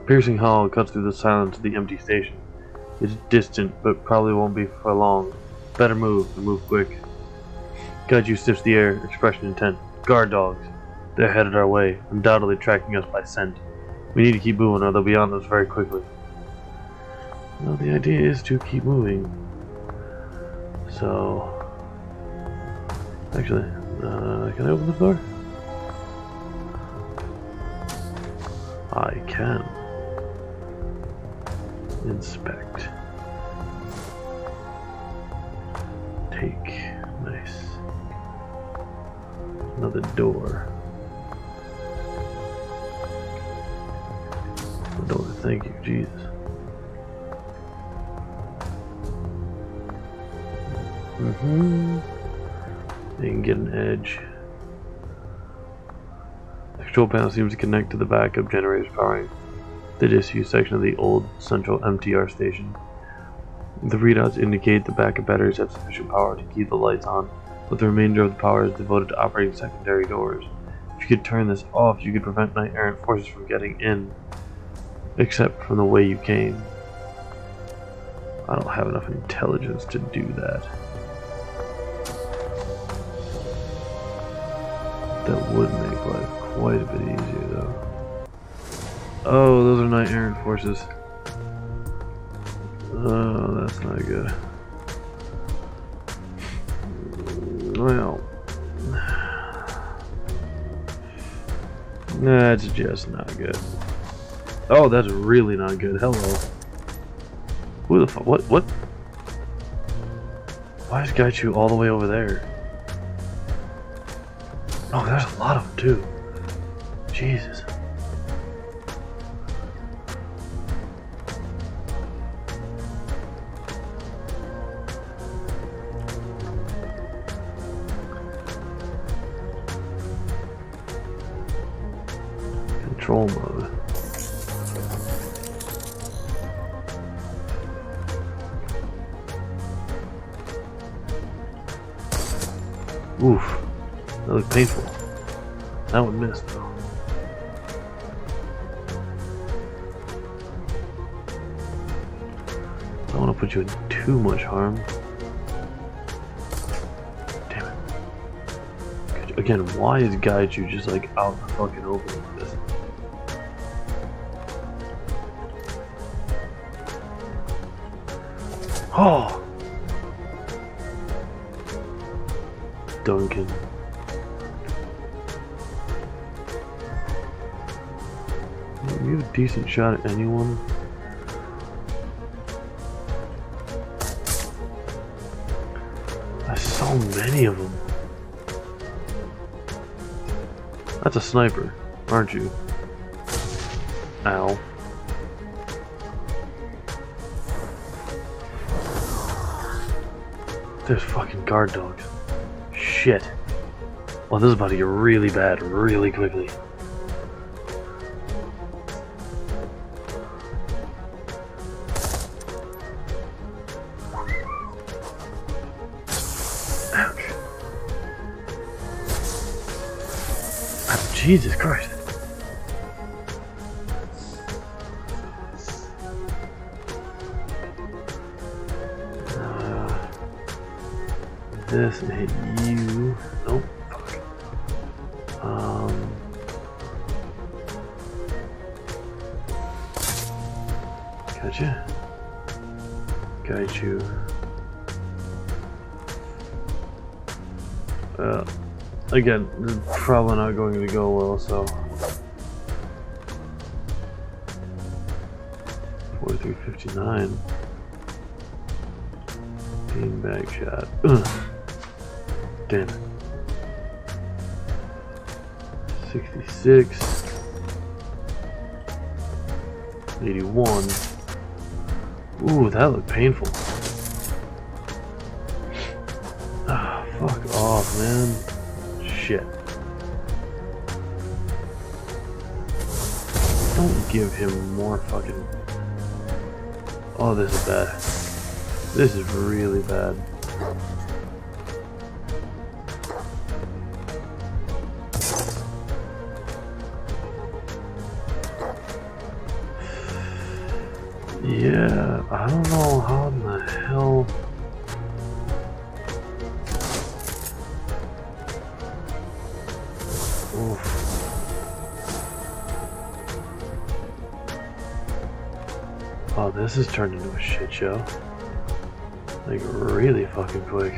piercing howl cuts through the silence of the empty station. It's distant, but probably won't be for long. Better move, and move quick. Kaiju sniffs the air, expression intent. Guard dogs. They're headed our way, undoubtedly tracking us by scent. We need to keep moving or they'll be on us very quickly. Well, the idea is to keep moving. So... Actually, can I open the door? I can. Inspect. Take. Nice. Another door. A door, thank you, Jesus. You can get an edge. The control panel seems to connect to the backup generators powering the disused section of the old central MTR station. The readouts indicate the backup batteries have sufficient power to keep the lights on, but the remainder of the power is devoted to operating secondary doors. If you could turn this off, you could prevent night errant forces from getting in, except from the way you came. I don't have enough intelligence to do that. That would make life quite a bit easier, though. Oh, those are night errant forces. Oh, that's not good. Well, that's just not good. Oh, that's really not good. Hello. Who the fuck? What? Why is Gaichu all the way over there? Oh, there's a lot of them too. Jesus. Control mode. Oof. That looked painful. That one missed though. I don't want to put you in too much harm. Damn it. Again, why is Gaichu just like out in the fucking open like this? Oh! Duncan. You have a decent shot at anyone? There's so many of them. That's a sniper, aren't you? Ow. There's fucking guard dogs. Shit. Well, this is about to get really bad really quickly. Ouch. Oh, Jesus Christ. This and hit you. Nope. Fuck. Gotcha. Gaichu. Again, this is probably not going to go well, so. 4359. Beanbag shot. Ugh. Damn it. 66. 81. Ooh, that looked painful. Ah, fuck off, man. Shit. Don't give him more fucking... Oh, this is bad. This is really bad. Yeah, I don't know how in the hell. Oof. Oh, this has turned into a shit show. Like, really fucking quick.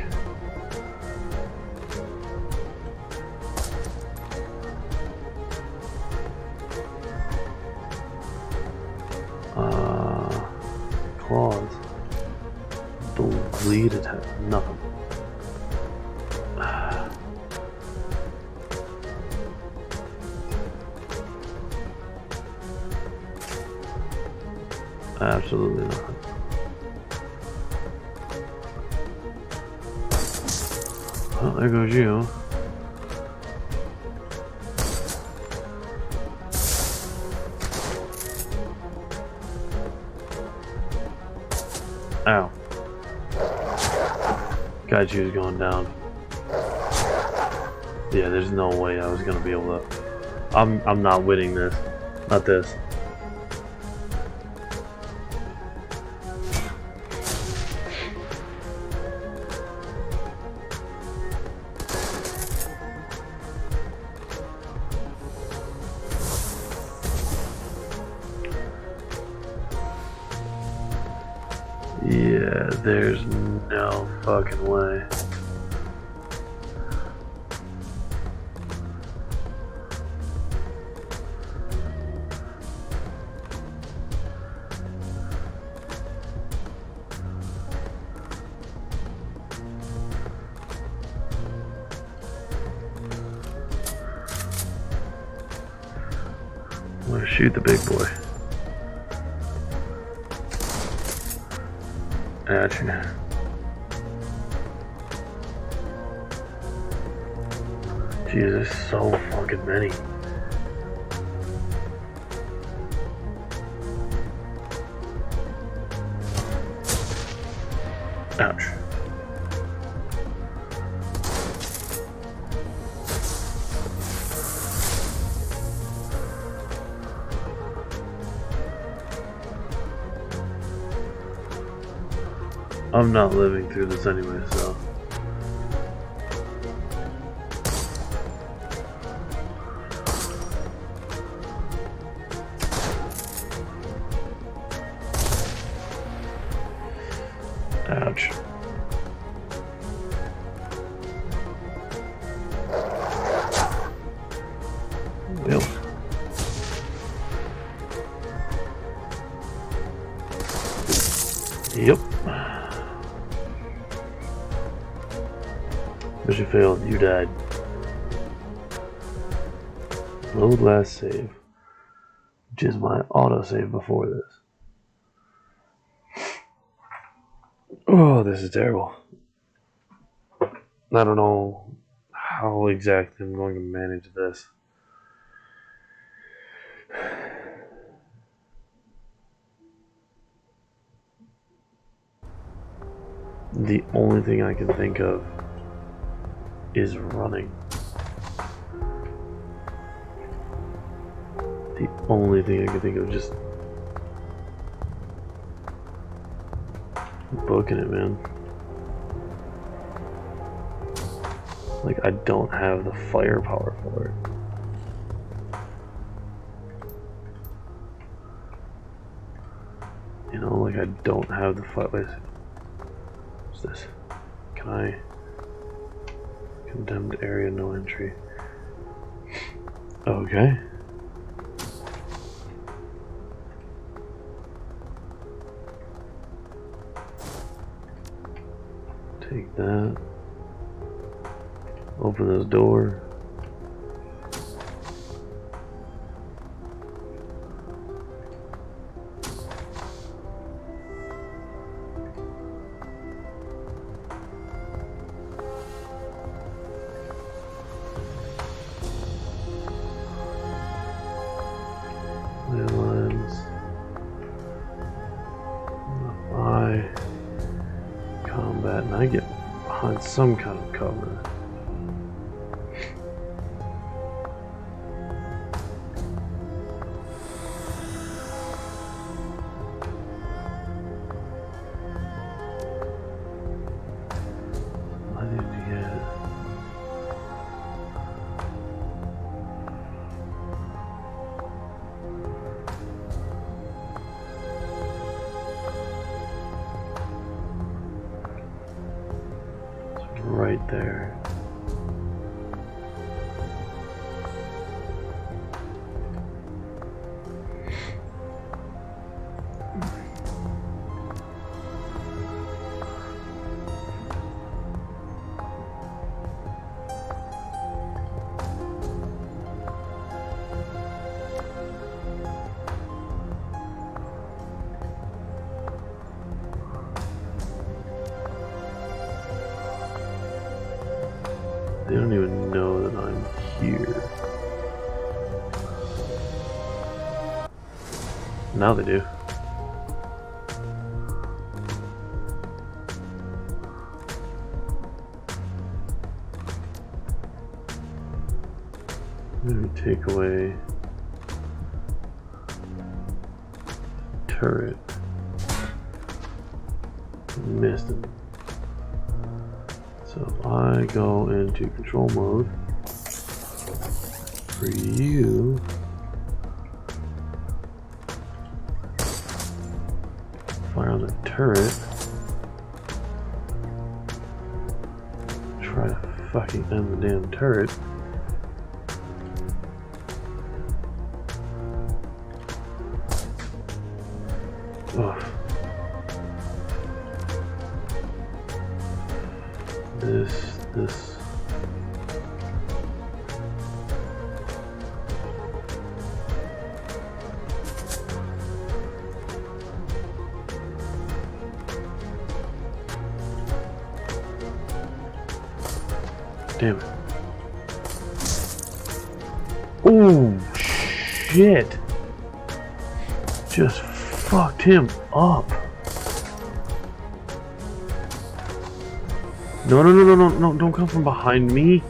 Claws. Bleed attack. Nothing. Absolutely nothing. Well, there goes you. Ow. God, she was going down. Yeah, there's no way I was gonna be able to. I'm not winning this. Not this. Yeah, there's no fucking way. I'm gonna shoot the big boy. Gotcha. Jesus, so fucking many. Ouch. I'm not living through this anyway, so. Ouch. Well. Yep. Mission failed, you died. Load last save, which is my autosave before this. Oh, this is terrible. I don't know how exactly I'm going to manage this. The only thing I can think of is running. The only thing I can think of, just booking it, man. Like, I don't have the firepower for it. You know, like, I don't have the fire. What's this? Can I? Condemned area, no entry. Okay. Take that. Open this door. Lines. Combat, and I get behind some kind of cover. right there. They don't even know that I'm here. Now they do. Let me take away turret. Missed him. So if I go into control mode for you, fire on the turret, try to fucking end the damn turret. Ugh. This. Damn it. Oh, shit. Just fucked him up. No, don't come from behind me.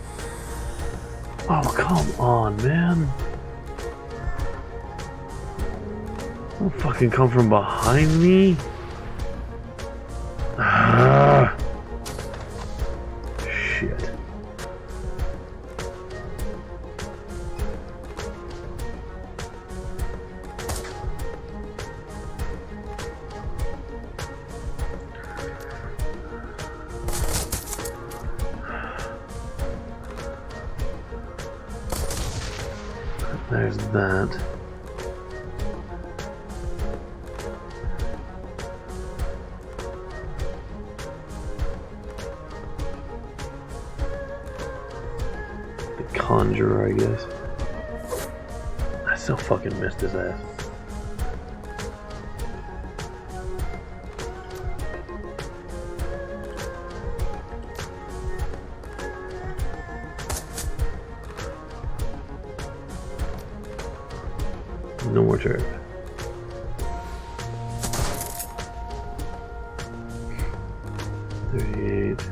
Oh, come on, man. Don't fucking come from behind me. Ah. Shit. There's that. The Conjurer, I guess. I still fucking missed his ass. No more turret. $38.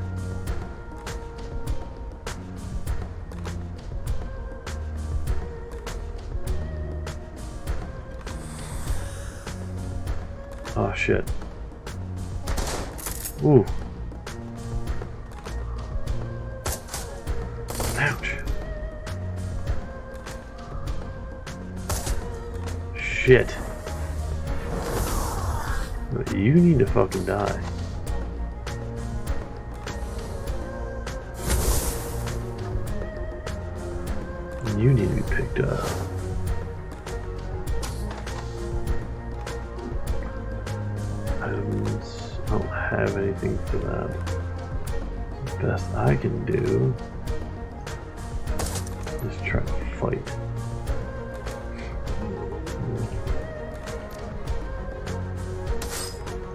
Oh shit. Ooh. Ouch. Shit. You need to fucking die. You need to be picked up. Items. I don't have anything for that. The best I can do is try to fight.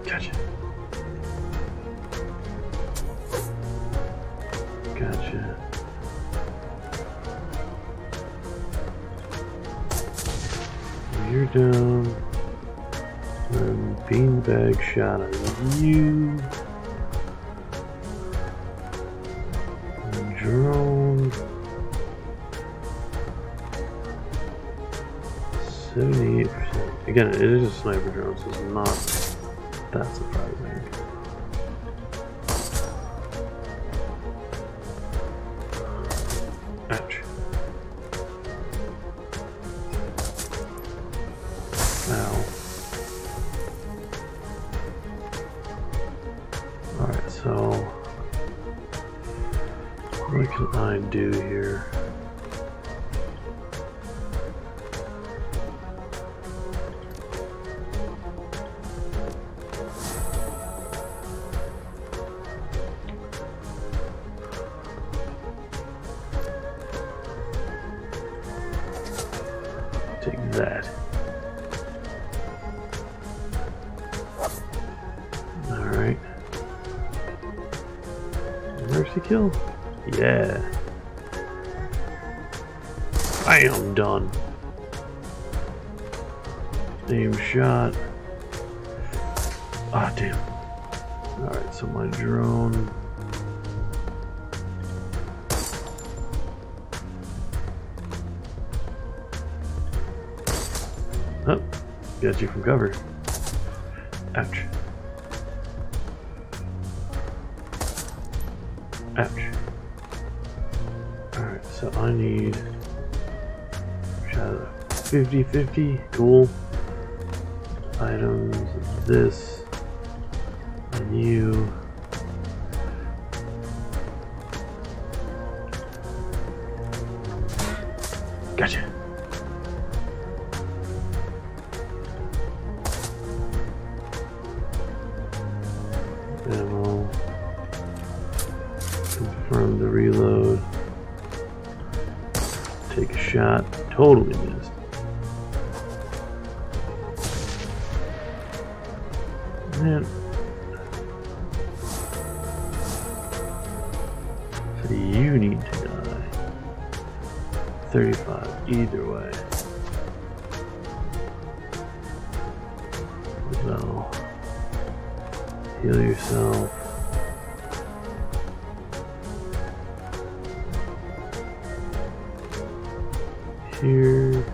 Gotcha. Gotcha. You're down. And beanbag shot at you. And drone. 78%. Again, it is a sniper drone, so it's not that surprising. Ouch. Ow. Alright, so What can I do here? Take that. Alright. Mercy kill? Yeah. Bam! Done. Aim shot. Ah, damn. Alright, so my drone. Oh, got you from cover. Ouch. Ouch. Alright, so I need shadow 50-50. Cool. Items, this, and you. Gotcha. Ammo. Confirm the reload. Take a shot. Totally missed. Man. So you need to die. 35 either way. So heal yourself. Here.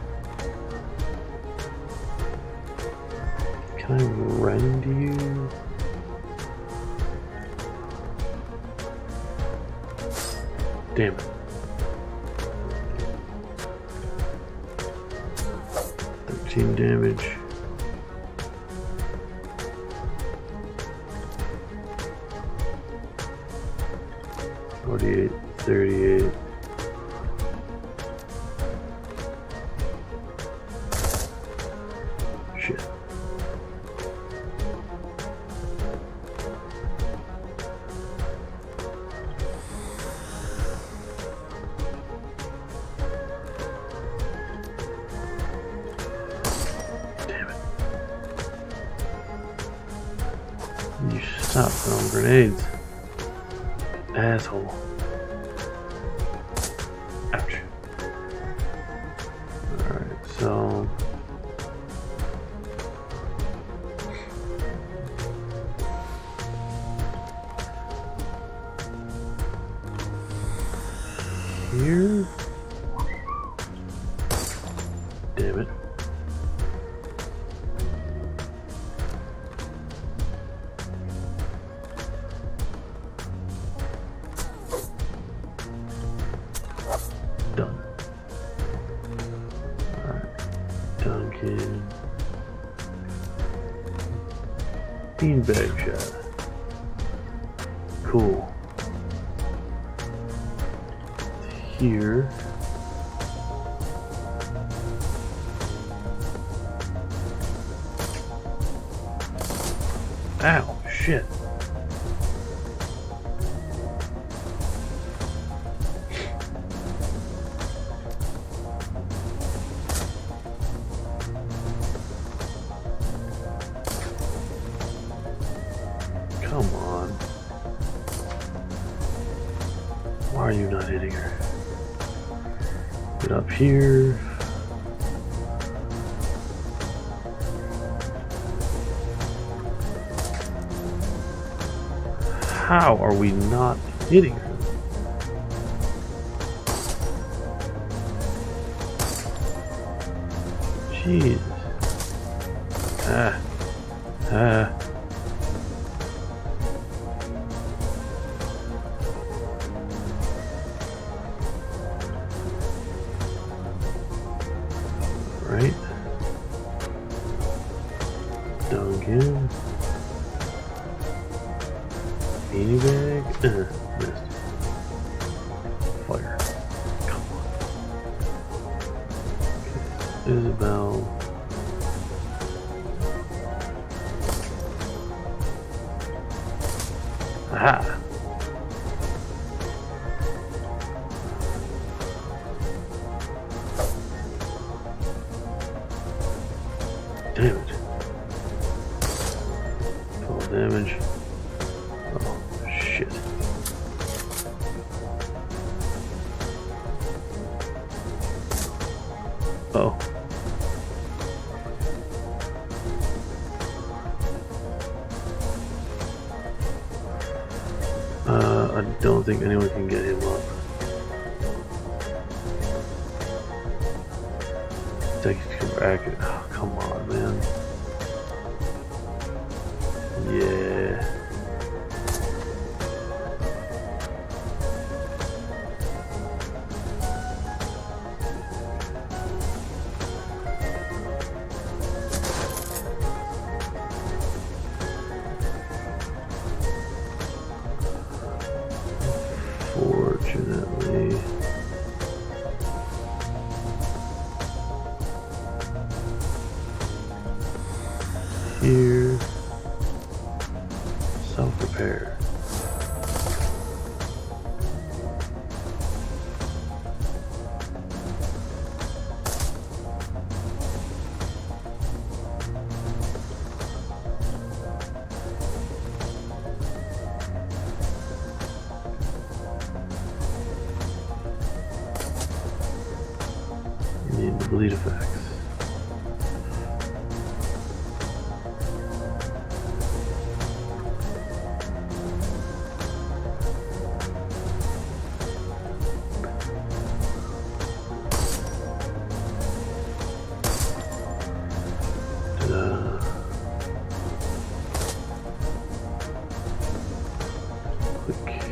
Can I rend you? Damn it. 13 damage. $48, $38. Shit. Damn it. You stop throwing grenades. Asshole. Ouch. Alright, so here. Damn it. Done. Alright. Duncan. Beanbag shot. Cool. Here. Ow, shit. Come on. Why are you not hitting her? Get up here. How are we not hitting her? Jesus. Right. Duncan. Beanie bag. Missed. Isabel. Aha! Damn it. Full damage. Oh, shit. Oh. I don't think anyone can get him up. XCrackrok. Oh, come on, man. Yeah. Fortunately. Here. Self-repair. Need the bleed effects. Click.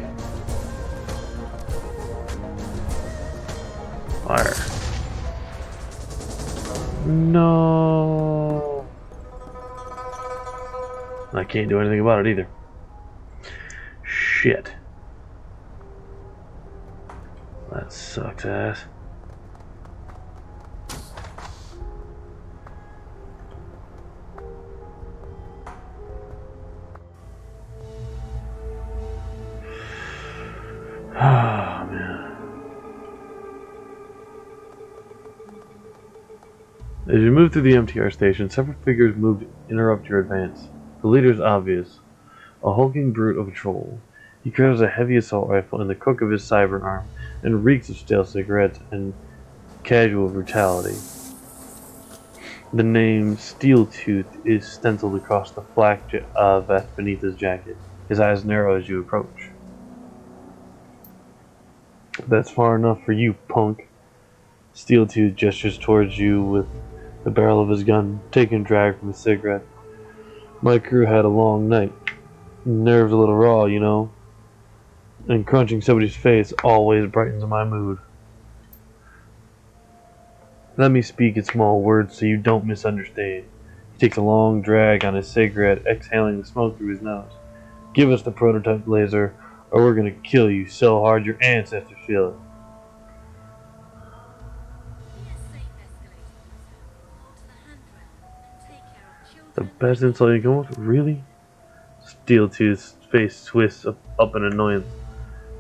Fire. No. I can't do anything about it either. Shit. That sucks ass. Ah, man. As you move through the MTR station, several figures move to interrupt your advance. The leader is obvious. A hulking brute of a troll. He carries a heavy assault rifle in the crook of his cyber arm and reeks of stale cigarettes and casual brutality. The name Steeltooth is stenciled across the flak vest beneath his jacket. His eyes narrow as you approach. That's far enough for you, punk. Steeltooth gestures towards you with the barrel of his gun, taking a drag from his cigarette. My crew had a long night. Nerves a little raw, you know. And crunching somebody's face always brightens my mood. Let me speak in small words so you don't misunderstand. He takes a long drag on his cigarette, exhaling the smoke through his nose. Give us the prototype laser, or we're gonna kill you so hard your ancestors feel it. The best insult you can come up with? Really? Steeltooth's face twists up in annoyance.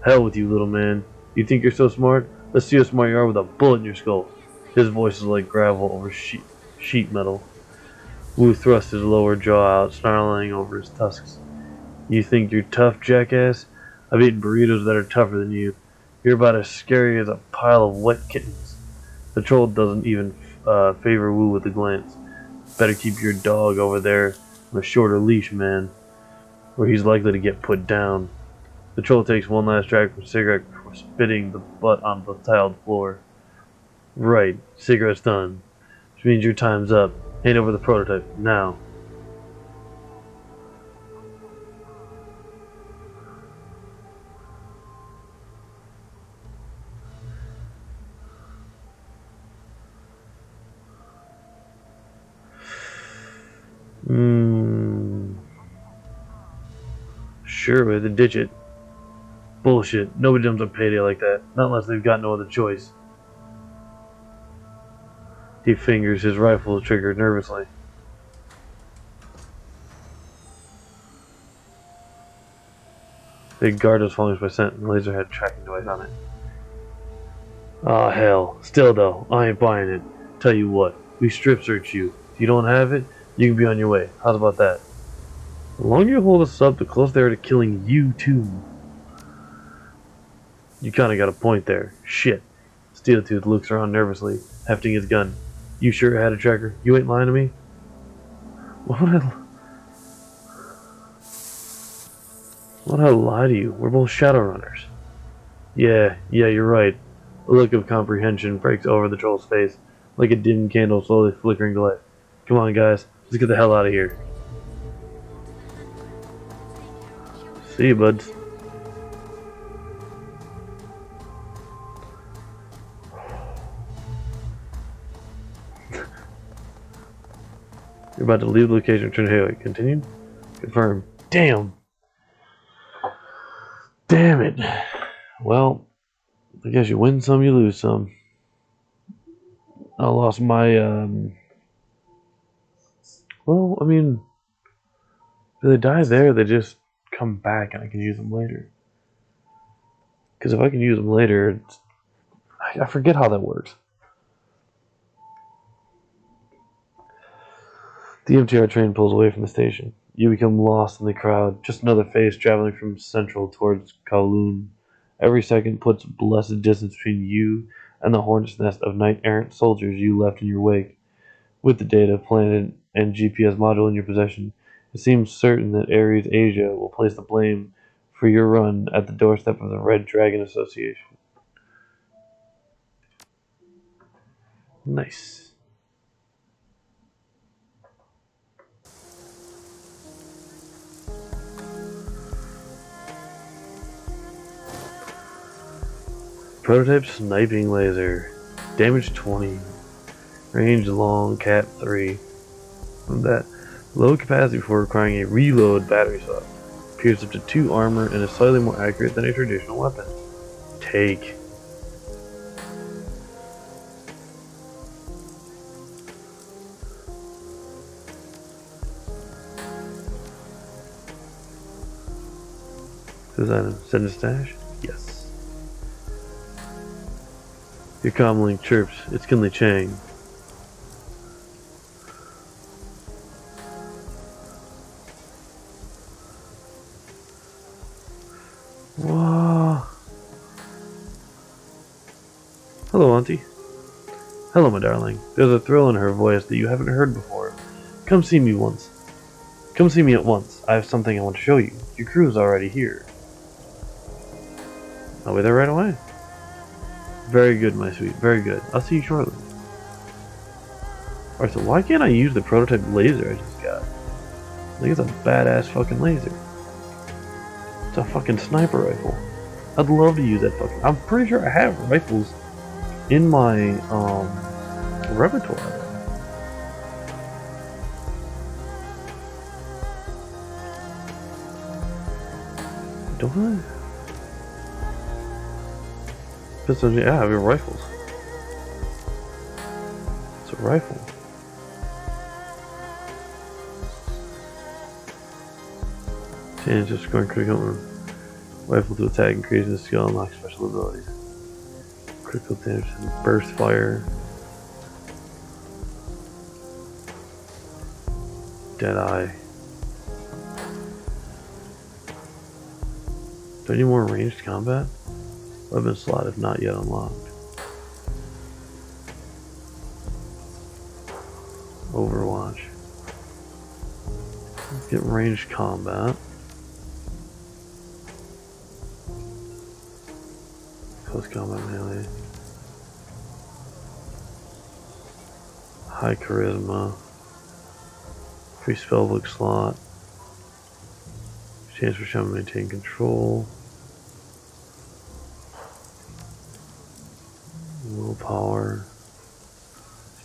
Hell with you, little man. You think you're so smart? Let's see how smart you are with a bullet in your skull. His voice is like gravel over sheet metal. Wu thrusts his lower jaw out, snarling over his tusks. You think you're tough, jackass? I've eaten burritos that are tougher than you. You're about as scary as a pile of wet kittens. The troll doesn't even favor Wu with a glance. Better keep your dog over there on a shorter leash, man, or he's likely to get put down. The troll takes one last drag from his cigarette before spitting the butt on the tiled floor. Right, cigarette's done. Which means your time's up. Hand over the prototype, now. Sure, we had to ditch it. Bullshit. Nobody jumps on payday like that. Not unless they've got no other choice. He fingers his rifle trigger nervously. The guard was following by scent and Laserhead tracking device on it. Aw, hell. Still though, I ain't buying it. Tell you what, we strip search you. If you don't have it, you can be on your way. How's about that? The longer you hold us up, the closer they are to killing you too. You kinda got a point there. Shit. Steeltooth looks around nervously, hefting his gun. You sure had a tracker? You ain't lying to me? Why would I lie to you? We're both shadowrunners. Yeah, you're right. A look of comprehension breaks over the troll's face, like a dim candle slowly flickering to life. Come on, guys. Let's get the hell out of here. See you, buds. You're about to leave the location and return to Haley. Continue? Confirm. Damn it. Well, I guess you win some, you lose some. I lost my, well, I mean, if they die there, they just come back and I can use them later. Because if I can use them later, I forget how that works. The MTR train pulls away from the station. You become lost in the crowd, just another face traveling from Central towards Kowloon. Every second puts blessed distance between you and the hornet's nest of knight-errant soldiers you left in your wake. With the data, planet, and GPS module in your possession, it seems certain that Ares Asia will place the blame for your run at the doorstep of the Red Dragon Association. Nice. Prototype sniping laser. Damage 20. Range long, Cat 3. From that, low capacity for requiring a reload battery swap. Appears up to 2 armor and is slightly more accurate than a traditional weapon. Take. This item, send a stash? Yes. Your comlink chirps. It's Kinley Chang. Whoa. Hello, Auntie. Hello, my darling. There's a thrill in her voice that you haven't heard before. Come see me once. Come see me at once. I have something I want to show you. Your crew is already here. I'll be there right away. Very good, my sweet. Very good. I'll see you shortly. Alright, so why can't I use the prototype laser I just got? I think it's a badass fucking laser. It's a fucking sniper rifle. I'd love to use that fucking... I'm pretty sure I have rifles in my, repertoire. Don't I? Pistols, yeah, I have your rifles. It's a rifle. Change to scoring critical rifle to attack, increasing the skill, unlock special abilities. Critical damage and burst fire. Deadeye. Do I need more ranged combat? Weapon slot if not yet unlocked. Overwatch. Let's get ranged combat. Close combat melee. High charisma. Free spellbook slot. Chance for shaman to maintain control. Willpower.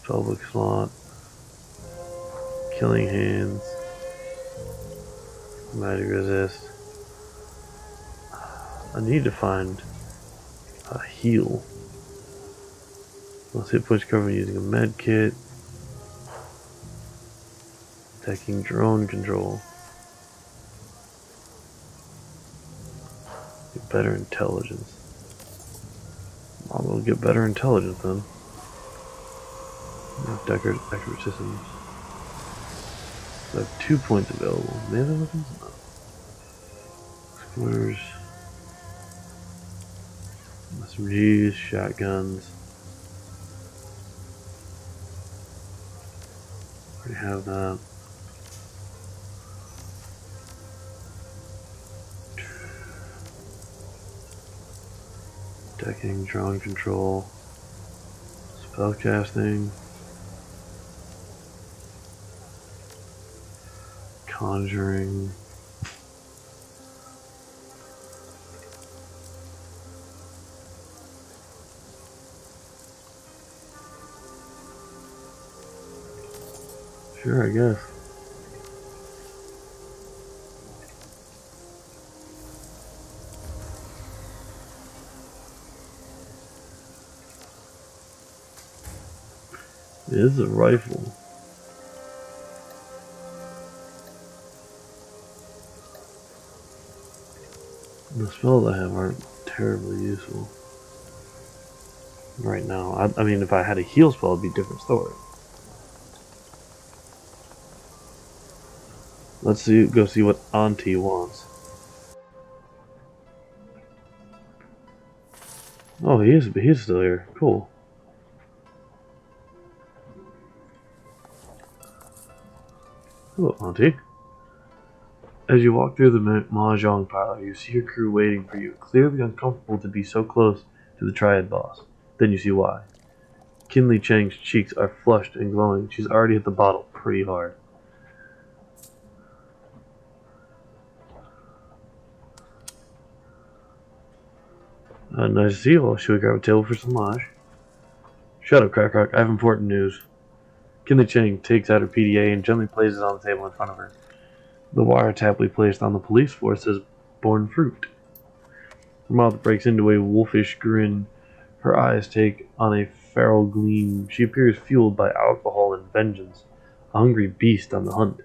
Spellbook slot. Killing hands. Magic resist. I need to find a heal. Let's hit push cover using a med kit. Attacking drone control. Get better intelligence. I will get better intelligence then. Deckard systems. So I have 2 points available. Melee weapons? No. Squares. SMGs, shotguns. Already have that. Decking, drone control, spellcasting, conjuring, sure, I guess. It is a rifle. The spells I have aren't terribly useful right now. I mean, if I had a heal spell, it'd be a different story. Let's see, go see what Auntie wants. Oh, he's still here. Cool. Hello, Auntie. As you walk through the mahjong parlor, you see your crew waiting for you, clearly uncomfortable to be so close to the Triad boss. Then you see why. Kinley Chang's cheeks are flushed and glowing. She's already hit the bottle pretty hard. Nice to see you all. Should we grab a table for some lunch? Shut up, XCrackrok. I have important news. Kinley Chang takes out her PDA and gently places it on the table in front of her. The wiretap we placed on the police force says born fruit. Her mouth breaks into a wolfish grin. Her eyes take on a feral gleam. She appears fueled by alcohol and vengeance, a hungry beast on the hunt.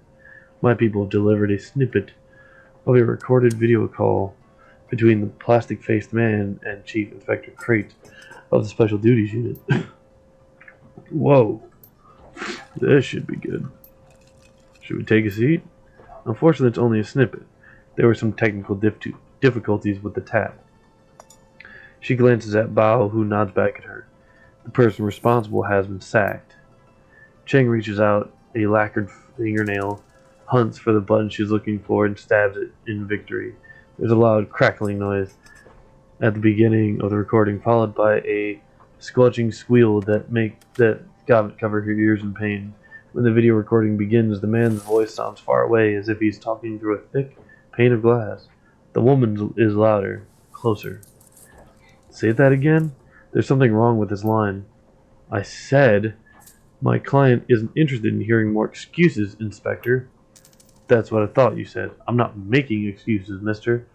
My people have delivered a snippet of a recorded video call between the plastic-faced man and Chief Inspector Crate of the Special Duties Unit. Whoa. This should be good. Should we take a seat? Unfortunately, it's only a snippet. There were some technical difficulties with the tap. She glances at Bao, who nods back at her. The person responsible has been sacked. Cheng reaches out a lacquered fingernail, hunts for the button she's looking for, and stabs it in victory. There's a loud crackling noise at the beginning of the recording, followed by a squelching squeal that cover her ears in pain. When the video recording begins, the man's voice sounds far away, as if he's talking through a thick pane of glass. The woman's is louder, closer. Say that again? There's something wrong with this line. I said, my client isn't interested in hearing more excuses, Inspector. That's what I thought you said. I'm not making excuses, mister.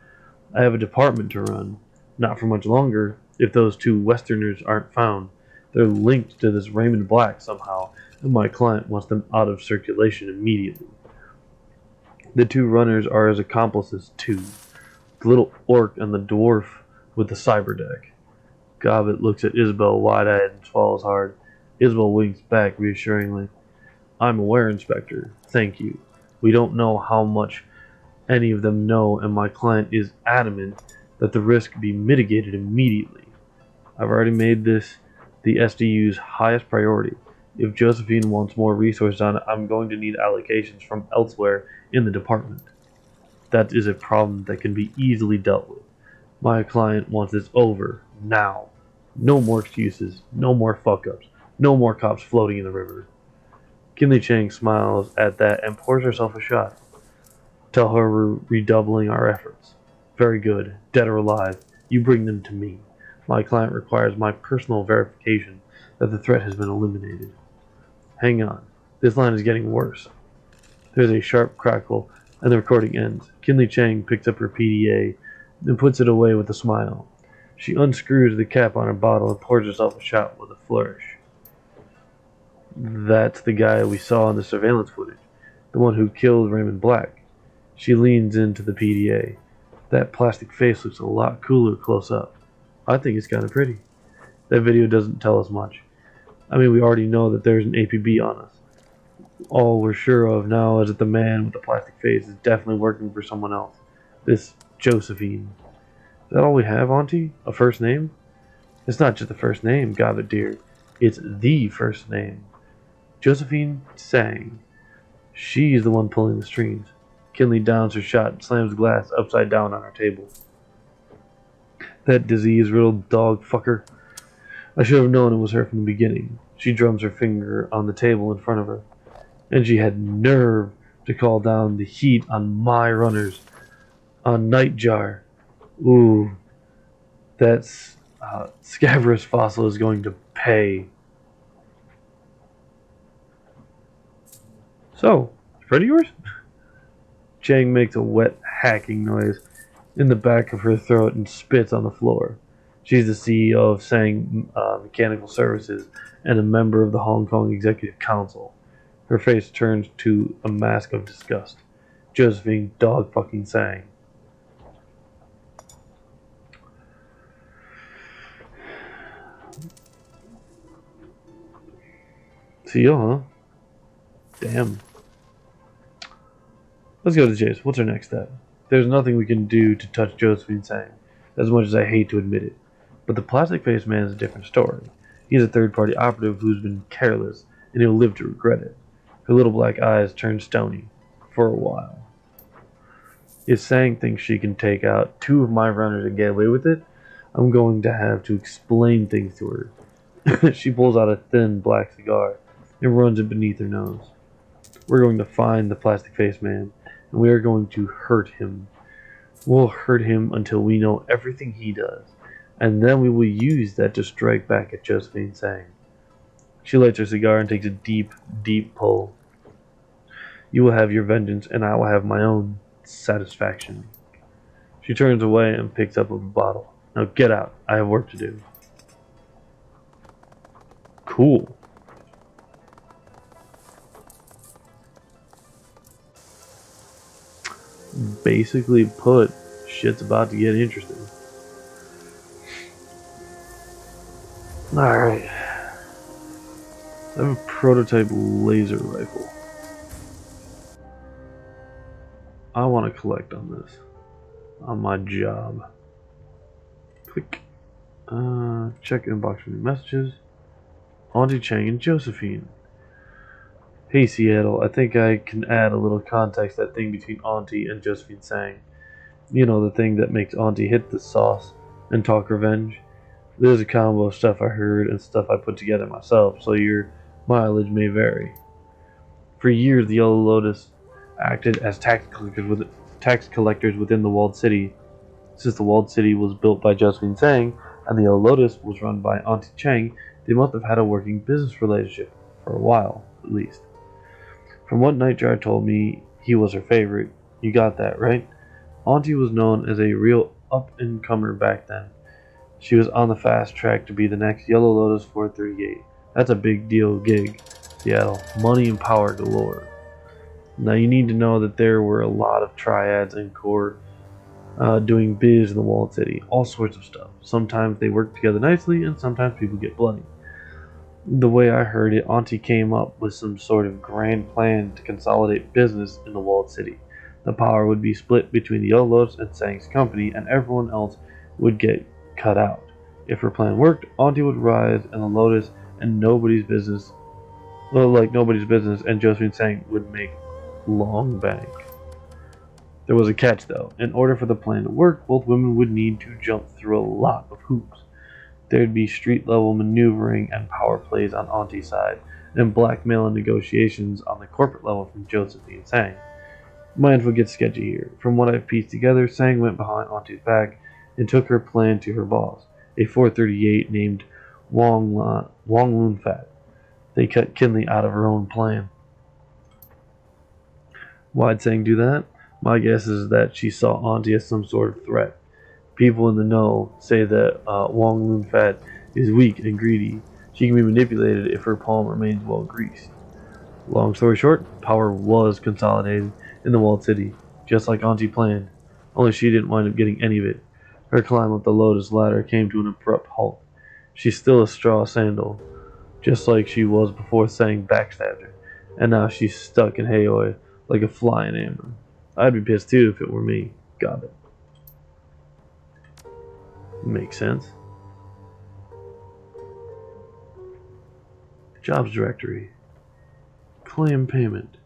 I have a department to run. Not for much longer, if those two Westerners aren't found. They're linked to this Raymond Black somehow, and my client wants them out of circulation immediately. The two runners are his accomplices, too. The little orc and the dwarf with the cyberdeck. Gobbett looks at Isabel wide-eyed and swallows hard. Isabel winks back reassuringly. I'm aware, Inspector. Thank you. We don't know how much any of them know, and my client is adamant that the risk be mitigated immediately. I've already made this the SDU's highest priority. If Josephine wants more resources on it, I'm going to need allocations from elsewhere in the department. That is a problem that can be easily dealt with. My client wants this over, now. No more excuses, no more fuck-ups, no more cops floating in the river. Kinley Chang smiles at that and pours herself a shot. Tell her we're redoubling our efforts. Very good, dead or alive, you bring them to me. My client requires my personal verification that the threat has been eliminated. Hang on, this line is getting worse. There's a sharp crackle, and the recording ends. Kinley Chang picks up her PDA and puts it away with a smile. She unscrews the cap on her bottle and pours herself a shot with a flourish. That's the guy we saw in the surveillance footage. The one who killed Raymond Black. She leans into the PDA. That plastic face looks a lot cooler close up. I think it's kinda pretty. That video doesn't tell us much. I mean, we already know that there's an APB on us. All we're sure of now is that the man with the plastic face is definitely working for someone else. This Josephine. Is that all we have, Auntie? A first name? It's not just the first name, Gobbit dear. It's the first name. Josephine Sang. She's the one pulling the strings. Kinley downs her shot and slams the glass upside down on our table. That disease-riddled dog fucker. I should have known it was her from the beginning. She drums her finger on the table in front of her. And she had nerve to call down the heat on my runners. On Nightjar. Ooh. That's... Scabrous Fossil is going to pay. So, friend of yours? Chang makes a wet hacking noise in the back of her throat and spits on the floor. She's the CEO of Sang Mechanical Services and a member of the Hong Kong Executive Council. Her face turns to a mask of disgust. Josephine dog fucking Sang. CEO, huh? Damn. Let's go to Chase. What's our next step? There's nothing we can do to touch Josephine Sang, as much as I hate to admit it. But the plastic-faced man is a different story. He's a third-party operative who's been careless, and he'll live to regret it. Her little black eyes turn stony. For a while. If Sang thinks she can take out 2 of my runners and get away with it, I'm going to have to explain things to her. She pulls out a thin black cigar and runs it beneath her nose. We're going to find the plastic-faced man, and we are going to hurt him. We'll hurt him until we know everything he does, and then we will use that to strike back at Josephine Sang. She lights her cigar and takes a deep, deep pull. You will have your vengeance, and I will have my own satisfaction. She turns away and picks up a bottle. Now get out. I have work to do. Cool. Basically put, shit's about to get interesting. Alright. I have a prototype laser rifle. I want to collect on this. On my job. Click. Check inbox for new messages. Auntie Chang and Josephine. Hey Seattle, I think I can add a little context to that thing between Auntie and Josephine Sang. You know, the thing that makes Auntie hit the sauce and talk revenge. There's a combo of stuff I heard and stuff I put together myself, so your mileage may vary. For years, the Yellow Lotus acted as tax collectors within the walled city. Since the walled city was built by Josephine Sang and the Yellow Lotus was run by Auntie Chang, they must have had a working business relationship, for a while, at least. From what Nightjar told me, he was her favorite. You got that, right? Auntie was known as a real up-and-comer back then. She was on the fast track to be the next Yellow Lotus 438. That's a big deal gig, Seattle. Money and power galore. Now you need to know that there were a lot of triads and core doing biz in the walled city. All sorts of stuff. Sometimes they work together nicely, and sometimes people get bloody. The way I heard it, Auntie came up with some sort of grand plan to consolidate business in the walled city. The power would be split between the Yellow Lotus and Sang's company, and everyone else would get cut out. If her plan worked, Auntie would rise in the Lotus and nobody's business, and Josephine Sang would make long bank. There was a catch though. In order for the plan to work, both women would need to jump through a lot of hoops. There'd be street-level maneuvering and power plays on Auntie's side, and blackmail and negotiations on the corporate level from Josephine Sang. My info gets sketchy here. From what I've pieced together, Sang went behind Auntie's back and took her plan to her boss, a 438 named Wong Lun Fat. They cut Kinley out of her own plan. Why'd Sang do that? My guess is that she saw Auntie as some sort of threat. People in the know say that Wong Lun Fat is weak and greedy. She can be manipulated if her palm remains well greased. Long story short, power was consolidated in the walled city, just like Auntie planned, only she didn't wind up getting any of it. Her climb up the Lotus ladder came to an abrupt halt. She's still a straw sandal, just like she was before Sang backstabbed her, and now she's stuck in Haoi like a fly in amber. I'd be pissed too if it were me. Got it. Makes sense. Jobs directory. Claim payment.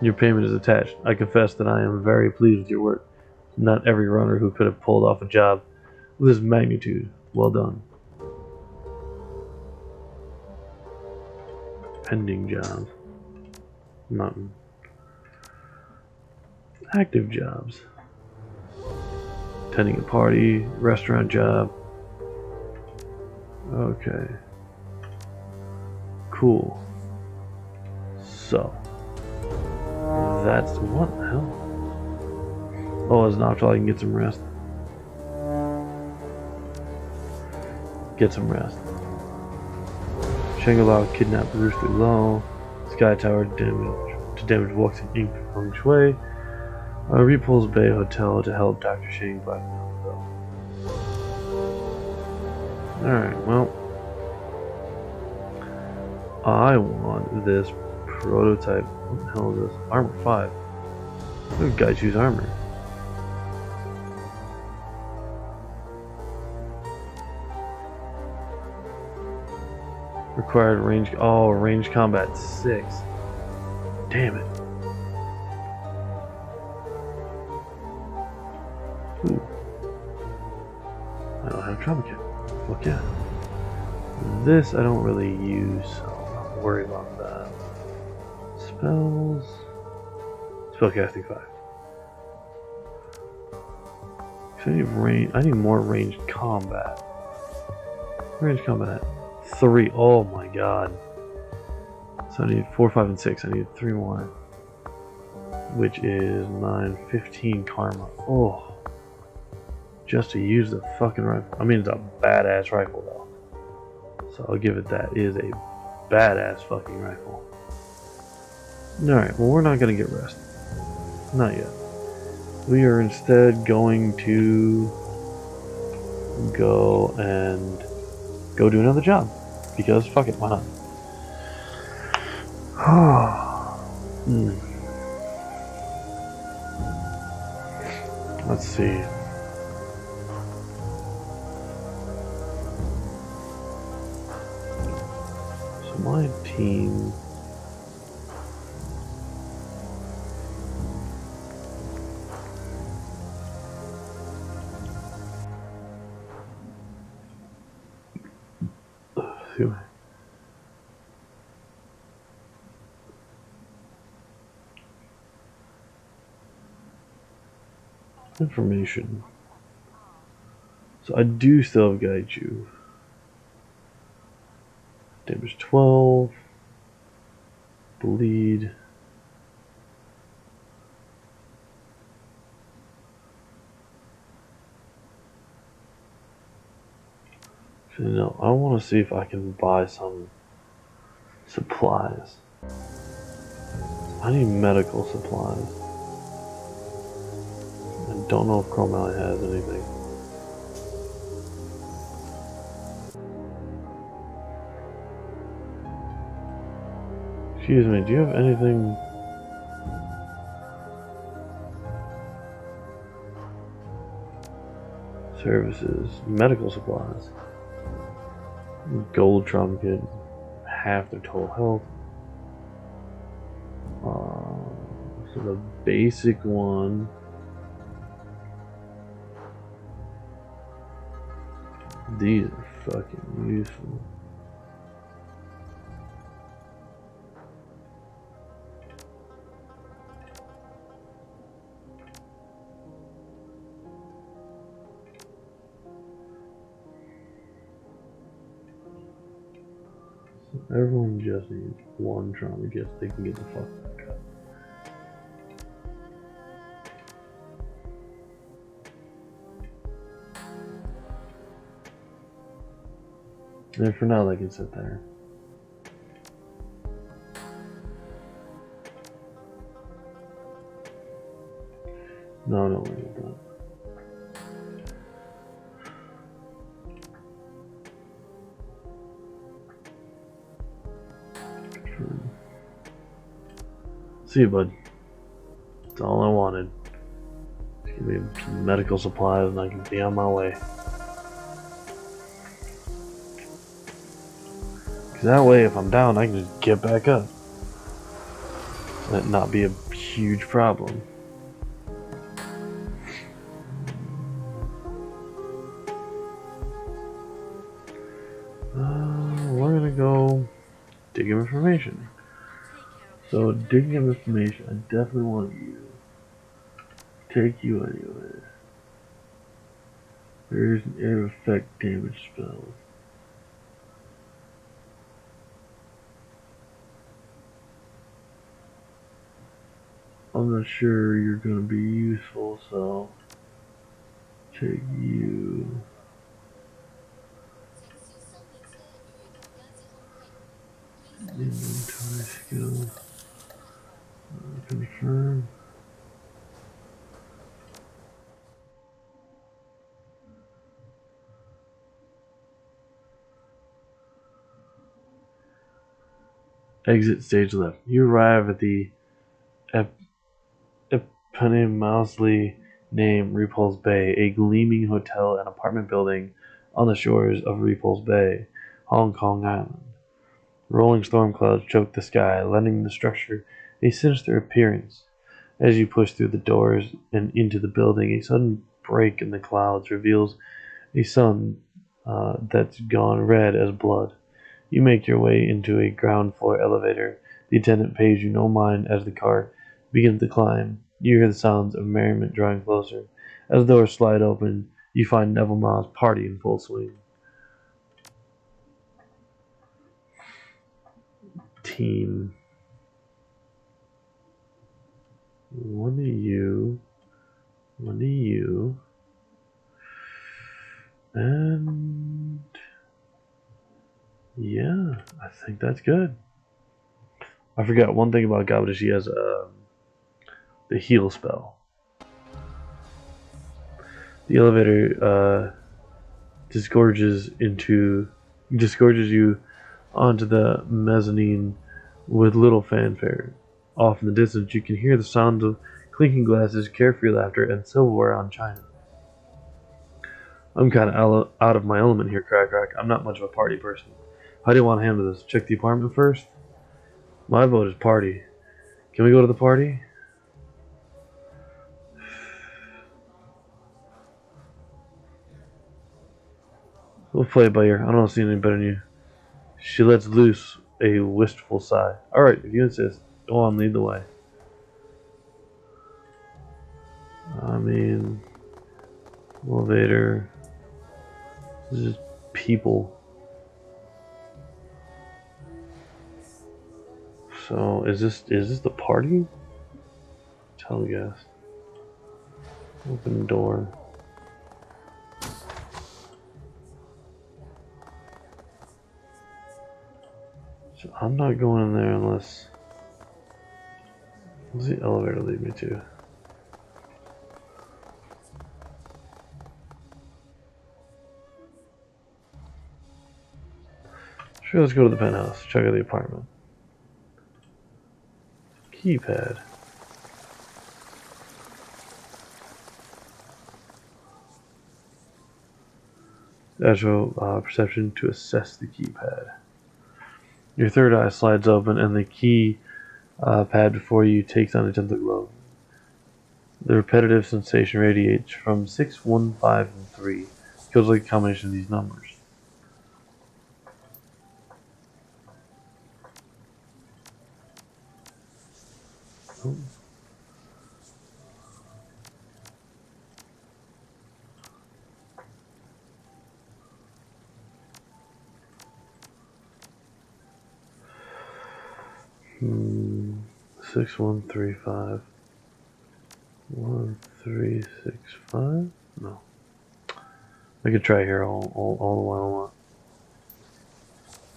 Your payment is attached. I confess that I am very pleased with your work. Not every runner who could have pulled off a job with this magnitude. Well done. Pending jobs. Mountain. Active jobs. Attending a party. Restaurant job. Okay. Cool. So. That's what the hell? Oh, it's not until I can get some rest. Get some rest. Shangri-La kidnapped Rooster Low. Sky Tower damage walks in Ink Feng Shui. Repulse Bay Hotel to help Dr. Shang blackmail though. Alright, well. I want this prototype. What the hell is this? Armor 5. Who guy choose armor? Required range. Oh, range combat 6. Damn it. Ooh. I don't have trauma kit. Fuck yeah. This I don't really use, so I'm not worried about that. Spells. Spellcasting 5. So I need more ranged combat. Ranged combat 3. Oh my god. So I need 4, 5, and 6. I need 3 more. Which is 9, 15 karma. Oh. Just to use the fucking rifle. I mean, it's a badass rifle though. So I'll give it that. It is a badass fucking rifle. Alright, well, we're not gonna get rest. Not yet. We are instead going to go do another job. Because fuck it, why not? Let's see. So my team. Information. So I do still have Gaiju. Damage 12. Bleed. Actually, no, I want to see if I can buy some supplies. I need medical supplies. I don't know if Chrome Alley has anything. Excuse me, do you have anything? Services, medical supplies. Gold trauma kit, half their total health. So the basic one. These are fucking useful. So everyone just needs one trauma kit so they can get the fuck back up. And for now, they can sit there. No, don't worry about that. See you, bud. That's all I wanted. Just give me some medical supplies and I can be on my way. Because that way, if I'm down, I can just get back up. That not be a huge problem. We're gonna go dig information. So digging up information, I definitely want you. Take you anyway. There's an air effect damage spell. I'm not sure you're gonna be useful, so take you. Inventory skills. Confirm. Exit stage left. You arrive at the eponymously named Repulse Bay, a gleaming hotel and apartment building on the shores of Repulse Bay, Hong Kong Island. Rolling storm clouds choke the sky, lending the structure a sinister appearance. As you push through the doors and into the building, a sudden break in the clouds reveals a sun that's gone red as blood. You make your way into a ground floor elevator. The attendant pays you no mind as the car begins to climb. You hear the sounds of merriment drawing closer. As the doors slide open, you find Neville Ma's party in full swing. Team. One of you. And yeah, I think that's good. I forgot one thing about Gabata. She has the heal spell. The elevator disgorges you onto the mezzanine with little fanfare. Off in the distance, you can hear the sound of clinking glasses, carefree laughter, and silverware on china. I'm kind of out of my element here, XCrackrok. I'm not much of a party person. How do you want to handle this? Check the apartment first? My vote is party. Can we go to the party? We'll play it by ear. I don't see anything better than you. She lets loose a wistful sigh. Alright, if you insist, go on, lead the way. I mean, elevator. This is people. So is this the party? Teleguest. Open door. So I'm not going in there unless. What's the elevator lead me to? Sure, let's go to the penthouse. Check out the apartment. Keypad. Actual perception to assess the keypad. Your third eye slides open and the key pad before you takes on a gentle glow. The repetitive sensation radiates from 6, 1, 5, and 3. It feels like a combination of these numbers. Oh. Hmm. 6, 1, 3, 5. 1, 3, 6, 5? No. I could try here all the while I want.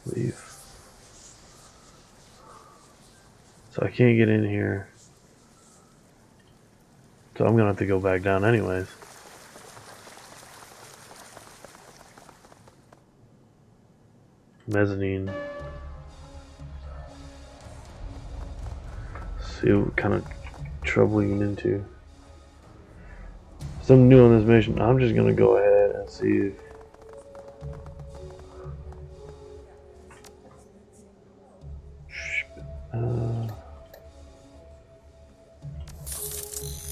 Leave. So I can't get in here. So I'm gonna have to go back down anyways. Mezzanine. See what kind of trouble you get into. Something new on this mission. I'm just gonna go ahead and see if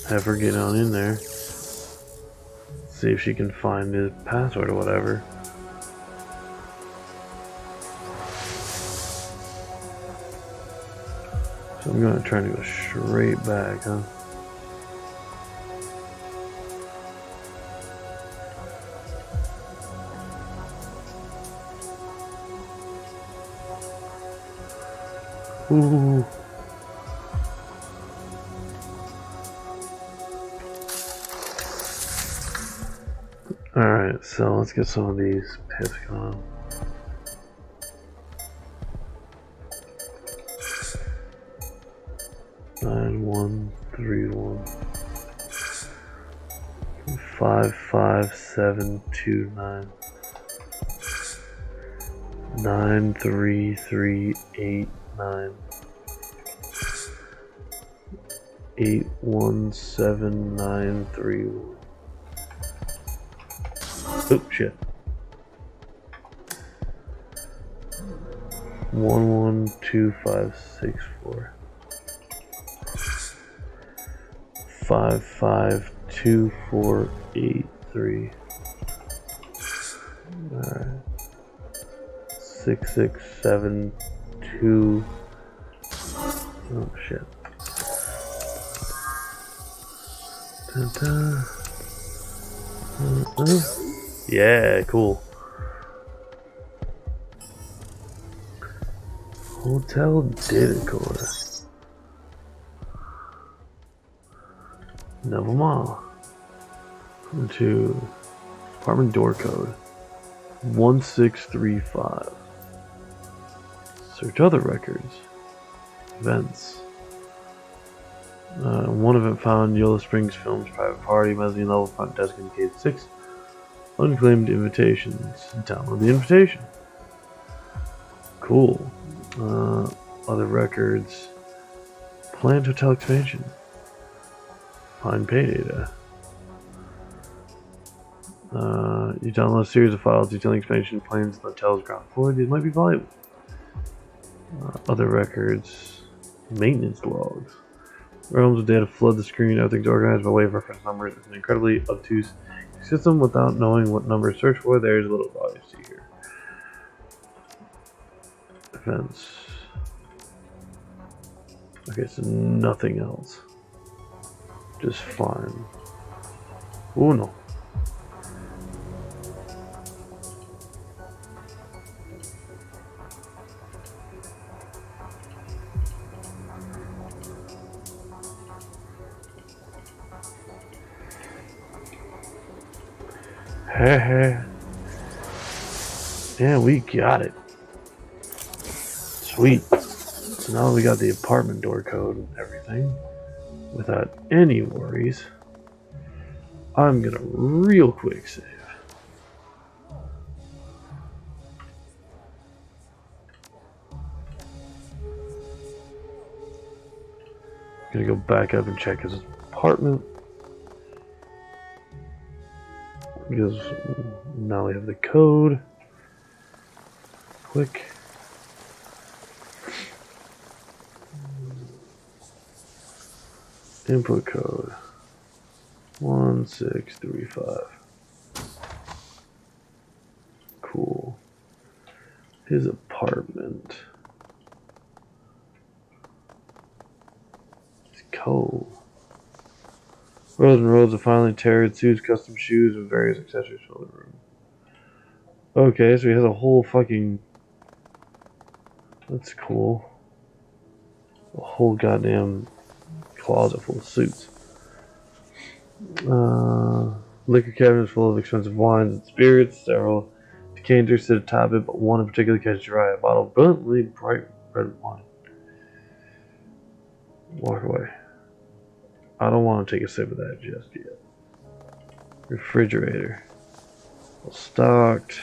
have her get on in there. See if she can find the password or whatever. So I'm gonna try to go straight back, huh? Ooh. Alright, so let's get some of these pits going. Nine one 55729 93389 817931. Oh shit. 112564 552483. Alright. 6672. Oh shit. Yeah, cool. Hotel data core. Never mind. To apartment door code 1635. Search other records. Events. One event found Yellow Springs Films private party, mezzanine level, front desk indicates 6 unclaimed invitations. Download the invitation. Cool. Other records. Planned hotel expansion. Find pay data. You download a series of files detailing expansion plans on the hotel's ground floor. These might be valuable. Other records. Maintenance logs. Realms of data flood the screen. Everything's organized by way of reference numbers. It's an incredibly obtuse system. Without knowing what number to search for, there is little value to see here. Events. Okay, so nothing else. Just fine. Oh no. Yeah, we got it. Sweet. So now we got the apartment door code and everything without any worries. I'm gonna real quick save. Gonna go back up and check his apartment. Because now we have the code. Click. Input code 1635. Cool. His apartment. It's cold. Rows and rows of finely tailored suits, custom shoes, and various accessories for the room. Okay, so he has a whole fucking... That's cool. A whole goddamn closet full of suits. Liquor cabinets full of expensive wines and spirits, several decanters sit atop it, but one in particular catches your eye. A bottle of brilliantly bright red wine. Walk away. I don't want to take a sip of that just yet. Refrigerator. Well stocked.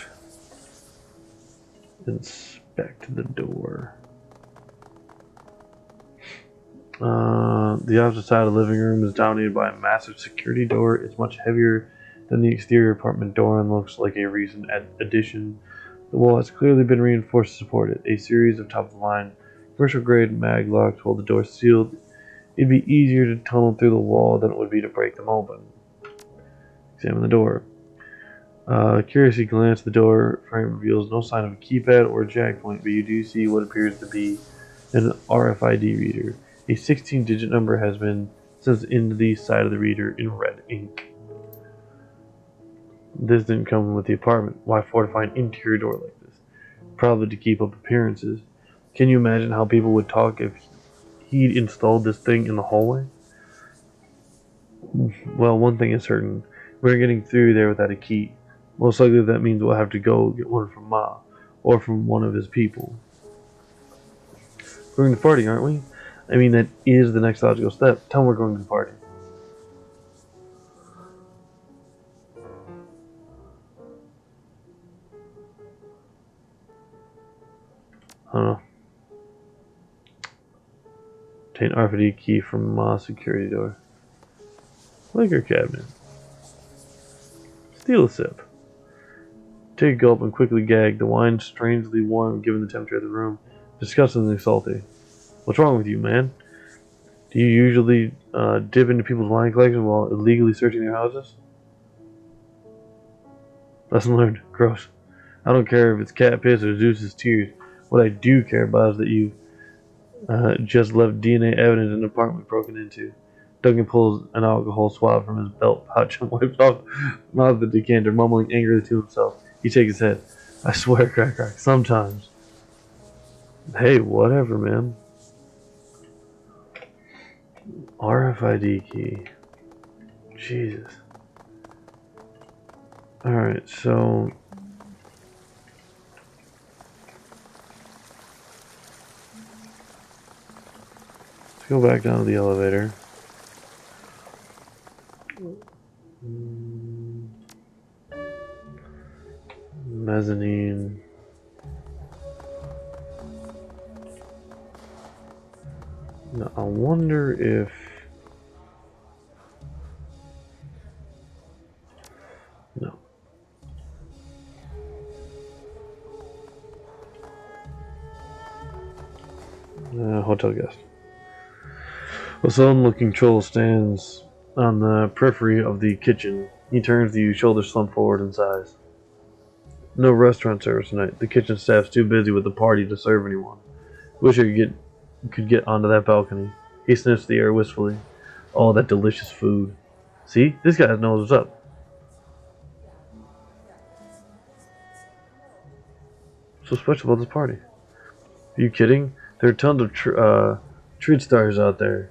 Inspect the door. The opposite side of the living room is dominated by a massive security door. It's much heavier than the exterior apartment door and looks like a recent addition. The wall has clearly been reinforced to support it. A series of top-of-the-line commercial-grade mag locks hold the door sealed. It'd be easier to tunnel through the wall than it would be to break them open. Examine the door. Curiously glance at the door frame reveals no sign of a keypad or a jack point, but you do see what appears to be an RFID reader. A 16-digit number has been sent into the side of the reader in red ink. This didn't come with the apartment. Why fortify an interior door like this? Probably to keep up appearances. Can you imagine how people would talk if he'd installed this thing in the hallway? Well, one thing is certain. We're getting through there without a key. Most likely that means we'll have to go get one from Ma, or from one of his people. We're going to the party, aren't we? I mean, that is the next logical step. Tell him we're going to the party. I don't know. Obtain RFID key from Ma security door. Liquor cabinet. Steal a sip. Take a gulp and quickly gag. The wine strangely warm given the temperature of the room. Disgustingly salty. What's wrong with you, man? Do you usually dip into people's wine collection while illegally searching their houses? Lesson learned. Gross. I don't care if it's cat piss or Zeus's tears. What I do care about is that you just left DNA evidence in an apartment broken into. Duncan pulls an alcohol swab from his belt pouch and wipes off mouth the decanter, mumbling angrily to himself. He shakes his head. I swear, Crack, sometimes. Hey, whatever, man. RFID key. Jesus. Alright, so... let's go back down to the elevator. Mezzanine. Now, I wonder if... no. Hotel guest. A sullen-looking troll stands on the periphery of the kitchen. He turns to you, shoulders slumped forward in size. No restaurant service tonight. The kitchen staff's too busy with the party to serve anyone. Wish I could get onto that balcony. He sniffs the air wistfully. Oh, that delicious food. See? This guy knows what's up. What's so special about this party? Are you kidding? There are tons of treat stars out there.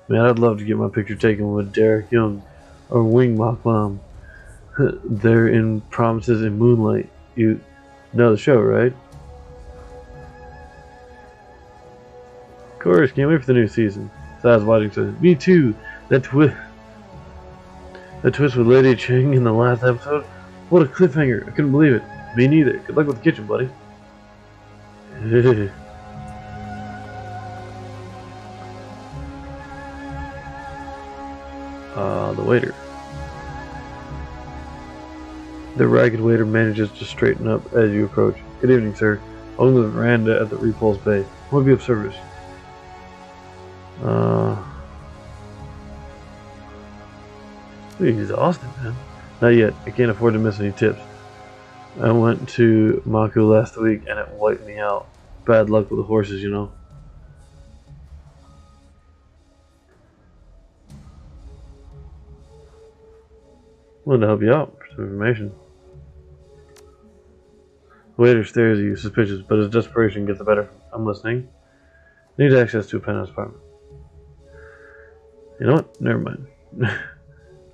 Man, I'd love to get my picture taken with Derek Young or Wing Mach Mom. They're in Promises in Moonlight. You know the show, right? Of course, can't wait for the new season. Saz watching says, me too. That twist with Lady Cheng in the last episode. What a cliffhanger. I couldn't believe it. Me neither. Good luck with the kitchen, buddy. The waiter. The ragged waiter manages to straighten up as you approach. Good evening, sir. On the veranda at the Repulse Bay. What would be of service? He's exhausted, man. Not yet. I can't afford to miss any tips. I went to Maku last week and it wiped me out. Bad luck with the horses, you know. Wanted to help you out for some information. The waiter stares at you, suspicious, but his desperation gets the better. I'm listening. Need access to a penthouse apartment. You know what? Never mind.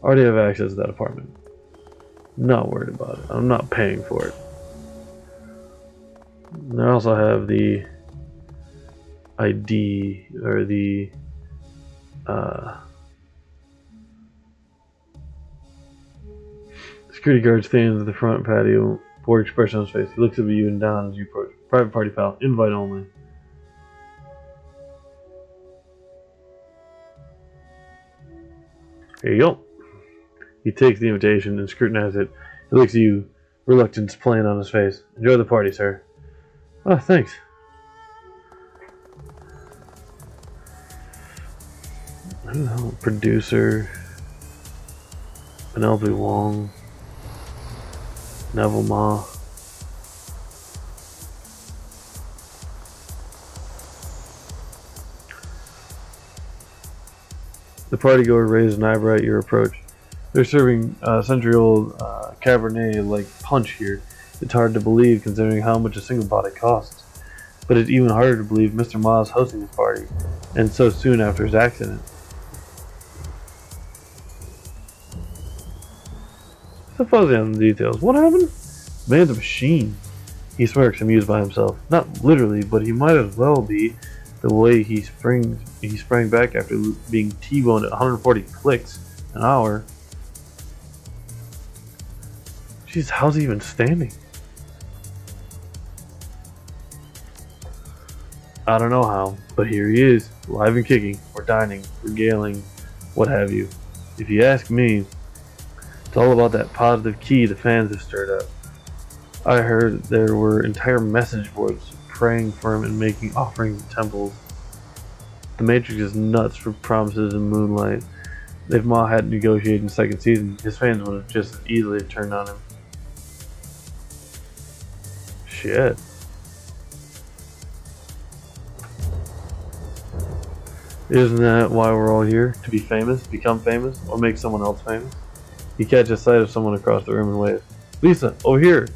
Already have access to that apartment. Not worried about it. I'm not paying for it. And I also have the ID, or the security guard stands at the front patio, bored expression on his face. He looks up at you and down as you approach. Private party, pal. Invite only. Here you go. He takes the invitation and scrutinizes it. He looks at you, reluctance playing on his face. Enjoy the party, sir. Oh, thanks. I don't know. Producer. Penelope Wong. Neville Ma. The partygoer raised an eyebrow at your approach. They're serving century-old Cabernet like punch here. It's hard to believe considering how much a single bottle costs. But it's even harder to believe Mr. Ma is hosting this party, and so soon after his accident. So fuzzy on the details. What happened? The man's a machine. He smirks, amused by himself. Not literally, but he might as well be. The way he sprang back after being T-boned at 140 clicks an hour. Jeez, how's he even standing? I don't know how, but here he is, alive and kicking, or dining, regaling, what have you. If you ask me, it's all about that positive key the fans have stirred up. I heard there were entire message boards praying for him and making offerings at temples. The Matrix is nuts for promises and moonlight. If Ma hadn't negotiated in the second season, his fans would have just easily turned on him. Shit. Isn't that why we're all here? To be famous, become famous, or make someone else famous? He catches sight of someone across the room and waves. Lisa, over here!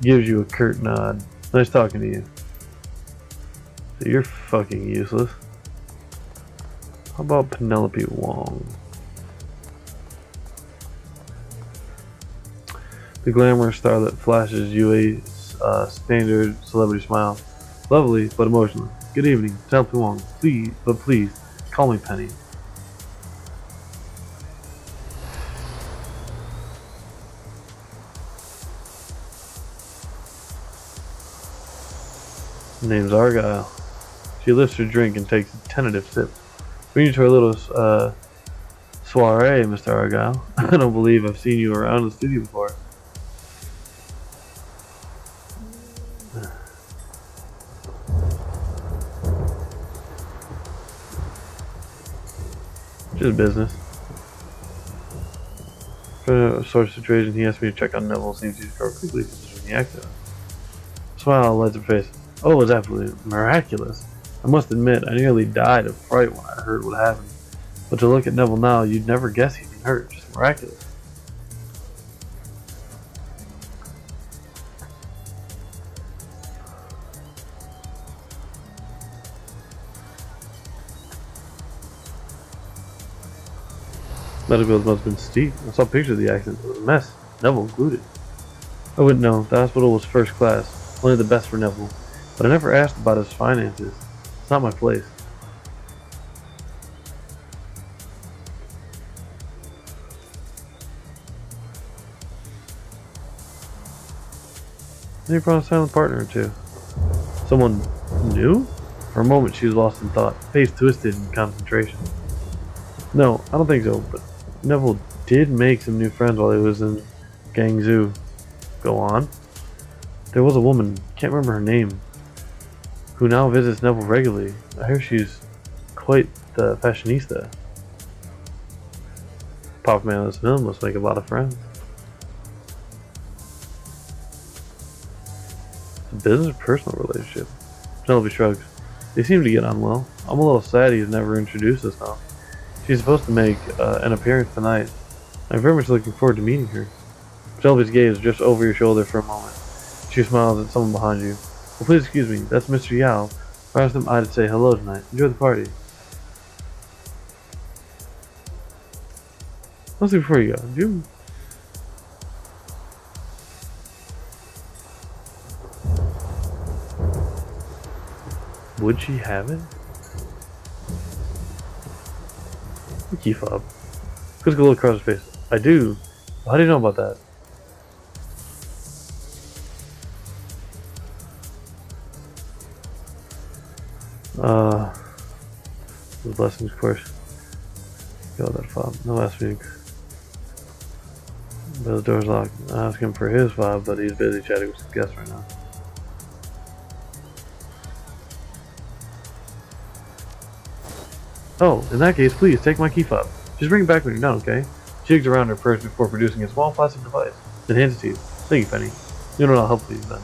Gives you a curt nod. Nice talking to you. So you're fucking useless. How about Penelope Wong? The glamorous starlet flashes you a standard celebrity smile. Lovely, but emotionless. Good evening, Penelope Wong. Please, call me Penny. Her name's Argyle. She lifts her drink and takes a tentative sip. Bring you to our little soiree, Mr. Argyle. I don't believe I've seen you around the studio before. Just business. For a sort of situation, he asked me to check on Neville. Seems he's recovered quickly considering the accident. Smile lights her face. Oh, it was absolutely miraculous. I must admit, I nearly died of fright when I heard what happened. But to look at Neville now, you'd never guess he'd been hurt. Just miraculous. Medical bills must have been steep. I saw pictures of the accident. It was a mess. Neville included. I wouldn't know. The hospital was first class. Only the best for Neville. But I never asked about his finances. It's not my place. Then you brought a silent partner or two. Someone new? For a moment she was lost in thought, face twisted in concentration. No, I don't think so, but Neville did make some new friends while he was in Guangzhou. Go on. There was a woman, can't remember her name, who now visits Neville regularly. I hear she's quite the fashionista. Pop man of this mill must make a lot of friends. It's a business or personal relationship? Penelope shrugs. They seem to get on well. I'm a little sad he's never introduced us now. She's supposed to make an appearance tonight. I'm very much looking forward to meeting her. Penelope's gaze drifts over your shoulder for a moment. She smiles at someone behind you. Well, please excuse me, that's Mr. Yao. I asked him I to say hello tonight. Enjoy the party. Let's see before you go. Do you... Would she have it? Key fob. Critical look across his face. I do. How do you know about that? The blessings, of course. Got that fob. No last week. The door's locked. I asked him for his fob, but he's busy chatting with his guests right now. Oh, in that case, please take my key fob. Just bring it back when you're done, okay? She digs around her purse before producing a small plastic device, then hands it to you. Thank you, Penny. You know how helpful you've been.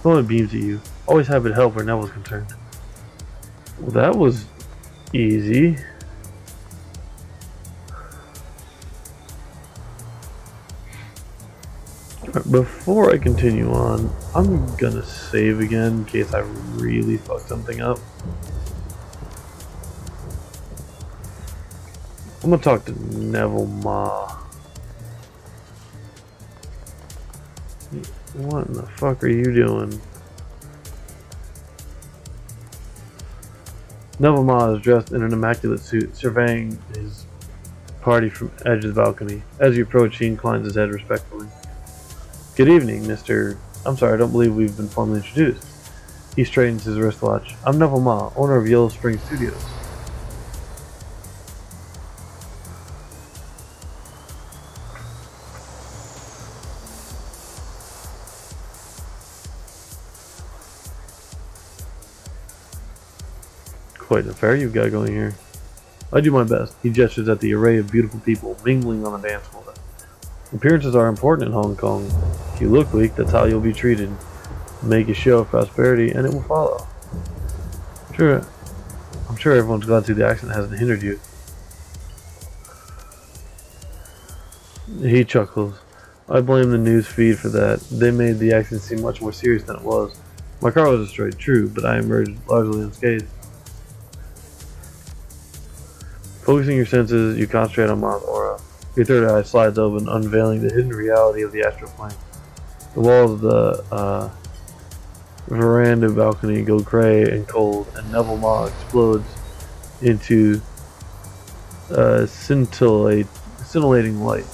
The moment beams at you. Always happy to help where Neville's concerned. Well, that was easy. Before I continue on, I'm gonna save again in case I really fuck something up. I'm gonna talk to Neville Ma. What in the fuck are you doing? Neville Ma is dressed in an immaculate suit, surveying his party from the edge of the balcony. As you approach, he inclines his head respectfully. Good evening, Mr. I'm sorry, I don't believe we've been formally introduced. He straightens his wristwatch. I'm Neville Ma, owner of Yellow Spring Studios. Quite an affair you've got going here. I do my best. He gestures at the array of beautiful people mingling on the dance floor. Appearances are important in Hong Kong. If you look weak, that's how you'll be treated. Make a show of prosperity and it will follow. I'm sure everyone's glad to see the accident hasn't hindered you. He chuckles. I blame the news feed for that. They made the accident seem much more serious than it was. My car was destroyed, true, but I emerged largely unscathed. Focusing your senses, you concentrate on Ma's aura. Your third eye slides open, unveiling the hidden reality of the astral plane. The walls of the veranda balcony go gray and cold, and Neville Ma explodes into scintillating light.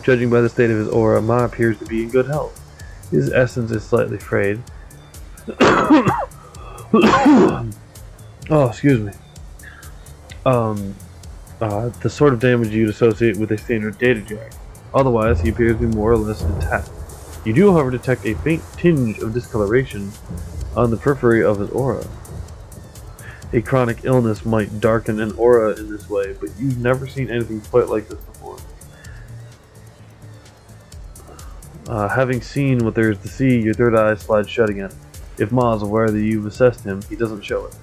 Judging by the state of his aura, Ma appears to be in good health. His essence is slightly frayed. Oh, excuse me. The sort of damage you'd associate with a standard data jack. Otherwise, he appears to be more or less intact. You do, however, detect a faint tinge of discoloration on the periphery of his aura. A chronic illness might darken an aura in this way, but you've never seen anything quite like this before. Having seen what there is to see, your third eye slides shut again. If Ma is aware that you've assessed him, he doesn't show it.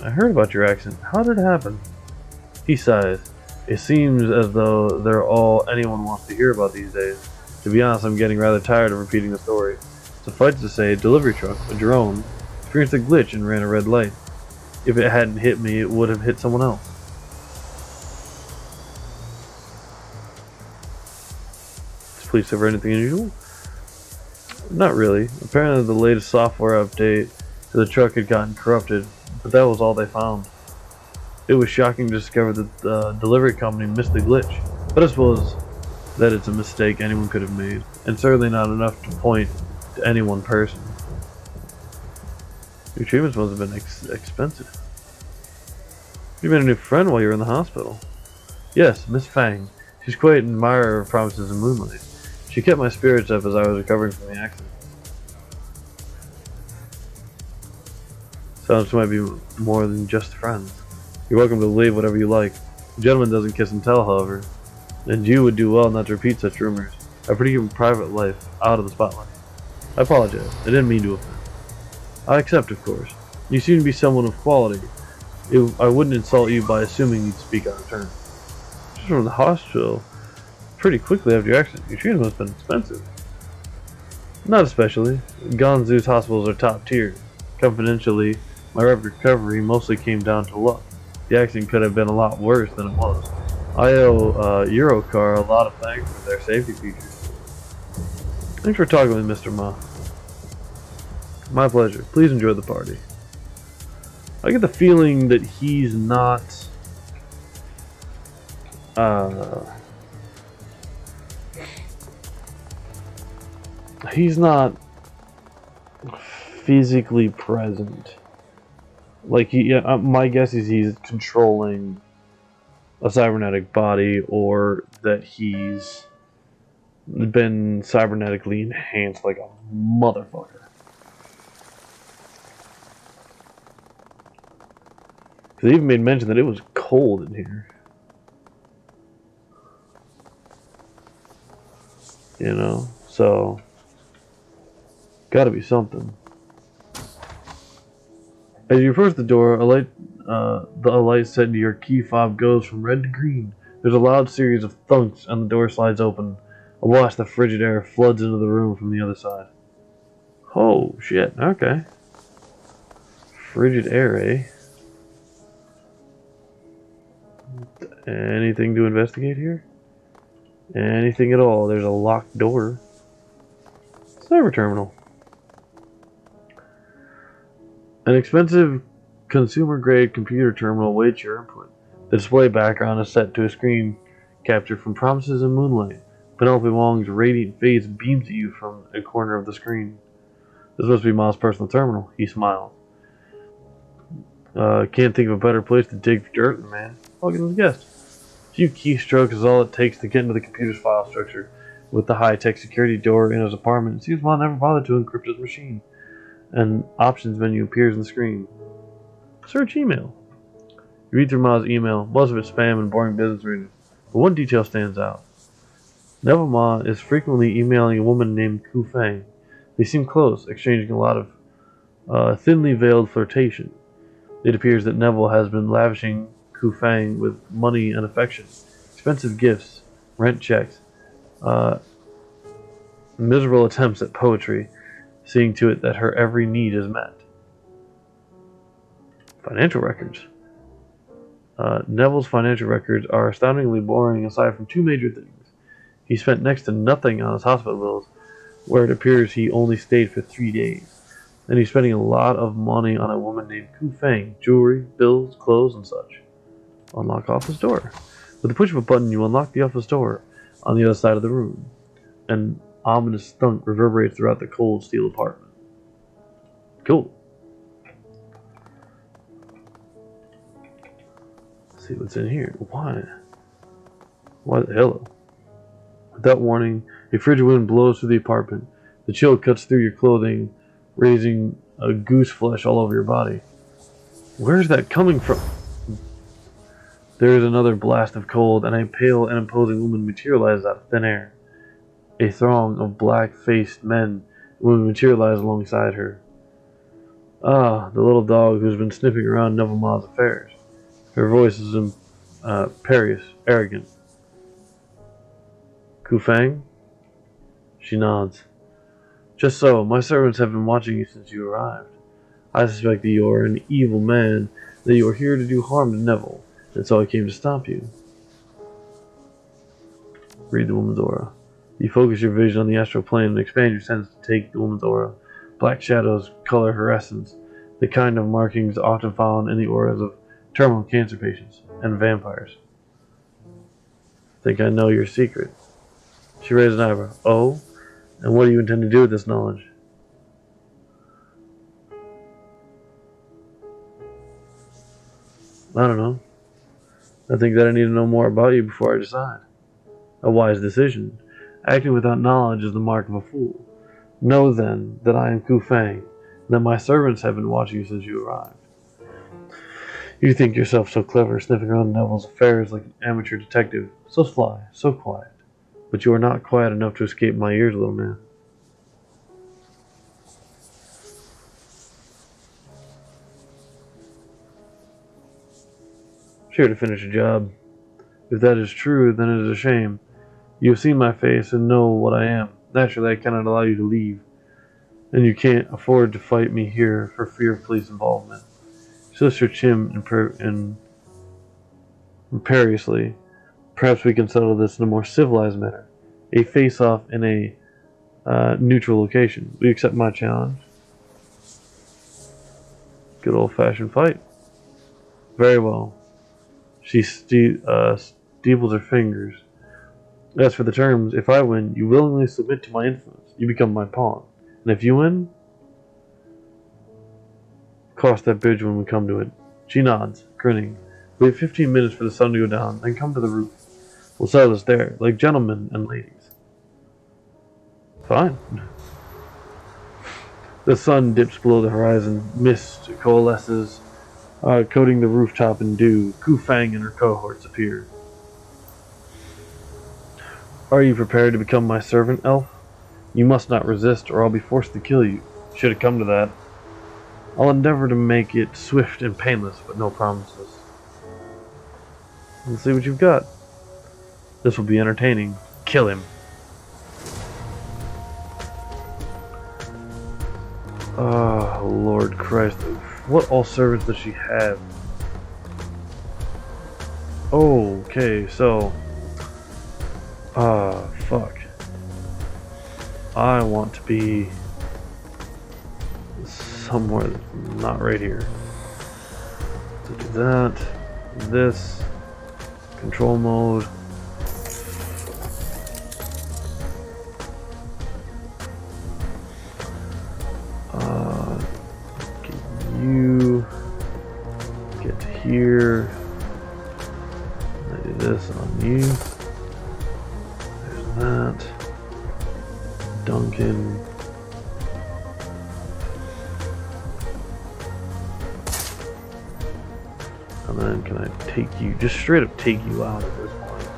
I heard about your accident. How did it happen? He sighs. It seems as though they're all anyone wants to hear about these days. To be honest, I'm getting rather tired of repeating the story. Suffice to say, a delivery truck, a drone, experienced a glitch and ran a red light. If it hadn't hit me, it would have hit someone else. Is police ever anything unusual? Not really. Apparently the latest software update to the truck had gotten corrupted, but that was all they found. It was shocking to discover that the delivery company missed the glitch, but I suppose that it's a mistake anyone could have made, and certainly not enough to point to any one person. Your treatments must have been expensive. You made a new friend while you were in the hospital. Yes, Miss Fang. She's quite an admirer of promises and moonlight. She kept my spirits up as I was recovering from the accident. Sounds might be more than just friends. You're welcome to believe whatever you like. A gentleman doesn't kiss and tell, however, and you would do well not to repeat such rumors. I pretty private life out of the spotlight. I apologize. I didn't mean to offend. I accept, of course. You seem to be someone of quality. I wouldn't insult you by assuming you'd speak out of turn. Just from the hospital pretty quickly after your accident. Your treatment must have been expensive. Not especially. Ganzu's hospitals are top tier. Confidentially, my recovery mostly came down to luck. The accident could have been a lot worse than it was. I owe Eurocar a lot of thanks for their safety features. Thanks for talking with Mr. Ma. My pleasure. Please enjoy the party. I get the feeling that he's not physically present. Like my guess is he's controlling a cybernetic body, or that he's been cybernetically enhanced like a motherfucker. Because they even made mention that it was cold in here. You know, so gotta be something. As you approach the door, a light set to your key fob goes from red to green. There's a loud series of thunks, and the door slides open. A blast of frigid air floods into the room from the other side. Oh shit! Okay. Frigid air, eh? Anything to investigate here? Anything at all? There's a locked door. Server terminal. An expensive consumer-grade computer terminal awaits your input. The display background is set to a screen captured from Promises in Moonlight. Penelope Wong's radiant face beams at you from a corner of the screen. This must be Ma's personal terminal. He smiles. Can't think of a better place to dig for dirt, man. I'll get his guest. A few keystrokes is all it takes to get into the computer's file structure. With the high-tech security door in his apartment, it seems Ma never bothered to encrypt his machine. An options menu appears on the screen. Search email. You read through Ma's email, most of it spam and boring business reading, but one detail stands out. Neville Ma is frequently emailing a woman named Ku Fang. They seem close, exchanging a lot of thinly veiled flirtation. It appears that Neville has been lavishing Ku Fang with money and affection, expensive gifts, rent checks, miserable attempts at poetry, seeing to it that her every need is met. Financial records. Neville's financial records are astoundingly boring aside from two major things. He spent next to nothing on his hospital bills, where it appears he only stayed for 3 days. And he's spending a lot of money on a woman named Ku Fang, jewelry, bills, clothes, and such. Unlock office door. With the push of a button, you unlock the office door on the other side of the room. An ominous thunk reverberates throughout the cold steel apartment. Cool. Let's see what's in here. Why? Why the hello? Without warning, a frigid wind blows through the apartment. The chill cuts through your clothing, raising a goose flesh all over your body. Where's that coming from? There is another blast of cold, and a pale and imposing woman materializes out of thin air. A throng of black-faced men and women materialize alongside her. Ah, the little dog who's been sniffing around Neville Ma's affairs. Her voice is imperious, arrogant. Ku Fang? She nods. Just so, my servants have been watching you since you arrived. I suspect that you are an evil man, that you are here to do harm to Neville, and so I came to stop you. Read the woman's aura. You focus your vision on the astral plane and expand your sense to take the woman's aura. Black shadows color her essence, the kind of markings often found in the auras of terminal cancer patients and vampires. Think I know your secret. She raised an eyebrow. Oh? And what do you intend to do with this knowledge? I don't know. I think that I need to know more about you before I decide. A wise decision. Acting without knowledge is the mark of a fool. Know then that I am Ku Fang, and that my servants have been watching you since you arrived. You think yourself so clever, sniffing around Neville's affairs like an amateur detective, so sly, so quiet. But you are not quiet enough to escape my ears, little man. Here to finish a job. If that is true, then it is a shame. You have seen my face and know what I am. Naturally, I cannot allow you to leave. And you can't afford to fight me here for fear of police involvement. Sister Chim imperiously. Perhaps we can settle this in a more civilized manner. A face-off in a neutral location. Will you accept my challenge? Good old-fashioned fight. Very well. She steeples her fingers. As for the terms, if I win, you willingly submit to my influence. You become my pawn. And if you win, cross that bridge when we come to it. She nods, grinning. Wait 15 minutes for the sun to go down, then come to the roof. We'll settle this there, like gentlemen and ladies. Fine. The sun dips below the horizon. Mist coalesces, coating the rooftop in dew. Ku Fang and her cohorts appear. Are you prepared to become my servant, elf? You must not resist, or I'll be forced to kill you. Should it come to that. I'll endeavor to make it swift and painless, but no promises. Let's see what you've got. This will be entertaining. Kill him. Oh, Lord Christ. What all servants does she have? Okay, so... fuck. I want to be... somewhere not right here. So do that. This. Control mode. You get to here. I do this on you. There's that. Duncan. And then can I take you, just straight up take you out at this point.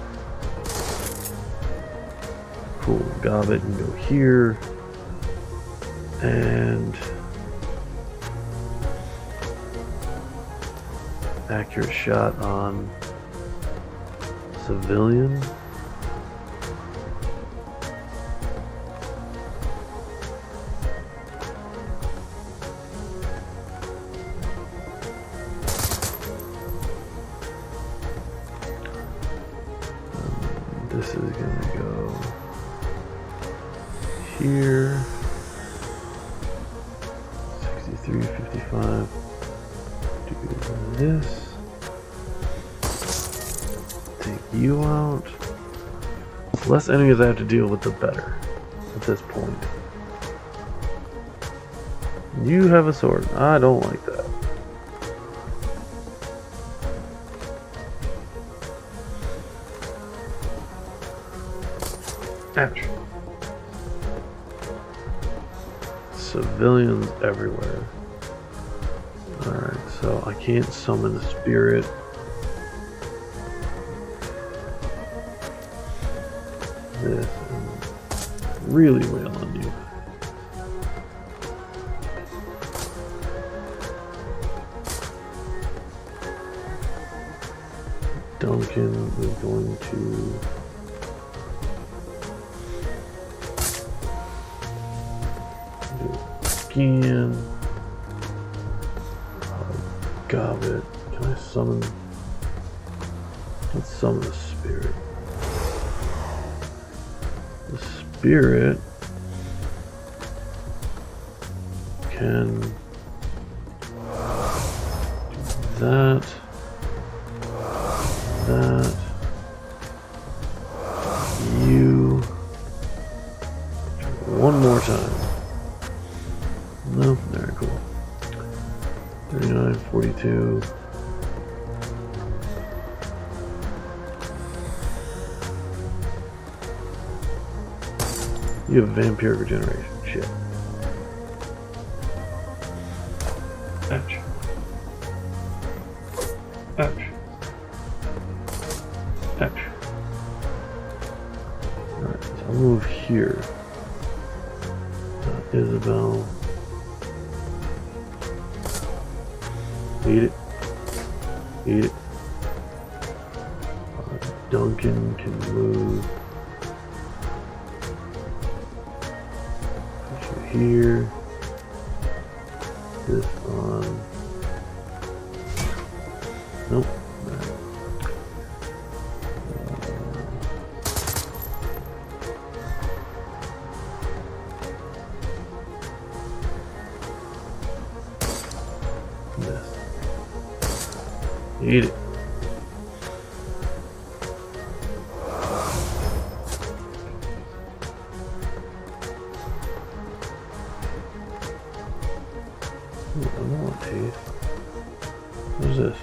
Cool, Gobbet and go here. And accurate shot on civilian. This is gonna go here. 63, 55. Do this. Take you out. The less enemies I have to deal with, the better at this point. You have a sword. I don't like that. Ouch. Civilians everywhere. Alright, so I can't summon the spirit. This and really wail on you. Duncan is going to again. Gobbet. Can I summon? Let's summon the spirit. The spirit can do that. That. You. One more time. No, very cool. 39, 42. You have vampire regeneration. Shit. Ouch. Ouch. Ouch. Alright, so I'll move here. Isabel. Eat it. Eat it. Duncan can move. Put you here. This on. Nope. Eat it. Ooh, I don't want teeth. What is this?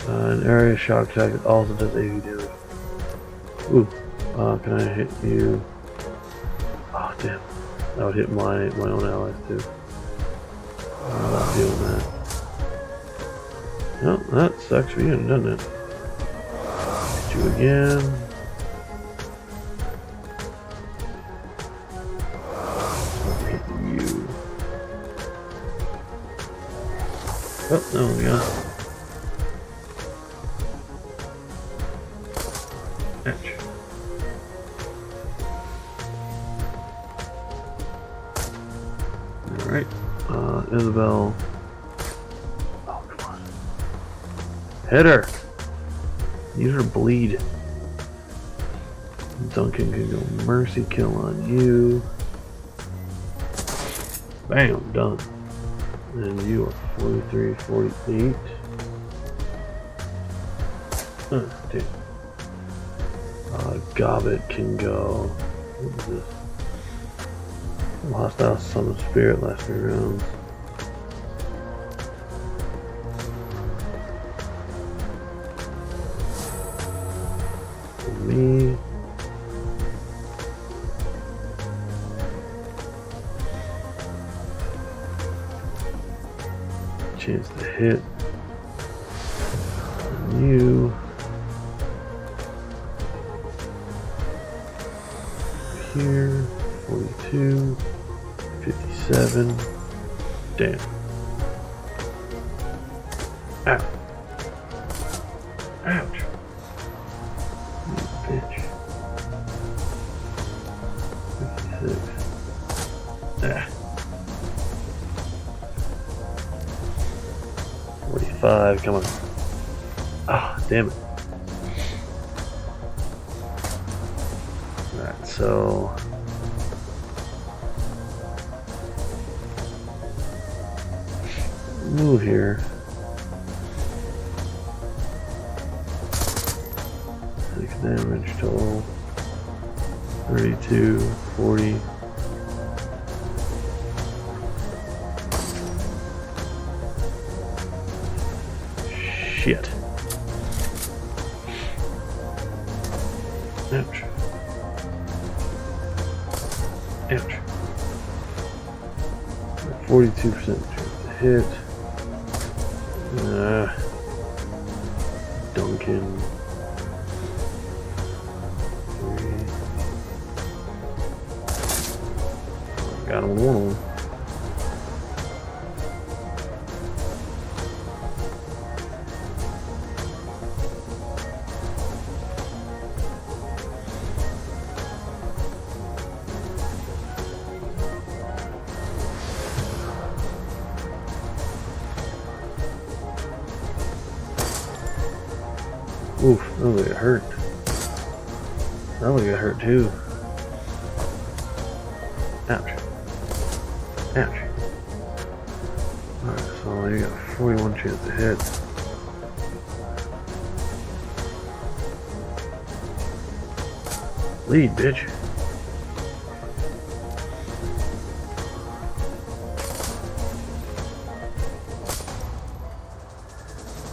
An area shock attack that also does AV damage. Ooh, can I hit you? Oh damn, that would hit my own allies too. I'm not doing that. No, that sucks for you, doesn't it? Hit you again. Hit you. Oh, there we go. Alright, Isabel. Oh, come on. Hit her! Use her bleed. Duncan can go mercy kill on you. Bam, done. And you are 43, 48. Damn. Gobbet can go. What is this? Hostile summon spirit last 3 rounds. For me. Chance to hit. And you. Here. 42. 57. Damn. Ow. Ouch. You bitch. 56. Ah. 45. Come on. Ah, damn it. Alright, so. Move here. 6 damage total. 32, 40. Shit. Ouch. Ouch. 42% chance to hit. Duncan. 3. Got him on one. Oof, that looked like it hurt. That looked like it hurt too. Ouch. Ouch. Alright, so you got 41 chance to hit. Lead, bitch.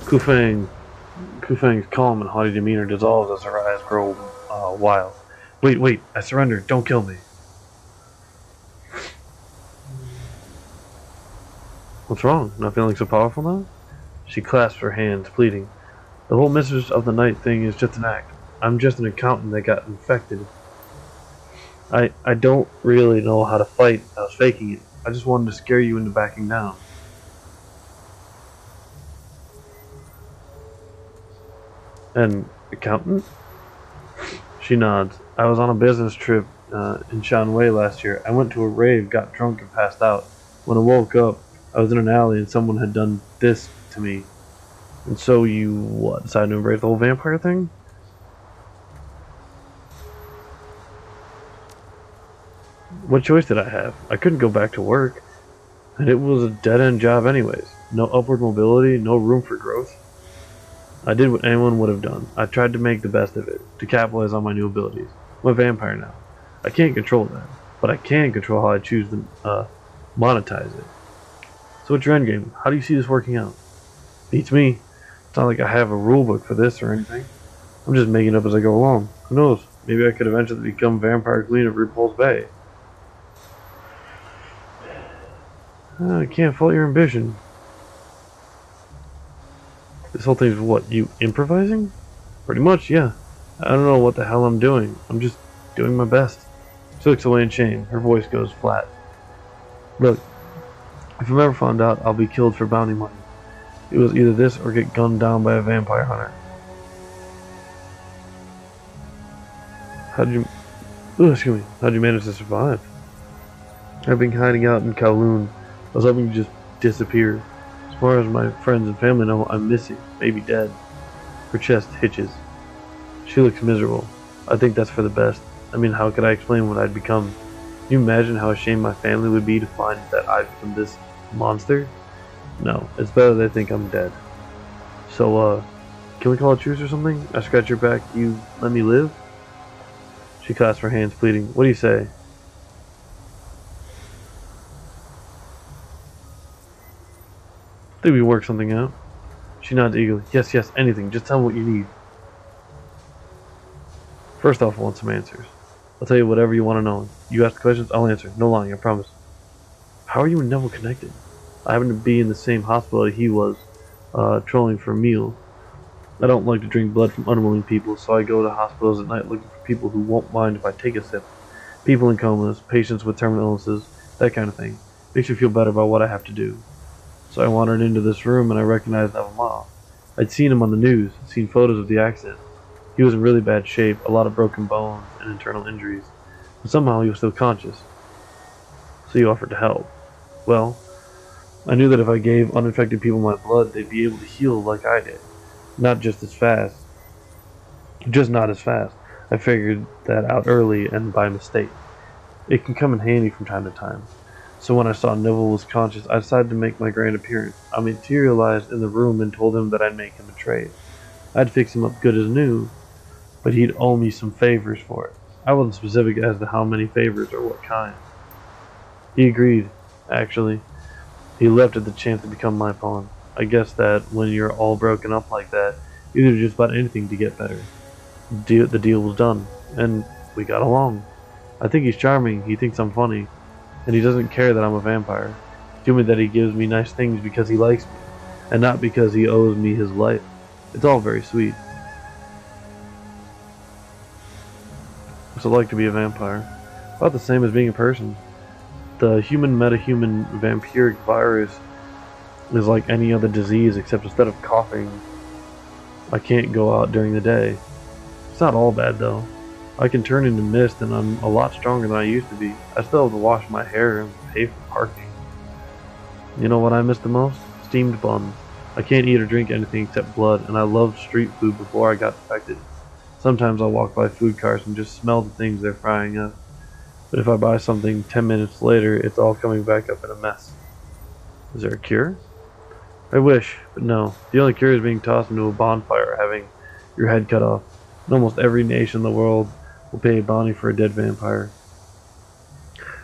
Kufang's calm and haughty demeanor dissolves as her eyes grow wild. Wait, I surrender. Don't kill me. What's wrong? Not feeling so powerful now? She clasps her hands, pleading. The whole Mistress of the Night thing is just an act. I'm just an accountant that got infected. I don't really know how to fight. I was faking it. I just wanted to scare you into backing down. An accountant? She nods. I was on a business trip in Shanwei last year. I went to a rave, got drunk, and passed out. When I woke up, I was in an alley and someone had done this to me. And so you, what, decided to embrace the whole vampire thing? What choice did I have? I couldn't go back to work. And it was a dead-end job anyways. No upward mobility, no room for growth. I did what anyone would have done. I tried to make the best of it, to capitalize on my new abilities. I'm a vampire now. I can't control that, but I can control how I choose to monetize it. So what's your endgame? How do you see this working out? Beats me. It's not like I have a rule book for this or anything. I'm just making it up as I go along. Who knows? Maybe I could eventually become Vampire Queen of Repulse Bay. I can't fault your ambition. This whole thing's what, you improvising? Pretty much, yeah. I don't know what the hell I'm doing. I'm just doing my best. She looks away in shame. Her voice goes flat. Look, if I'm ever found out, I'll be killed for bounty money. It was either this or get gunned down by a vampire hunter. How'd you manage to survive? I've been hiding out in Kowloon. I was hoping to just disappear. As far as my friends and family know, I'm missing, maybe dead. Her chest hitches. She looks miserable. I think that's for the best. I mean, how could I explain what I'd become? Can you imagine how ashamed my family would be to find that I've become this monster? No, it's better they think I'm dead. So, can we call a truce or something? I scratch your back, you let me live? She clasps her hands, pleading. What do you say? Think we work something out? She nods eagerly. Yes, yes, anything. Just tell me what you need. First off, I want some answers. I'll tell you whatever you want to know. You ask questions, I'll answer. No lying, I promise. How are you and Neville connected? I happen to be in the same hospital he was, trolling for a meal. I don't like to drink blood from unwilling people, so I go to hospitals at night looking for people who won't mind if I take a sip. People in comas, patients with terminal illnesses, that kind of thing. Makes me feel better about what I have to do. So I wandered into this room and I recognized Neville. I'd seen him on the news, seen photos of the accident. He was in really bad shape, a lot of broken bones and internal injuries, but somehow he was still conscious. So you offered to help. Well, I knew that if I gave uninfected people my blood, they'd be able to heal like I did. Not just as fast. Just not as fast. I figured that out early and by mistake. It can come in handy from time to time. So when I saw Neville was conscious, I decided to make my grand appearance. I materialized in the room and told him that I'd make him a trade. I'd fix him up good as new, but he'd owe me some favors for it. I wasn't specific as to how many favors or what kind. He agreed, actually. He leapt at the chance to become my pawn. I guess that when you're all broken up like that, you do just about anything to get better. The deal was done, and we got along. I think he's charming, he thinks I'm funny, and he doesn't care that I'm a vampire. He told me that he gives me nice things because he likes me, and not because he owes me his life. It's all very sweet. What's it like to be a vampire? About the same as being a person. The human metahuman vampiric virus is like any other disease, except instead of coughing, I can't go out during the day. It's not all bad though. I can turn into mist and I'm a lot stronger than I used to be. I still have to wash my hair and pay for parking. You know what I miss the most? Steamed buns. I can't eat or drink anything except blood, and I loved street food before I got infected. Sometimes I'll walk by food carts and just smell the things they're frying up. But if I buy something 10 minutes later, it's all coming back up in a mess. Is there a cure? I wish, but no. The only cure is being tossed into a bonfire or having your head cut off. And almost every nation in the world will pay a bounty for a dead vampire.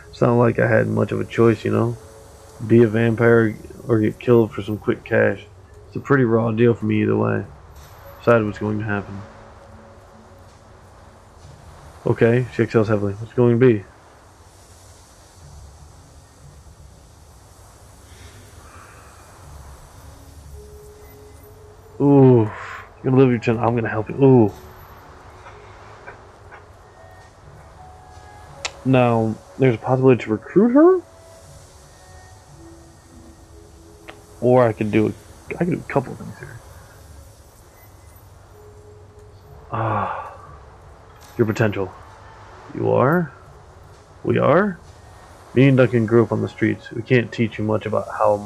It's not like I had much of a choice, you know? Be a vampire or get killed for some quick cash. It's a pretty raw deal for me either way. Decide what's going to happen. Okay, she exhales heavily. What's it going to be? Ooh, you're gonna live your chin. I'm gonna help you. Ooh. Now, there's a possibility to recruit her, or I could do a couple of things here. Your potential. You are? We are? Me and Duncan grew up on the streets. We can't teach you much about how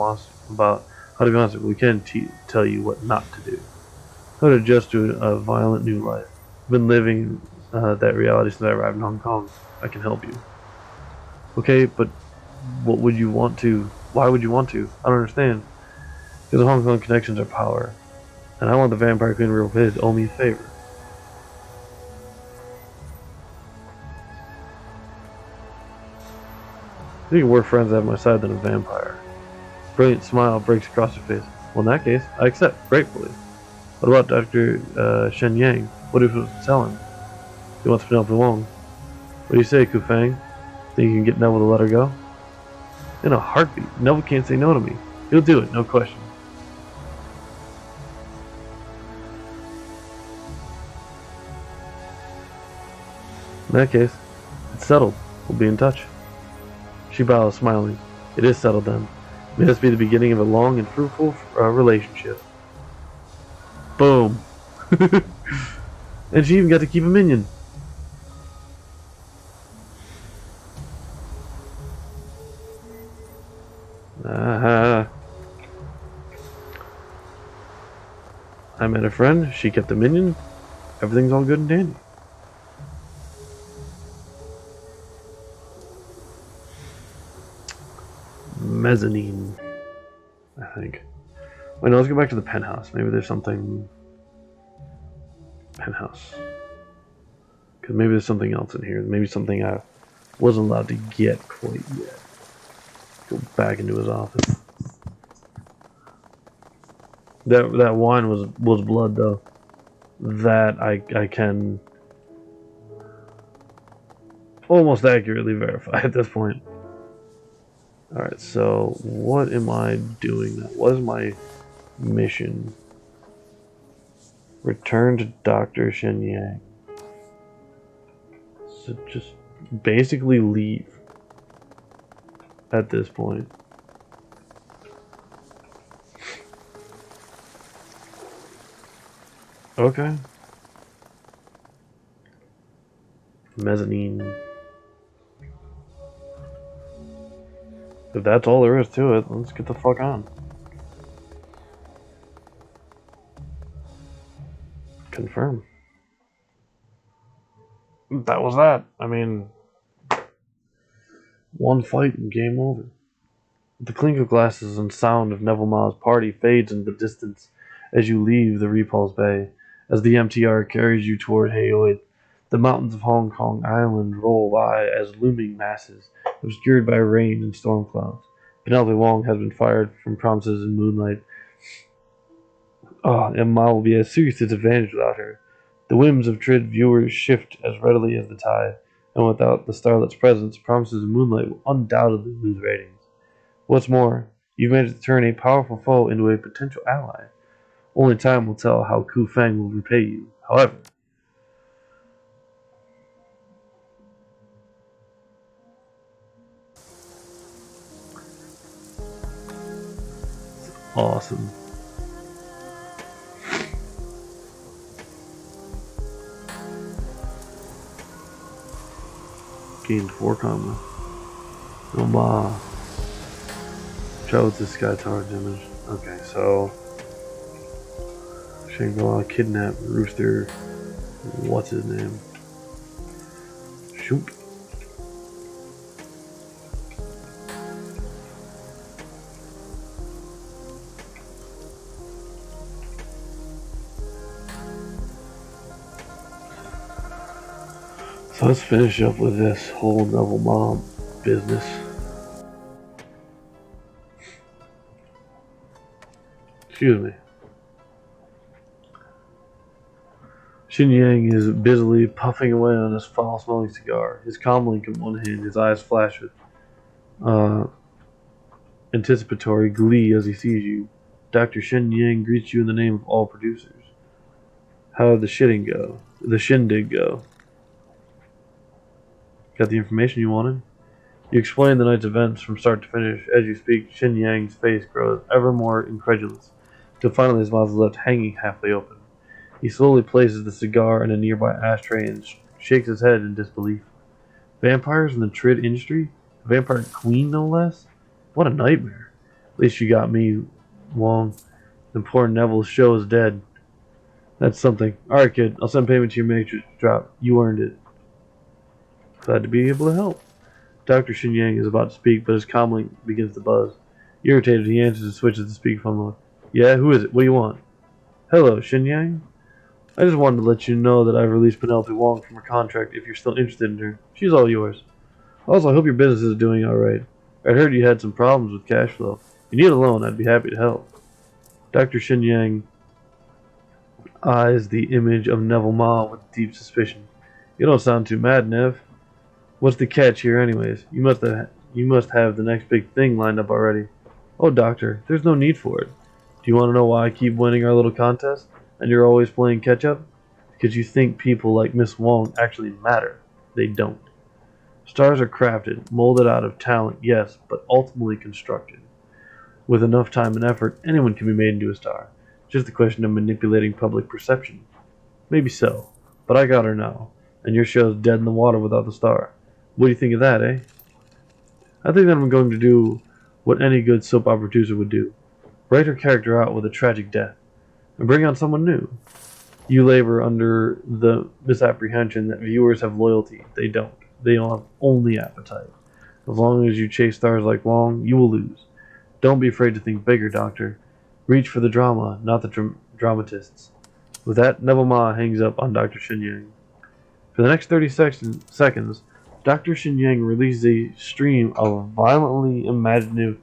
to be honest, we can tell you what not to do. How to adjust to a violent new life. I've been living that reality since I arrived in Hong Kong. I can help you. Okay, but what would you want to Why would you want to? I don't understand. Because the Hong Kong connections are power. And I want the Vampire Queen of Real to owe me a favor. You can work friends at my side than a vampire. Brilliant smile breaks across her face. Well, in that case, I accept, gratefully. What about Dr. Shen Yang? What if it was to tell him? He wants Penelope Wong. What do you say, Ku Fang? Think you can get Neville to let her go? In a heartbeat. Neville can't say no to me. He'll do it, no question. In that case, it's settled. We'll be in touch. She bows, smiling. It is settled then. May this be the beginning of a long and fruitful relationship. Boom. And she even got to keep a minion. I met a friend, she kept a minion, everything's all good and dandy. Mezzanine, I think. Wait, no, let's go back to the penthouse. Maybe there's something... Penthouse. Because maybe there's something else in here. Maybe something I wasn't allowed to get quite yet. Go back into his office. That wine was blood, though. That I can almost accurately verify at this point. Alright, so what am I doing? What is my mission? Return to Dr. Shen Yang. So just basically leave at this point. Okay. Mezzanine. If that's all there is to it, let's get the fuck on. Confirm. That was that. I mean, one fight and game over. The clink of glasses and sound of Neville Ma's party fades into the distance as you leave the Repulse Bay. As the MTR carries you toward Hayoid, the mountains of Hong Kong Island roll by as looming masses, obscured by rain and storm clouds. Penelope Wong has been fired from promises in moonlight. And Ma will be at a serious disadvantage without her. The whims of Trid viewers shift as readily as the tide, and without the starlet's presence, promises in moonlight will undoubtedly lose ratings. What's more, you've managed to turn a powerful foe into a potential ally. Only time will tell how Ku Feng will repay you. However, awesome. Gained 4 comma. No ma. Travel to Sky Tower damage. Okay, so Shangri-La kidnap Rooster. What's his name? Shoot. So let's finish up with this whole Neville Ma business. Excuse me. Shen Yang is busily puffing away on his foul-smelling cigar. His comlink in one hand, his eyes flash with anticipatory glee as he sees you. Dr. Shen Yang greets you in the name of all producers. How did the shitting go? The shindig go? Got the information you wanted? You explain the night's events from start to finish. As you speak, Shen Yang's face grows ever more incredulous, till finally his mouth is left hanging halfway open. He slowly places the cigar in a nearby ashtray and shakes his head in disbelief. Vampires in the Trid industry? A vampire queen, no less? What a nightmare. At least you got me, Wong. And poor Neville's show is dead. That's something. Alright, kid. I'll send payment to your matrix drop. You earned it. Glad to be able to help. Dr. Shen Yang is about to speak, but his comlink begins to buzz. Irritated, he answers and switches to speakerphone mode. Yeah, who is it? What do you want? Hello, Xinyang. I just wanted to let you know that I've released Penelope Wong from her contract if you're still interested in her. She's all yours. Also, I hope your business is doing alright. I heard you had some problems with cash flow. If you need a loan, I'd be happy to help. Dr. Xinyang eyes the image of Neville Ma with deep suspicion. You don't sound too mad, Nev. What's the catch here anyways? You must have the next big thing lined up already. Oh, Doctor, there's no need for it. Do you want to know why I keep winning our little contest, and you're always playing catch-up? Because you think people like Miss Wong actually matter. They don't. Stars are crafted, molded out of talent, yes, but ultimately constructed. With enough time and effort, anyone can be made into a star. Just a question of manipulating public perception. Maybe so, but I got her now, and your show's dead in the water without the star. What do you think of that, eh? I think that I'm going to do what any good soap opera producer would do. Write her character out with a tragic death, and bring on someone new. You labor under the misapprehension that viewers have loyalty. They don't. They have only appetite. As long as you chase stars like Wong, you will lose. Don't be afraid to think bigger, Doctor. Reach for the drama, not the dramatists. With that, Neville Ma hangs up on Dr. Xinyang. For the next 30 seconds, Dr. Xinyang releases a stream of violently imaginative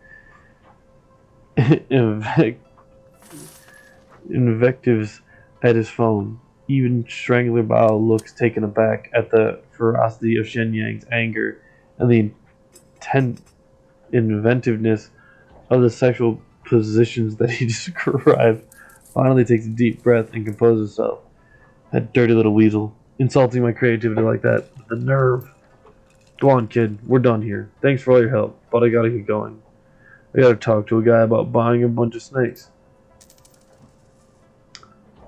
invectives at his phone. Even Strangler Bao looks taken aback at the ferocity of Xinyang's anger and the inventiveness of the sexual positions that he described. Finally takes a deep breath and composes himself. That dirty little weasel, insulting my creativity like that. The nerve. Go on, kid. We're done here. Thanks for all your help, but I gotta get going. I gotta talk to a guy about buying a bunch of snakes.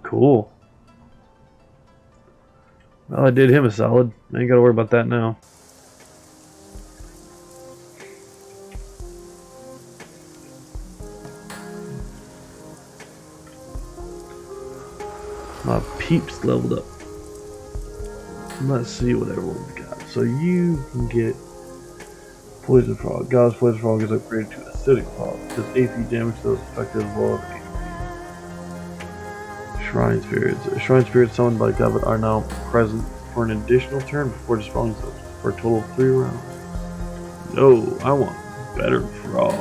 Cool. Well, I did him a solid. I ain't gotta worry about that now. My peeps leveled up. Let's see what everyone's got. So you can get Poison Frog. God's Poison Frog is upgraded to Acidic Frog. Does AP damage to those affected as well as HP. Shrine Spirits. Shrine Spirits summoned by Goblet are now present for an additional turn before dispelling those, for a total of 3 rounds. No, I want better frog.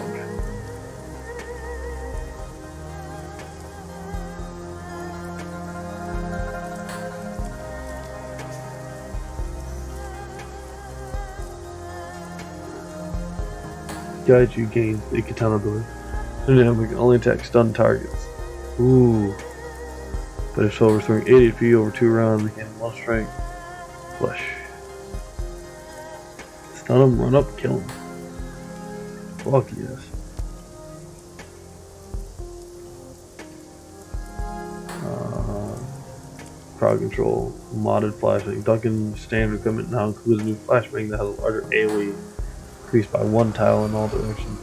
Gaiju gains the katana ability. Dynamic can only attack stun targets. Ooh. But if so, restoring 8 HP over 2 rounds, gain 1 strength. Flesh. Stun him, run up, kill him. Fuck yes. Crowd control. Modded flashbang. Duncan standard equipment now includes a new flashbang that has a larger AoE. Increased by 1 tile in all directions.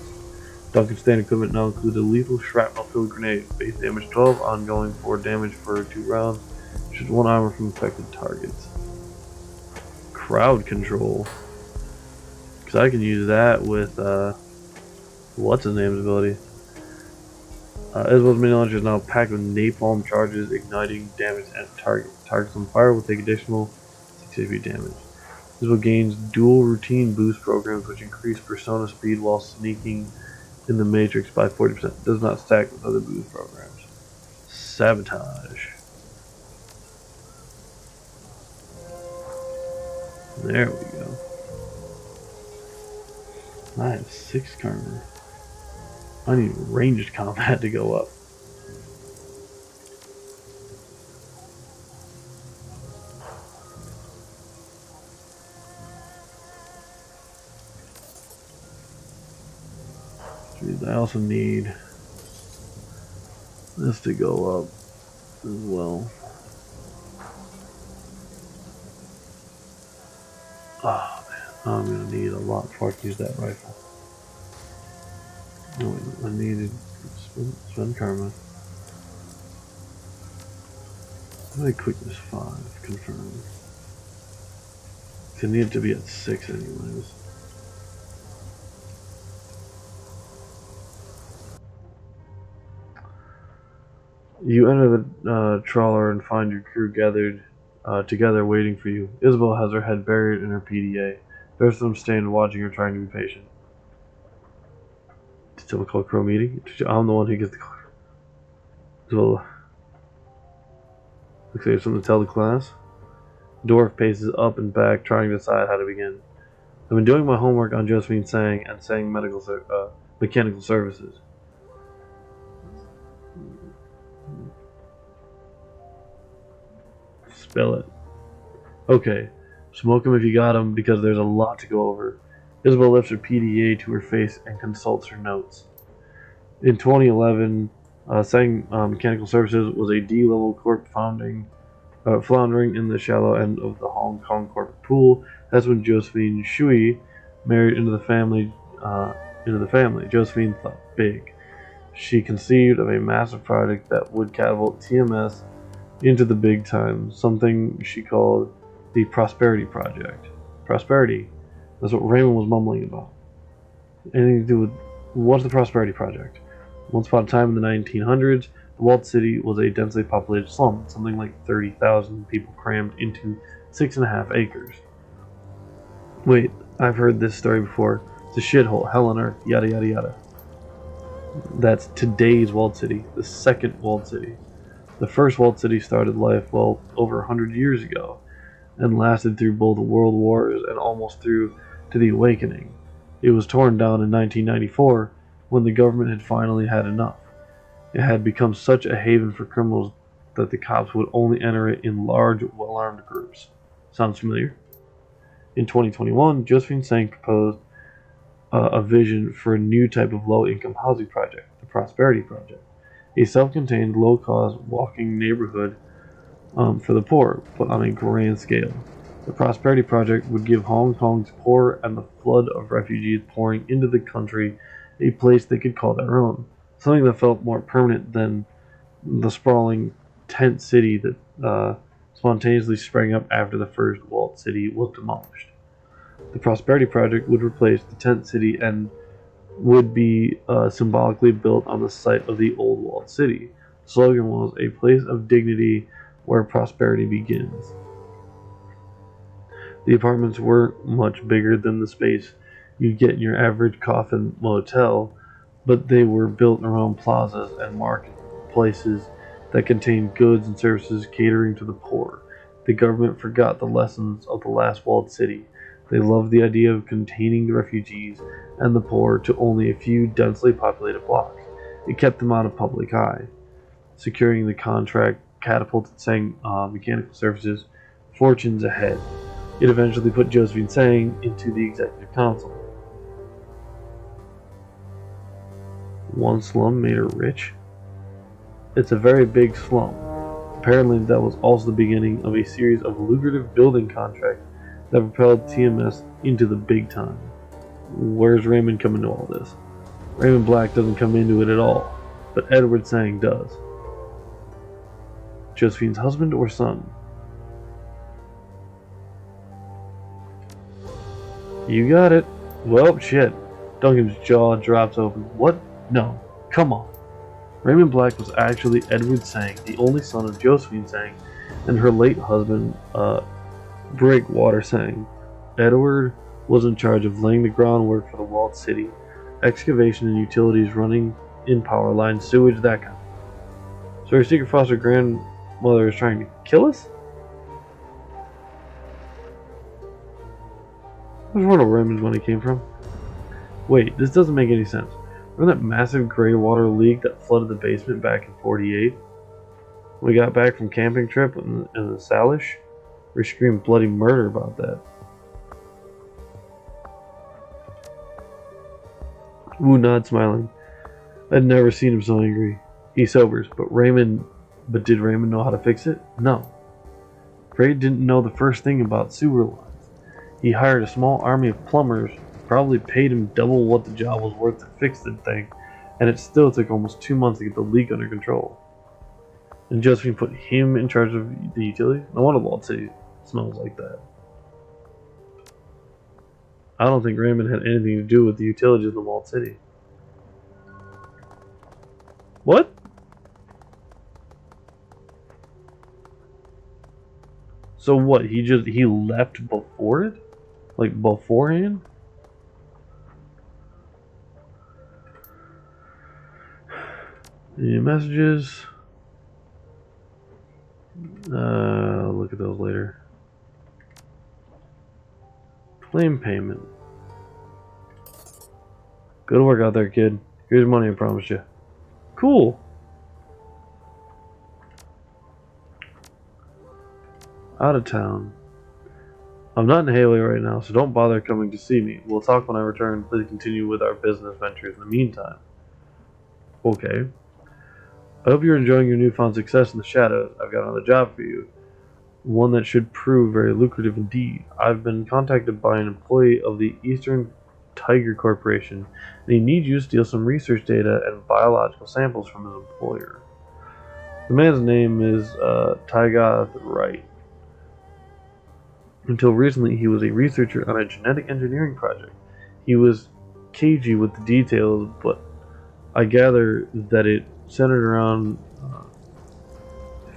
Duncan standard equipment now includes a lethal shrapnel-filled grenade. Base damage 12, ongoing 4 damage for 2 rounds. Shoots 1 armor from affected targets. Crowd control. Because I can use that with, what's his name's ability? As well as mini launcher is now packed with napalm charges, igniting damage at target. Targets on fire will take additional 6 HP damage. This will gain dual routine boost programs which increase persona speed while sneaking in the matrix by 40%. Does not stack with other boost programs. Sabotage. There we go. I have 6 karma. I need ranged combat to go up. I also need this to go up as well. Oh man, I'm gonna need a lot before I can use that rifle. No, wait, I needed spend karma. How do I quickness 5? Confirm. I need it to be at 6 anyways. You enter the trawler and find your crew gathered together waiting for you. Isabel has her head buried in her PDA. The rest of them stand watching her, trying to be patient. Did someone call Crow meeting? I'm the one who gets the call. Isabel looks like there's something to tell the class. Dwarf paces up and back, trying to decide how to begin. I've been doing my homework on Josephine Sang and Sang Mechanical Services. Spell it. Okay. Smoke 'em if you got 'em, because there's a lot to go over. Isabel lifts her PDA to her face and consults her notes. In 2011, Sang Mechanical Services was a D-level corp floundering in the shallow end of the Hong Kong corporate pool. That's when Josephine Shui married into the family. Josephine thought big. She conceived of a massive project that would catapult TMS into the big time, something she called the Prosperity Project. Prosperity. That's what Raymond was mumbling about. Anything to do with what's the Prosperity Project? Once upon a time in the 1900s, the walled city was a densely populated slum, something like 30,000 people crammed into 6.5 acres. Wait, I've heard this story before. It's a shithole, hell on earth, yada yada yada. That's today's walled city, the second walled city. The first walled city started life, well, over 100 years ago, and lasted through both world wars and almost through to the Awakening. It was torn down in 1994 when the government had finally had enough. It had become such a haven for criminals that the cops would only enter it in large, well-armed groups. Sounds familiar? In 2021, Josephine Sang proposed a vision for a new type of low-income housing project, the Prosperity Project, a self-contained, low-cost walking neighborhood for the poor, but on a grand scale. The Prosperity Project would give Hong Kong's poor and the flood of refugees pouring into the country a place they could call their own, something that felt more permanent than the sprawling tent city that spontaneously sprang up after the first walled city was demolished. The Prosperity Project would replace the tent city and would be symbolically built on the site of the old walled city. The slogan was, "A place of dignity where prosperity begins." The apartments weren't much bigger than the space you'd get in your average coffin motel, but they were built around plazas and marketplaces that contained goods and services catering to the poor. The government forgot the lessons of the last walled city. They loved the idea of containing the refugees and the poor to only a few densely populated blocks. It kept them out of public eye. Securing the contract catapulted Sang Mechanical Services fortunes ahead. It eventually put Josephine Sang into the executive council. One slum made her rich? It's a very big slum. Apparently that was also the beginning of a series of lucrative building contracts that propelled TMS into the big time. Where's Raymond come into all this? Raymond Black doesn't come into it at all, but Edward Sang does. Josephine's husband or son? You got it. Well, shit. Duncan's jaw drops open. What? No. Come on. Raymond Black was actually Edward Sang, the only son of Josephine Sang and her late husband, Breakwater Sang. Edward was in charge of laying the groundwork for the walled city, excavation and utilities, running in power lines, sewage, that kind of thing. So your secret foster grandmother is trying to kill us? Where's where Raymond's money came from? Wait, this doesn't make any sense. Remember that massive gray water leak that flooded the basement back in '48? When we got back from camping trip in the Salish? We screamed bloody murder about that. Wu nods, smiling. I'd never seen him so angry. He sobers, but did Raymond know how to fix it? No. Gray didn't know the first thing about sewer lines. He hired a small army of plumbers, probably paid him double what the job was worth to fix the thing, and it still took almost 2 months to get the leak under control. And Josephine put him in charge of the utilities? No wonder Walled City smells like that. I don't think Raymond had anything to do with the utilities of the Walled City. What? So what? He left before it? Like beforehand? Any messages? I'll look at those later. Claim payment. Go to work out there, kid. Here's money, I promise you. Cool. Out of town. I'm not in Haley right now, so don't bother coming to see me. We'll talk when I return. Please continue with our business ventures in the meantime. Okay. I hope you're enjoying your newfound success in the shadows. I've got another job for you. One that should prove very lucrative indeed. I've been contacted by an employee of the Eastern Tiger Corporation, and he needs you to steal some research data and biological samples from his employer. The man's name is Tygoth Wright. Until recently, he was a researcher on a genetic engineering project. He was cagey with the details, but I gather that it centered around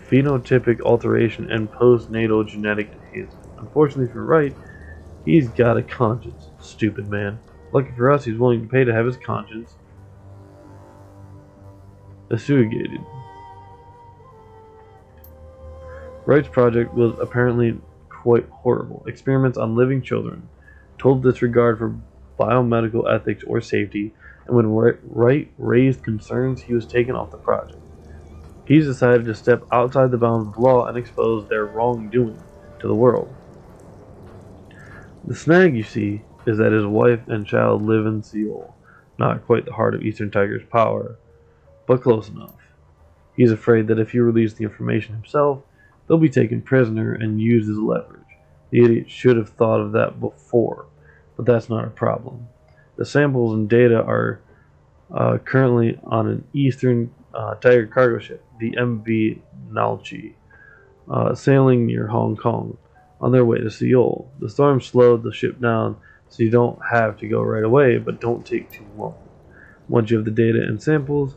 phenotypic alteration and postnatal genetic enhancement. Unfortunately for Wright, he's got a conscience. Stupid man. Lucky for us, he's willing to pay to have his conscience assuaged. Wright's project was apparently quite horrible. Experiments on living children, total disregard for biomedical ethics or safety, and when Wright raised concerns, he was taken off the project. He's decided to step outside the bounds of the law and expose their wrongdoing to the world. The snag, you see, is that his wife and child live in Seoul, not quite the heart of Eastern Tiger's power, but close enough. He's afraid that if he releases the information himself, they'll be taken prisoner and used as leverage. The idiot should have thought of that before, but that's not a problem. The samples and data are currently on an Eastern Tiger cargo ship, the MV Nalchi, sailing near Hong Kong, on their way to Seoul. The storm slowed the ship down, so you don't have to go right away, but don't take too long. Once you have the data and samples,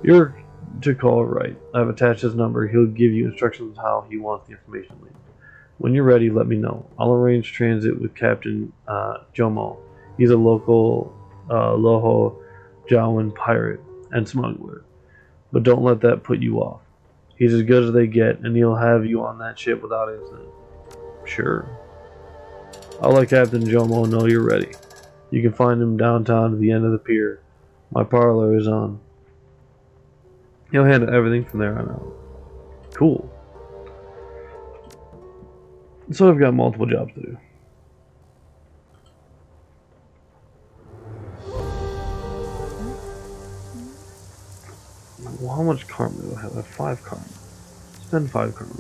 you're to call Wright. I've attached his number. He'll give you instructions on how he wants the information leaked. When you're ready, let me know. I'll arrange transit with Captain Jomo. He's a local Loho Jawan pirate and smuggler. But don't let that put you off. He's as good as they get, and he'll have you on that ship without incident. Sure. I'll let Captain Jomo know you're ready. You can find him downtown at the end of the pier. My parlor is on. He'll handle everything from there on out. Cool. So I've got multiple jobs to do. Well, how much karma do I have? I have 5 karma. Spend 5 karma.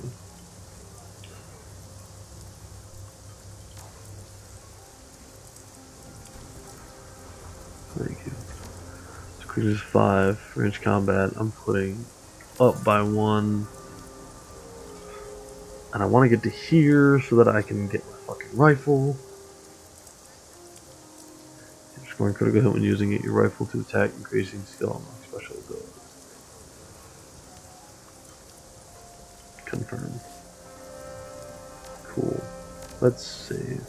Thank you. Squeeze 5. Range combat. I'm putting up by 1. And I want to get to here so that I can get my fucking rifle. You're scoring critical hit when using it. Your rifle to attack, increasing skill on my special abilities. Confirm. Cool. Let's save.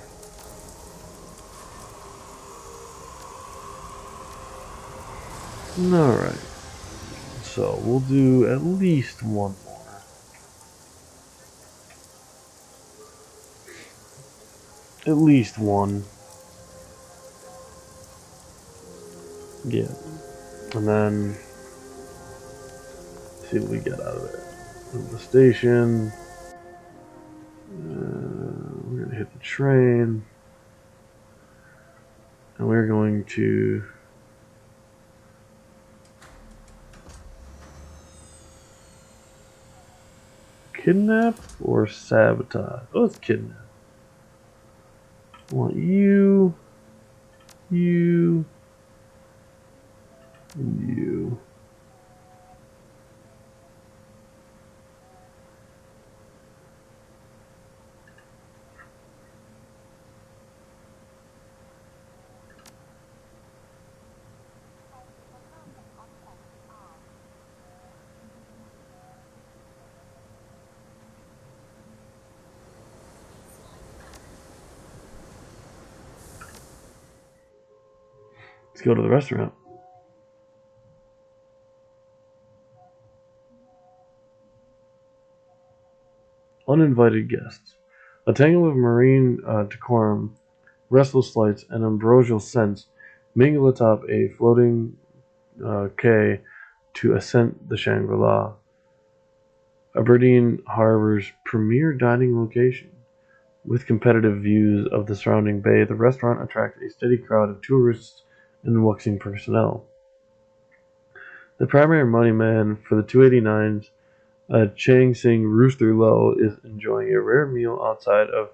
Alright. So we'll do at least one more. At least one. Yeah. And then see what we get out of it. The station. We're going to hit the train. And we're going to kidnap or sabotage. Oh, it's kidnap. I want you. Let's go to the restaurant. Uninvited guests. A tangle of marine decorum, restless lights, and ambrosial scents mingle atop a floating quay to ascent the Shangri-La, Aberdeen Harbor's premier dining location. With competitive views of the surrounding bay, the restaurant attracts a steady crowd of tourists and waxing personnel. The primary money man for the 289's Chang Sing Rooster Low is enjoying a rare meal outside of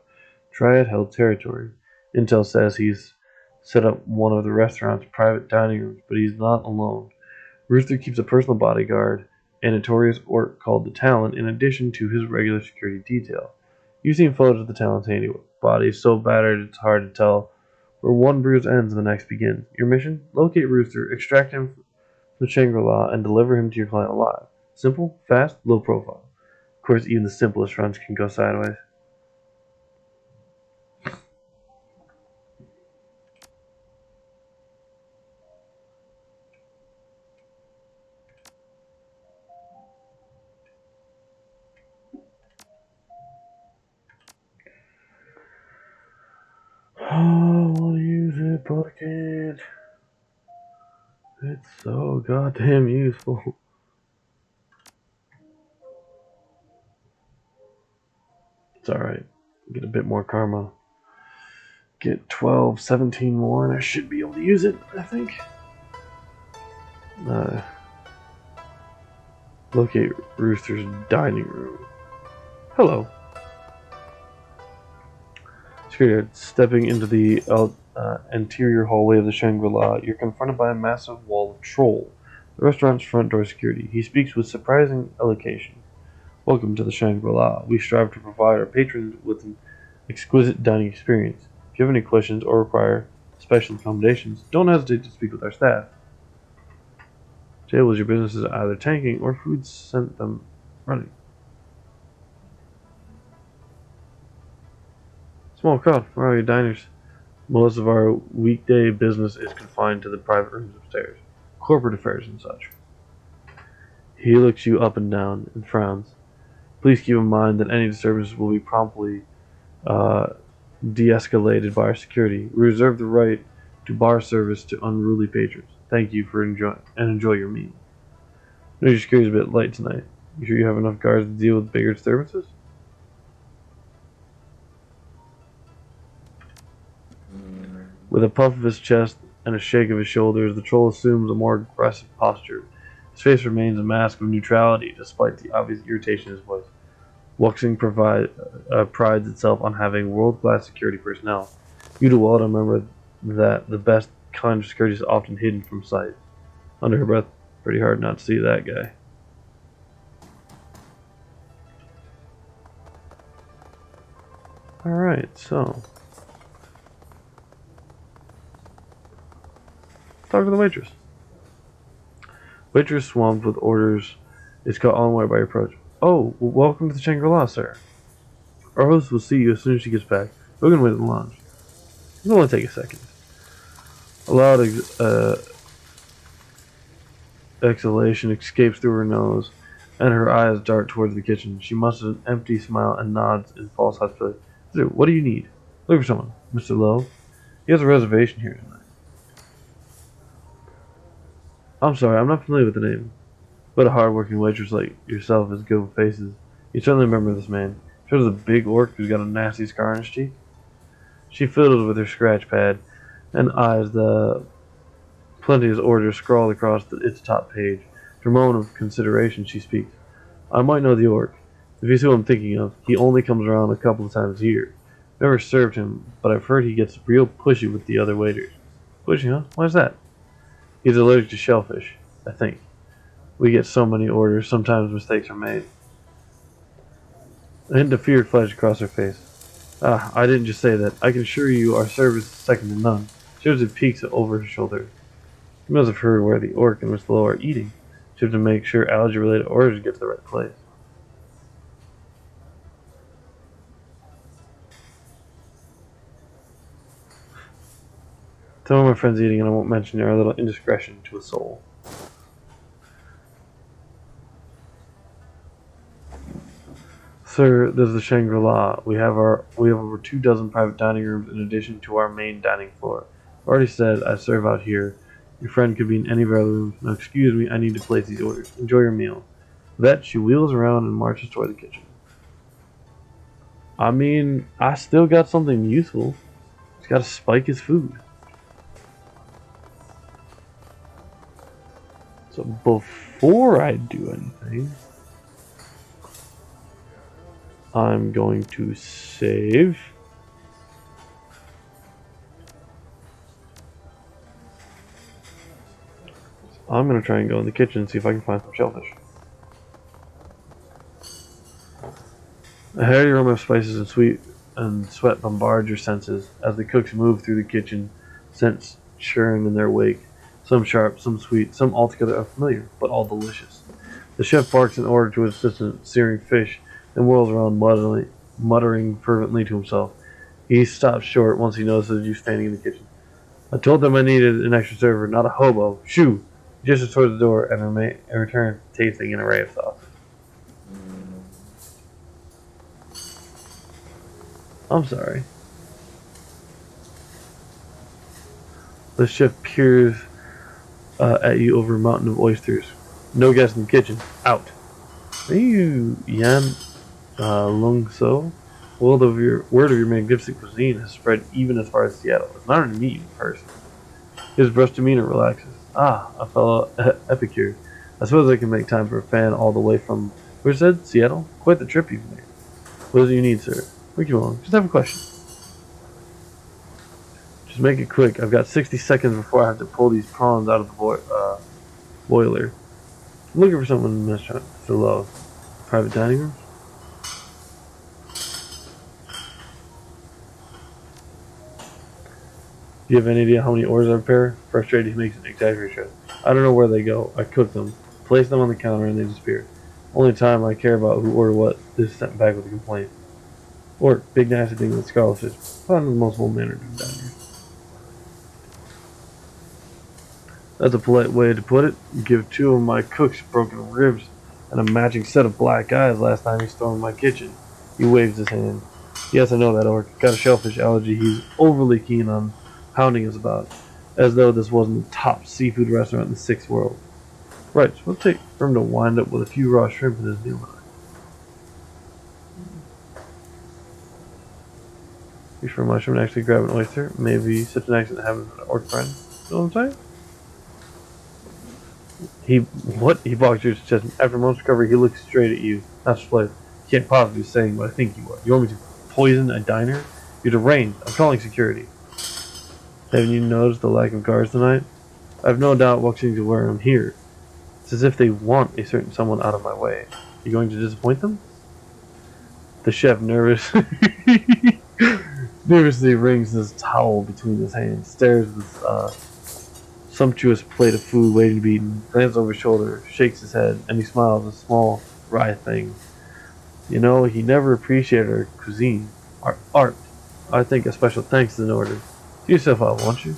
Triad-held territory. Intel says he's set up one of the restaurant's private dining rooms, but he's not alone. Rooster keeps a personal bodyguard and a notorious orc called the Talon in addition to his regular security detail. You've seen photos of the Talon's handy body so battered it's hard to tell where one bruise ends and the next begins. Your mission? Locate Rooster, extract him from Shangri-La, and deliver him to your client alive. Simple, fast, low profile. Of course, even the simplest runs can go sideways. Oh, I want to use it, but I can't. It's so goddamn useful. It's alright. Get a bit more karma. Get 12, 17 more, and I should be able to use it, I think. Locate Rooster's dining room. Hello. Stepping into the interior hallway of the Shangri-La, you're confronted by a massive wall of troll, the restaurant's front door security. He speaks with surprising elocution. Welcome to the Shangri-La. We strive to provide our patrons with an exquisite dining experience. If you have any questions or require special accommodations, don't hesitate to speak with our staff. Tables, your business is either tanking or food sent them running. Small crowd. Where are your diners? Most of our weekday business is confined to the private rooms upstairs, corporate affairs and such. He looks you up and down and frowns. Please keep in mind that any disturbances will be promptly de-escalated by our security. We reserve the right to bar service to unruly patrons. Thank you for enjoy your meal. I know your security's a bit light tonight. You sure you have enough guards to deal with bigger disturbances? With a puff of his chest and a shake of his shoulders, the troll assumes a more aggressive posture. His face remains a mask of neutrality, despite the obvious irritation in his voice. Wuxing prides itself on having world-class security personnel. You do well to remember that the best kind of security is often hidden from sight. Under her breath, pretty hard not to see that guy. Alright, so... talk to the waitress. Waitress, swamped with orders, is caught unaware by your approach. Oh, well, welcome to the Shangri-La, sir. Our host will see you as soon as she gets back. We're going to wait in the lounge. It'll only take a second. A loud exhalation escapes through her nose, and her eyes dart towards the kitchen. She musters an empty smile and nods in false hospitality. What do you need? Look for someone. Mr. Lowe. He has a reservation here tonight. I'm sorry, I'm not familiar with the name. But a hard-working waitress like yourself has good faces. You certainly remember this man. Shows a big orc who's got a nasty scar on his cheek. She fiddles with her scratch pad and eyes the plenteous orders scrawled across its top page. For a moment of consideration, she speaks. I might know the orc. If he's who I'm thinking of, he only comes around a couple of times a year. Never served him, but I've heard he gets real pushy with the other waiters. Pushy, huh? Why's that? He's allergic to shellfish, I think. We get so many orders, sometimes mistakes are made. A hint of fear flashed across her face. Ah, I didn't just say that. I can assure you our service is second to none. Joseph peeks over her shoulder. He must have heard where the orc and Miss Lowe are eating. She has to make sure allergy-related orders get to the right place. Some of my friends eating, and I won't mention our little indiscretion to a soul. Sir, this is the Shangri-La. We have over 24 private dining rooms in addition to our main dining floor. I've already said I serve out here. Your friend could be in any of our rooms. Now excuse me, I need to place these orders. Enjoy your meal. With that, she wheels around and marches toward the kitchen. I mean, I still got something useful. He's got to spike his food. So before I do anything, I'm going to save. I'm going to try and go in the kitchen and see if I can find some shellfish. A heady aroma of spices and sweat bombard your senses as the cooks move through the kitchen, scents churn in their wake. Some sharp, some sweet, some altogether unfamiliar, but all delicious. The chef barks an order to his assistant, searing fish, and whirls around muttering fervently to himself. He stops short once he notices you standing in the kitchen. I told them I needed an extra server, not a hobo. Shoo! He gestures towards the door and returns tasting an array of sauces. I'm sorry. The chef peers at you over a mountain of oysters. No guest in the kitchen. Out. Are you Yan Lung So? Word of your magnificent cuisine has spread even as far as Seattle. It's an honor to meet you in person. His brusque demeanor relaxes. Ah, a fellow epicure. I suppose I can make time for a fan all the way from, where said? Seattle? Quite the trip you've made. What do you need, sir? We can along. Just have a question. Just make it quick. I've got 60 seconds before I have to pull these prawns out of the boiler. I'm looking for someone in the restaurant. Hello. Private dining room? Do you have any idea how many orders I prepare? Frustrated, he makes an exaggeration. I don't know where they go. I cook them, place them on the counter, and they disappear. Only time I care about who ordered what is sent back with a complaint. Or big nasty thing with scholarship. Found in the most well-mannered of diners. That's a polite way to put it. You give two of my cooks broken ribs and a matching set of black eyes last time he stormed my kitchen. He waves his hand. Yes, I know that orc. Got a shellfish allergy he's overly keen on hounding us about. As though this wasn't the top seafood restaurant in the sixth world. Right, so we'll take for him to wind up with a few raw shrimp in his meal tonight. Reach for a mushroom and actually grab an oyster. Maybe such an accident happens with an orc friend. You know what I'm saying? He balks your chest. After a moment's recovery, he looks straight at you. Not split. Can't possibly be saying what I think you are. You want me to poison a diner? You're deranged. I'm calling security. Haven't you noticed the lack of guards tonight? I have no doubt walking to where I'm here. It's as if they want a certain someone out of my way. You going to disappoint them? The chef, nervously wrings his towel between his hands, stares at this sumptuous plate of food waiting to be eaten, glances over his shoulder, shakes his head, and he smiles at a small, wry thing. You know, he never appreciated our cuisine, our art. I think a special thanks is in order. Do yourself out, won't you?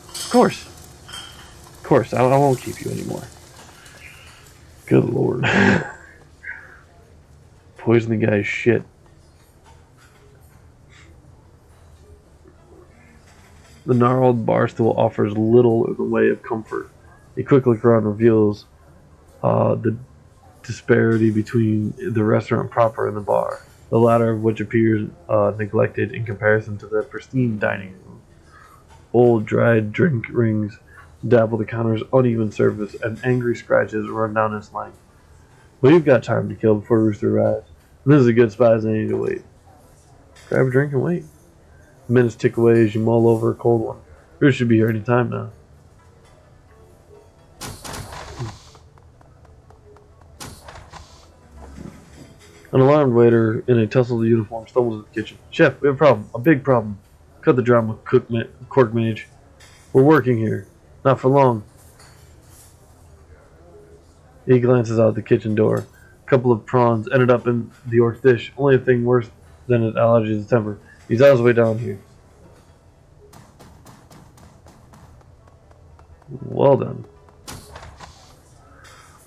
Of course. Of course, I won't keep you anymore. Good lord. Poison the guy's shit. The gnarled bar stool offers little in the way of comfort. A quick look around reveals the disparity between the restaurant proper and the bar, the latter of which appears neglected in comparison to the pristine dining room. Old dried drink rings dabble the counter's uneven surface, and angry scratches run down its length. Well, you've got time to kill before Rooster arrives. This is a good spot as any to wait. Grab a drink and wait. Minutes tick away as you mull over a cold one. Rooster should be here any time now. An alarmed waiter in a tousled uniform stumbles into the kitchen. Chef, we have a problem. A big problem. Cut the drama, cork mage. We're working here. Not for long. He glances out the kitchen door. A couple of prawns ended up in the orc's dish. Only a thing worse than his allergy is his temper. He's on his way down here. Well done.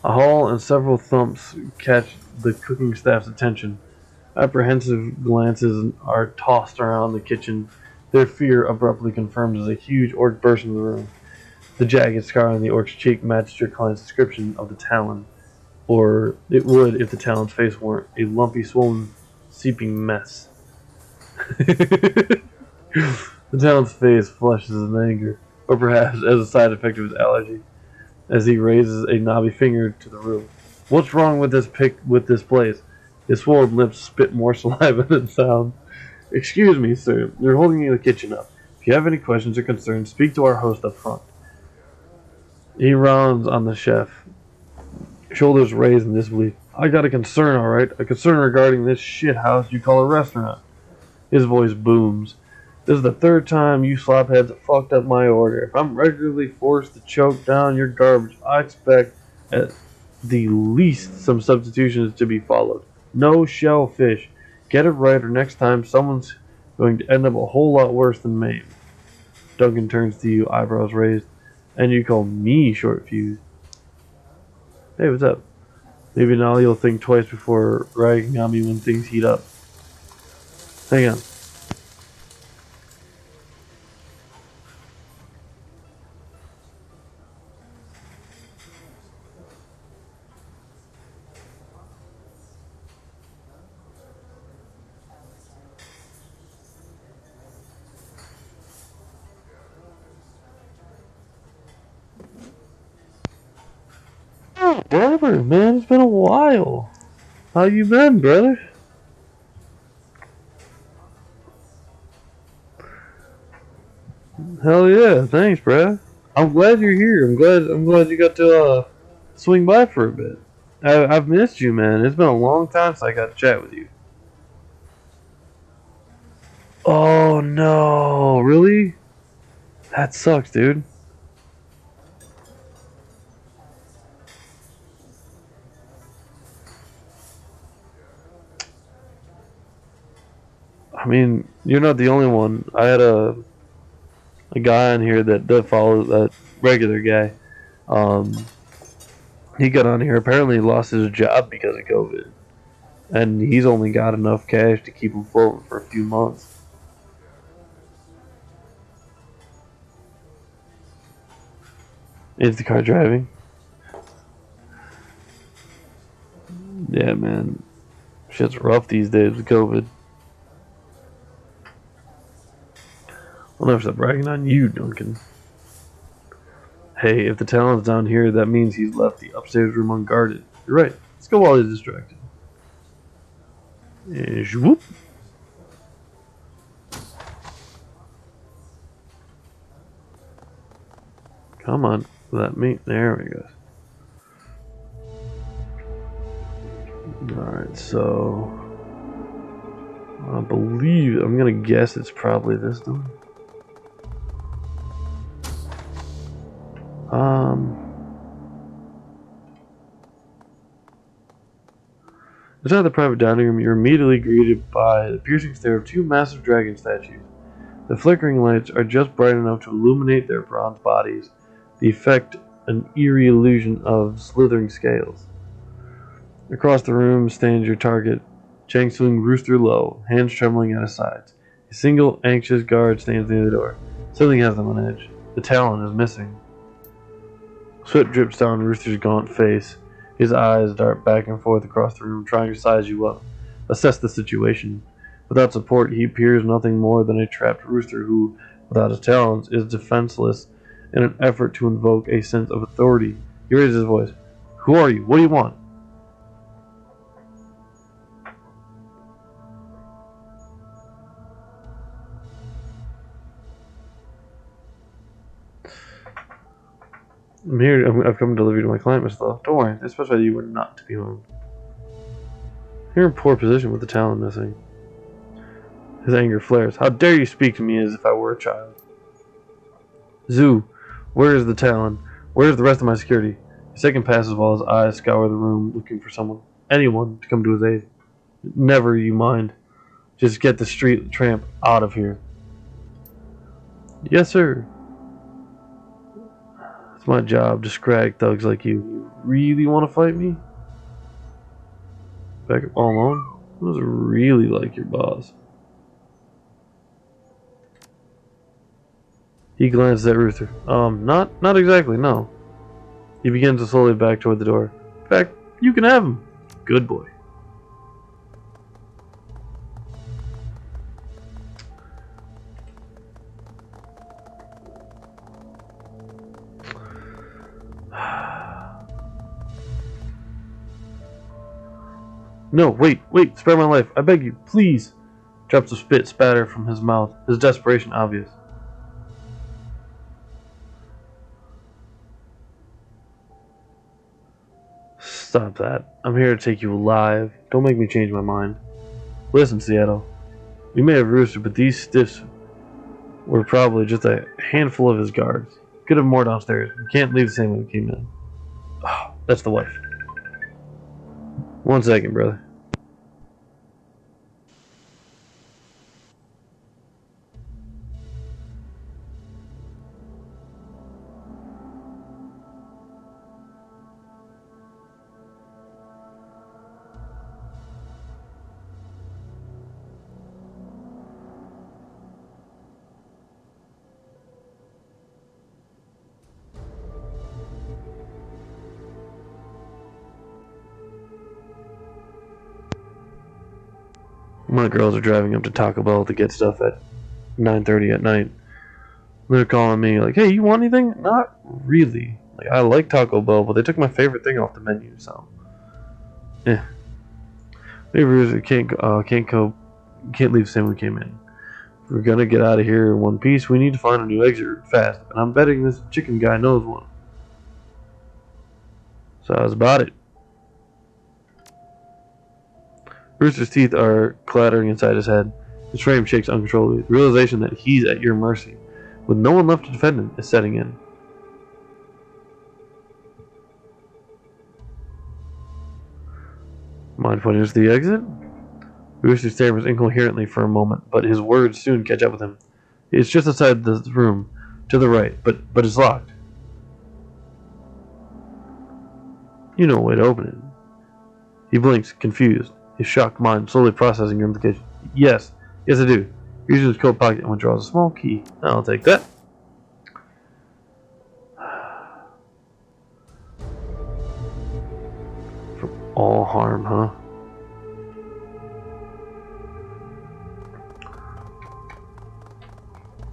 A haul and several thumps catch the cooking staff's attention. Apprehensive glances are tossed around the kitchen. Their fear abruptly confirmed as a huge orc bursts into the room. The jagged scar on the orc's cheek matched your client's description of the Talon, or it would if the Talon's face weren't a lumpy, swollen, seeping mess. The Talon's face flushes in anger, or perhaps as a side effect of his allergy, as he raises a knobby finger to the room. What's wrong with this place? His swollen lips spit more saliva than sound. Excuse me, sir. You're holding the kitchen up. If you have any questions or concerns, speak to our host up front. He rounds on the chef, shoulders raised in disbelief. I got a concern, alright. A concern regarding this shit house you call a restaurant. His voice booms. This is the third time you slopheads have fucked up my order. If I'm regularly forced to choke down your garbage, I expect at the least some substitutions to be followed. No shellfish. Get it right, or next time someone's going to end up a whole lot worse than me. Duncan turns to you, eyebrows raised. And you call me short fused. Hey, what's up? Maybe now you'll think twice before ragging on me when things heat up. Hang on. Whatever, man. It's been a while. How you been, brother? Hell yeah, thanks, bruh. I'm glad you're here. I'm glad you got to swing by for a bit. I've missed you, man. It's been a long time since I got to chat with you. Oh no, really? That sucks, dude. I mean, you're not the only one. I had a guy on here that follows that regular guy. Um, he got on here. Apparently, he lost his job because of COVID, and he's only got enough cash to keep him floating for a few months. Instacart driving. Yeah, man. Shit's rough these days with COVID. I'll never stop bragging on you, Duncan. Hey, if the Talon's down here, that means he's left the upstairs room unguarded. You're right. Let's go while he's distracted. Whoop. Come on. Let me. There we go. Alright, so I believe, I'm gonna guess it's probably this door. Inside the private dining room, you're immediately greeted by the piercing stare of two massive dragon statues. The flickering lights are just bright enough to illuminate their bronze bodies, the effect an eerie illusion of slithering scales. Across the room stands your target, Chang Tsung rooster low, hands trembling at his sides. A single anxious guard stands near the door. Something has them on edge. The Talon is missing. Sweat drips down Rooster's gaunt face. His eyes dart back and forth across the room, trying to size you up, assess the situation. Without support, he appears nothing more than a trapped rooster who, without his talons, is defenseless in an effort to invoke a sense of authority. He raises his voice. Who are you? What do you want? I'm here. I've come to deliver you to my client, Miss Love. Don't worry. I specified you were not to be harmed. You're in poor position with the talon missing. His anger flares. How dare you speak to me as if I were a child? Zoo, where is the talon? Where is the rest of my security? A second passes while his eyes scour the room, looking for someone, anyone, to come to his aid. Never you mind. Just get the street tramp out of here. Yes, sir. my job to scrag thugs like you. You really want to fight me? Back up all alone? I was really like your boss. He glances at Rooster. Not exactly, no. He begins to slowly back toward the door. In fact, you can have him. Good boy. No, wait, spare my life. I beg you, please. Drops a spit spatter from his mouth, his desperation obvious. Stop that. I'm here to take you alive. Don't make me change my mind. Listen, Seattle. We may have Rooster, but these stiffs were probably just a handful of his guards. Could have more downstairs. We can't leave the same way we came in. Oh, that's the wife. 1 second, brother. My girls are driving up to Taco Bell to get stuff at 9:30 at night. They're calling me like, "Hey, you want anything?" Not really. Like, I like Taco Bell, but they took my favorite thing off the menu, so yeah. Maybe we can't leave the same way we came in. If we're gonna get out of here in one piece, we need to find a new exit route fast, and I'm betting this chicken guy knows one. So that's about it. Rooster's teeth are clattering inside his head. His frame shakes uncontrollably. The realization that he's at your mercy, with no one left to defend him, is setting in. Mind pointing us to the exit? Rooster stammers incoherently for a moment, but his words soon catch up with him. It's just outside the room, to the right, but it's locked. You know a way to open it. He blinks, confused, his shocked mind slowly processing your implication. Yes, I do. He reaches his coat pocket and withdraws a small key. I'll take that. From all harm, huh?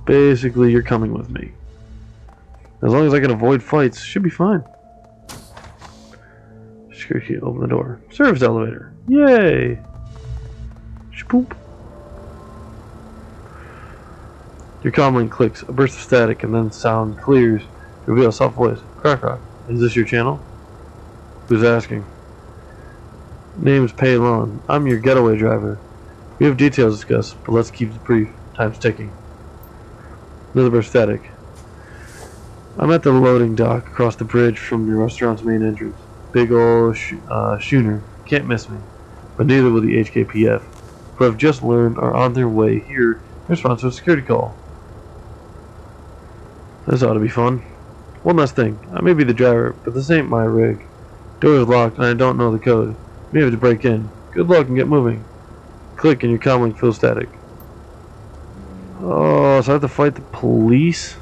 Basically, you're coming with me. As long as I can avoid fights, should be fine. Security key, open the door. Service elevator. Yay! Shapoop. Your comlink clicks, a burst of static, and then sound clears to reveal a soft voice. XCrackrok, is this your channel? Who's asking? Name's Paylon. I'm your getaway driver. We have details to discuss, but let's keep it brief. Time's ticking. Another burst of static. I'm at the loading dock across the bridge from the restaurant's main entrance. Big ol' schooner. Can't miss me. But neither will the HKPF, who I've just learned are on their way here in response to a security call. This ought to be fun. One last thing. I may be the driver, but this ain't my rig. Door is locked and I don't know the code. May have to break in. Good luck and get moving. Click and your comlink feels static. Oh, so I have to fight the police?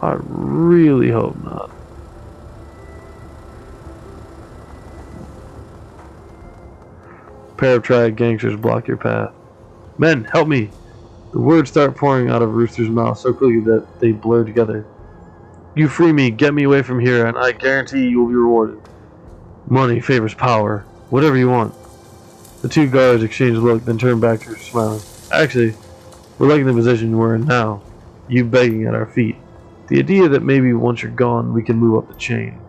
I really hope not. A pair of triad gangsters block your path. Men, help me! The words start pouring out of Rooster's mouth so quickly that they blur together. You free me, get me away from here, and I guarantee you will be rewarded. Money favors power. Whatever you want. The two guards exchange a look, then turn back to her smiling. Actually, we're liking the position we're in now. You begging at our feet. The idea that maybe once you're gone, we can move up the chain.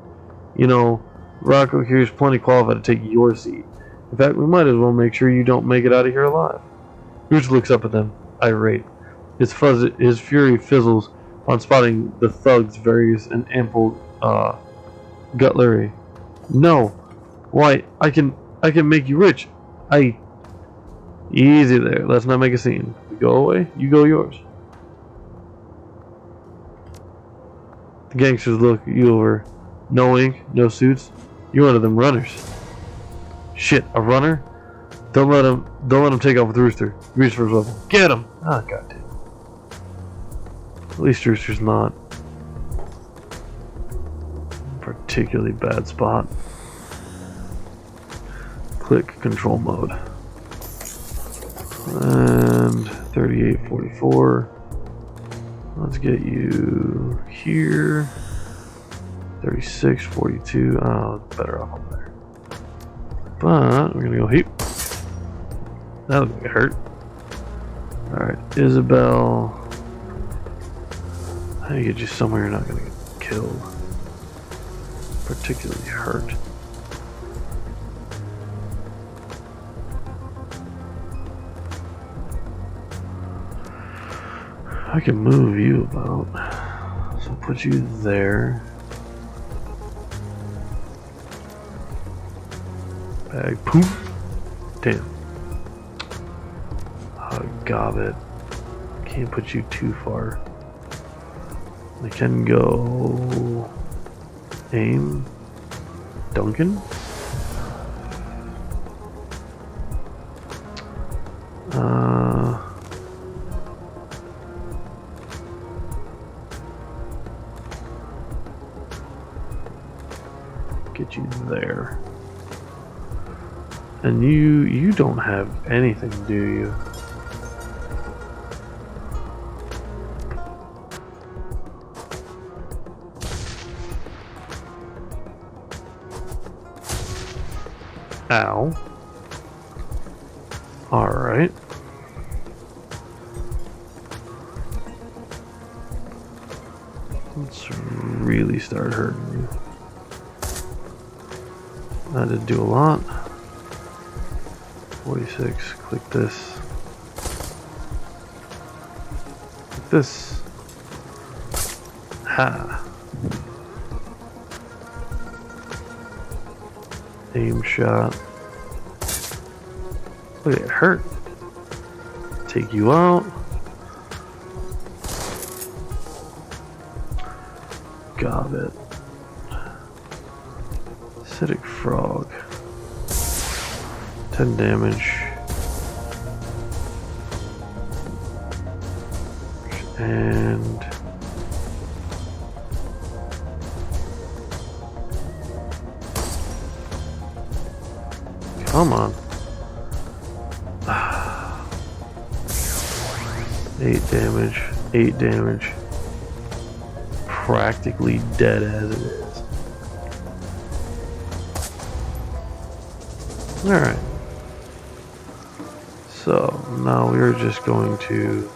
You know, Rocco here is plenty qualified to take your seat. In fact, we might as well make sure you don't make it out of here alive. Rooster looks up at them, irate. His fury fizzles on spotting the thug's various and ample gutlery. No! Why, I can make you rich. Easy there, let's not make a scene. We go away, you go yours. The gangsters look you over. No ink, no suits. You're one of them runners. Shit, a runner? Don't let him take off with Rooster. Reach for his weapon. Get him! Ah, goddamn. At least Rooster's not a particularly bad spot. Click control mode. And 3844. Let's get you here. 3642. Oh, better off over there. But we're gonna go heap. That would hurt. Alright, Isabel. How do you get you somewhere you're not gonna get killed? Particularly hurt. I can move you about. So put you there. Bag. Poof. Damn. Gobbet. Can't put you too far. I can go. Aim. Duncan. Get you there. And you don't have anything, do you? Ow. Alright. Let's really start hurting you. That did do a lot. 46. Click this. Click this. Ha. Aim shot. Look at it hurt. Take you out. Got it. Acidic frog. 10 damage. And come on. 8 damage. 8 damage. Practically dead as it is. Alright. So now we're just going to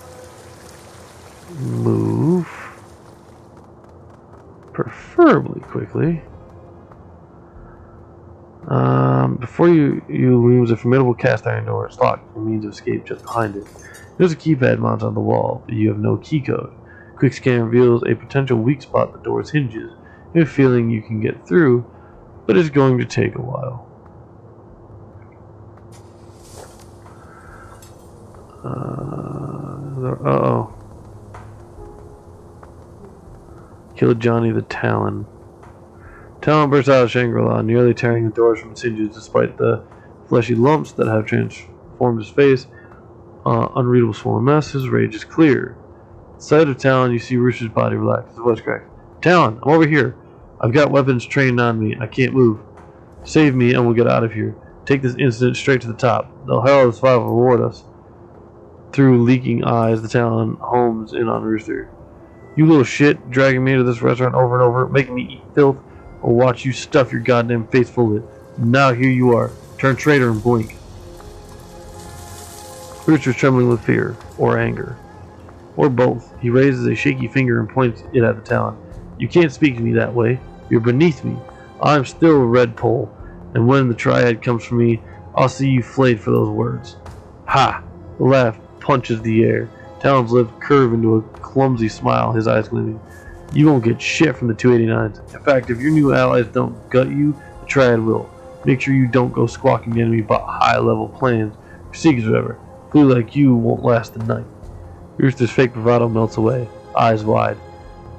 move, preferably quickly. Before you looms a formidable cast iron door. It's locked. The means of escape just behind it. There's a keypad mounted on the wall, but you have no key code. Quick scan reveals a potential weak spot in the door's hinges. You have a feeling you can get through, but it's going to take a while. Uh-oh. Killed Johnny the Talon. Talon bursts out of Shangri-La, nearly tearing the doors from its hinges despite the fleshy lumps that have transformed his face. Unreadable swollen mess, his rage is clear. At sight of Talon, you see Rooster's body relax. His voice cracks. Talon, I'm over here. I've got weapons trained on me. I can't move. Save me and we'll get out of here. Take this incident straight to the top. The hell of the survival will reward us. Through leaking eyes, the Talon homes in on Rooster. You little shit, dragging me into this restaurant over and over, making me eat filth, or watch you stuff your goddamn face full of it. Now here you are. Turn traitor and blink. Rooster's trembling with fear, or anger. Or both. He raises a shaky finger and points it at the Talon. You can't speak to me that way. You're beneath me. I'm still a red pole, and when the triad comes for me, I'll see you flayed for those words. Ha! The laugh punches the air. Talon's lips curve into a clumsy smile, his eyes gleaming. You won't get shit from the 289s. In fact, if your new allies don't gut you, the triad will. Make sure you don't go squawking to enemy about high-level plans or secrets or whatever. Fool like you won't last the night. Rooster's fake bravado melts away, eyes wide.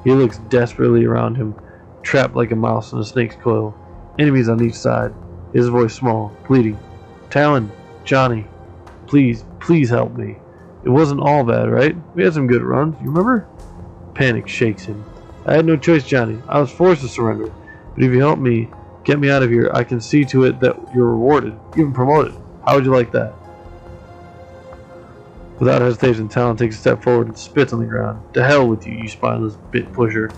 He looks desperately around him, trapped like a mouse in a snake's coil. Enemies on each side. His voice small, pleading. Talon, Johnny, please, please help me. It wasn't all bad, right? We had some good runs, you remember? Panic shakes him. I had no choice, Johnny. I was forced to surrender. But if you help me, get me out of here, I can see to it that you're rewarded, even promoted. How would you like that? Without hesitation, Talon takes a step forward and spits on the ground. To hell with you, you spineless bit pusher.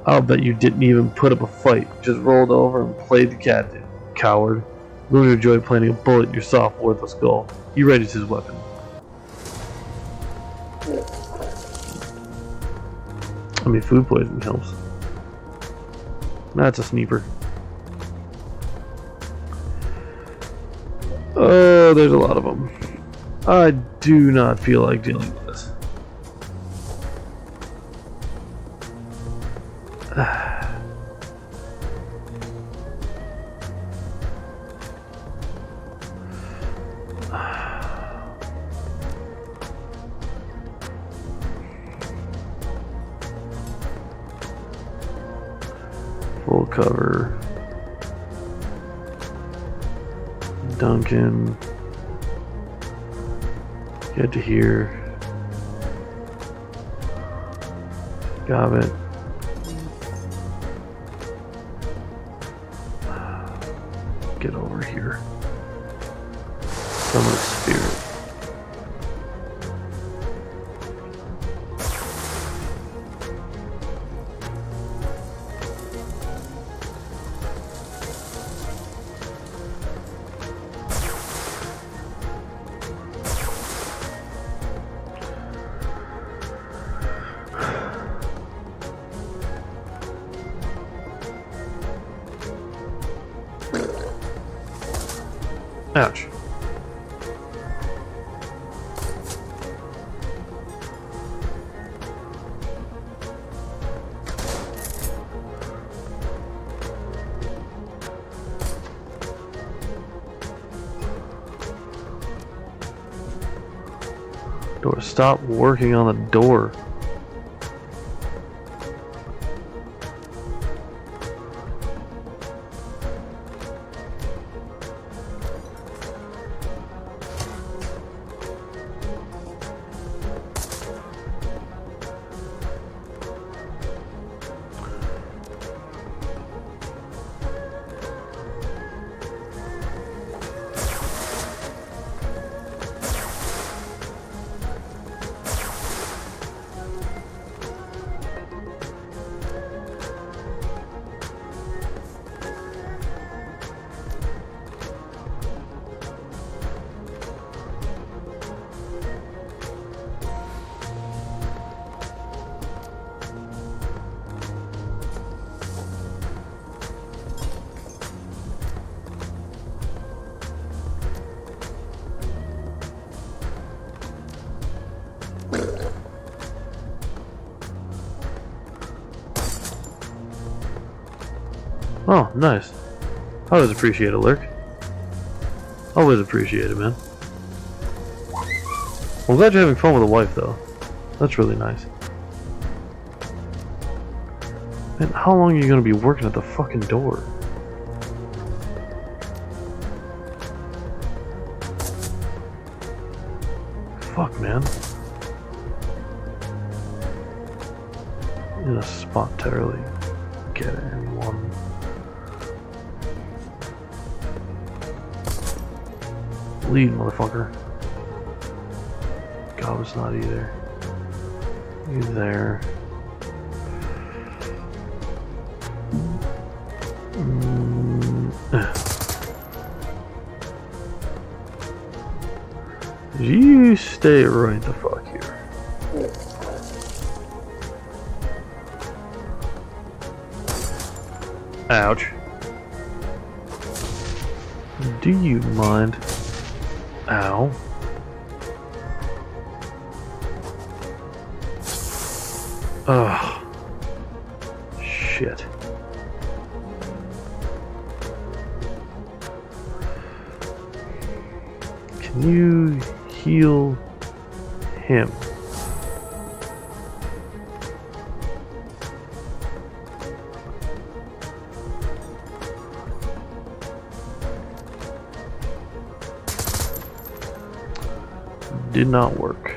I'll bet you didn't even put up a fight. Just rolled over and played the captain. Coward. You're going to enjoy planting a bullet in your soft, worthless skull. He readies his weapon. I mean, food poisoning helps. That's a sniper. Oh, there's a lot of them. I do not feel like dealing with this. Full cover. Duncan. Get to here. Got it. Get over here. Summon a spirit. Ouch. Door. Stop working on the door. Oh, nice. I always appreciate a lurk. Always appreciate it, man. I'm glad you're having fun with a wife, though. That's really nice. Man, how long are you gonna be working at the fucking door? Fuck, man. In a spot terribly. Get it in one. Lead, motherfucker. God, it's not either. You there. You stay right the fuck here. Ouch. Do you mind? Ow. Ugh. Shit. Can you heal him? did not work.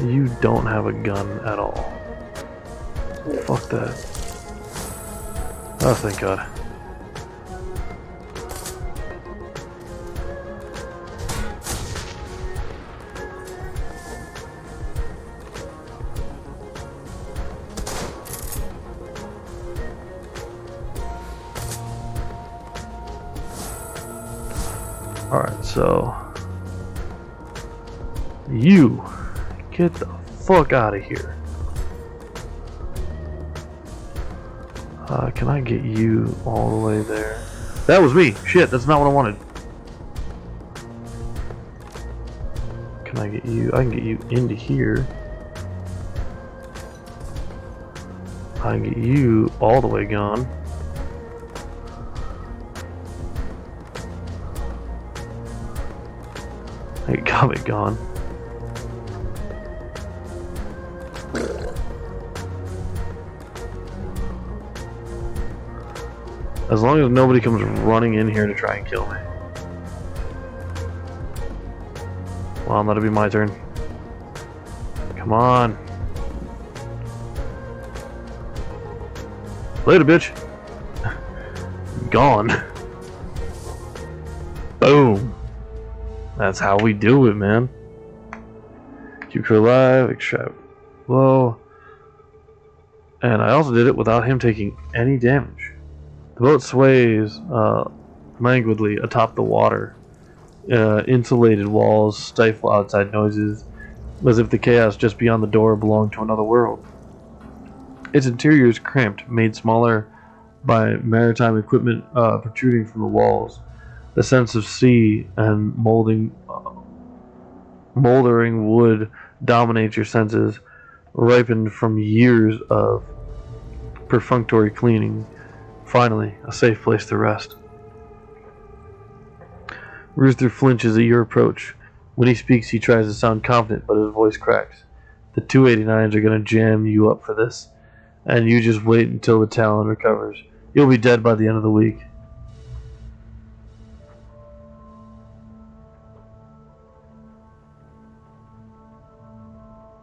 You don't have a gun at all. Fuck that. Oh, thank God. Alright, so you get the fuck out of here. Can I get you all the way there? That was me! Shit, that's not what I wanted. Can I get you? I can get you into here. I can get you all the way gone. I got me gone. As long as nobody comes running in here to try and kill me. Well, that'll be my turn. Come on. Later, bitch. Gone. Boom. That's how we do it, man. Keep crew alive, extract low. And I also did it without him taking any damage. The boat sways languidly atop the water. Insulated walls stifle outside noises, as if the chaos just beyond the door belonged to another world. Its interior is cramped, made smaller by maritime equipment protruding from the walls. The sense of sea and moldering wood dominates your senses, ripened from years of perfunctory cleaning. Finally, a safe place to rest. Rooster flinches at your approach. When he speaks, he tries to sound confident, but his voice cracks. The 289s are going to jam you up for this, and you just wait until the Talon recovers. You'll be dead by the end of the week.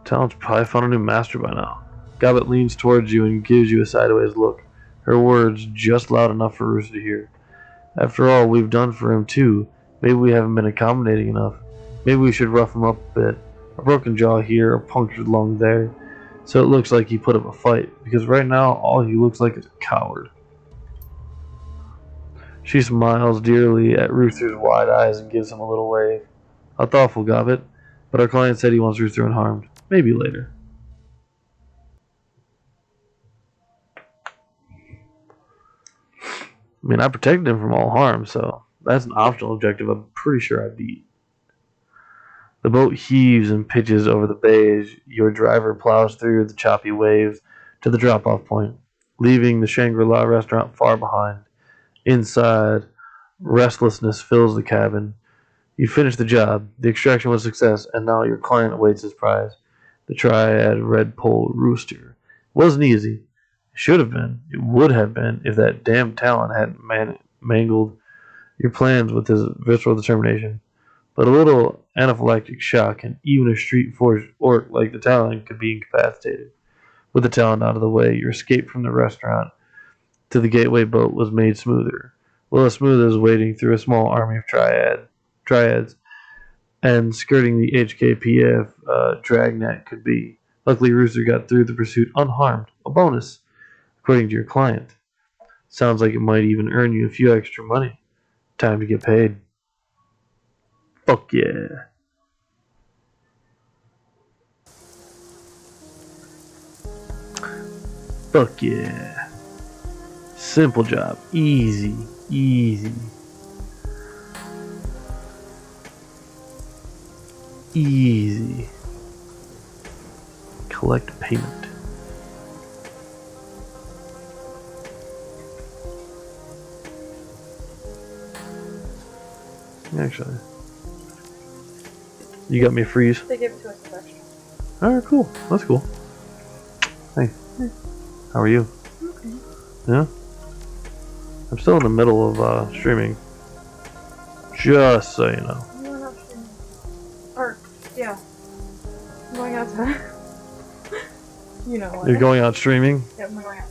Talon's probably found a new master by now. Gobbet leans towards you and gives you a sideways look. Her words just loud enough for Rooster to hear. After all we've done for him too, maybe we haven't been accommodating enough. Maybe we should rough him up a bit. A broken jaw here, a punctured lung there. So it looks like he put up a fight, because right now all he looks like is a coward. She smiles dearly at Rooster's wide eyes and gives him a little wave. How thoughtful, Gobbet. But our client said he wants Rooster unharmed. Maybe later. I mean, I protected him from all harm, so that's an optional objective I'm pretty sure I beat. The boat heaves and pitches over the bay as your driver plows through the choppy waves to the drop-off point, leaving the Shangri-La restaurant far behind. Inside, restlessness fills the cabin. You finish the job. The extraction was a success, and now your client awaits his prize. The Triad Red Pole Rooster. It wasn't easy. It should have been. It would have been if that damn Talon hadn't mangled your plans with his visceral determination. But a little anaphylactic shock, and even a street-forged orc like the Talon could be incapacitated. With the Talon out of the way, your escape from the restaurant to the gateway boat was made smoother. Well, as smooth as wading through a small army of triads and skirting the HKPF dragnet could be. Luckily, Rooster got through the pursuit unharmed. A bonus, according to your client. Sounds like it might even earn you a few extra money. Time to get paid. Fuck yeah. Fuck yeah. Simple job. Easy. Easy. Easy. Collect payment. Actually, you got me a freeze. They give it to us as extra. Alright, cool. That's cool. Hey. How are you? Okay. Yeah? I'm still in the middle of streaming. Just so you know. No, not streaming. Or, yeah. I'm going out to... you know what? You're going out streaming? Yep, I'm going out.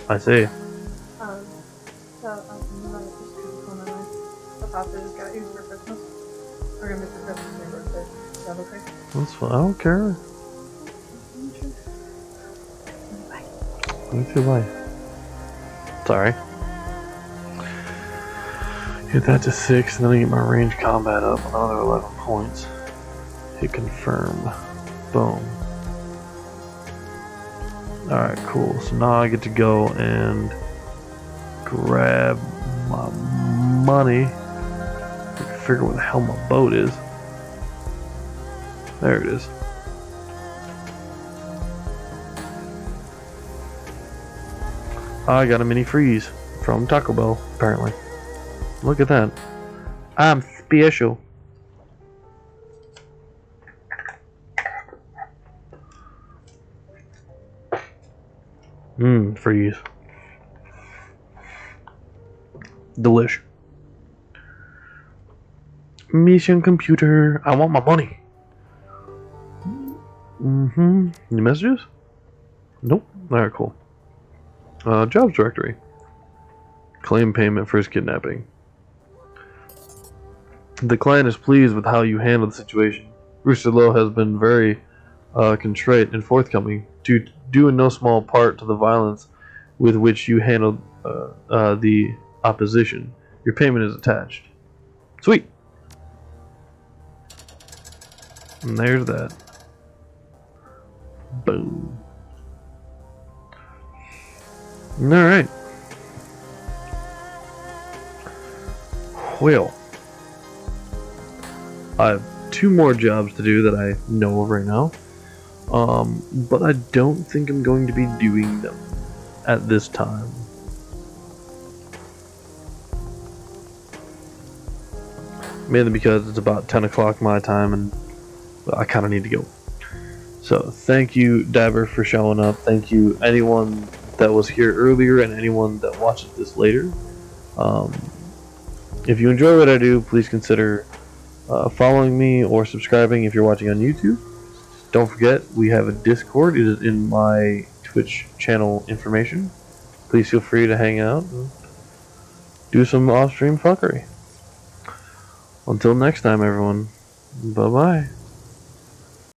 I see. The pop I just got you for Christmas. We're gonna make for Christmas for your birthday. Is that okay? That's fine. I don't care. Bye. Me too, bye. Sorry. Get that to 6, and then I get my range combat up another 11 points. Hit confirm. Boom. Alright, cool. So now I get to go and grab my money. Figure where the hell my boat is. There it is. I got a mini freeze from Taco Bell, apparently. Look at that. I'm special. Freeze. Delish. Mission computer. I want my money. Any messages? Nope. Alright, cool. Jobs directory. Claim payment for his kidnapping. The client is pleased with how you handled the situation. Rooster Low has been very contrite and forthcoming, due in no small part to the violence with which you handled the opposition. Your payment is attached. Sweet. And there's that. Boom. Alright. Well, I have 2 more jobs to do that I know of right now. But I don't think I'm going to be doing them at this time. Mainly because it's about 10 o'clock my time and I kind of need to go. So thank you, Dabber, for showing up. Thank you, anyone that was here earlier and anyone that watches this later. If you enjoy what I do, please consider following me or subscribing if you're watching on YouTube. Don't forget, we have a Discord. It is in my Twitch channel information. Please feel free to hang out and do some off-stream fuckery. Until next time, everyone. Bye-bye.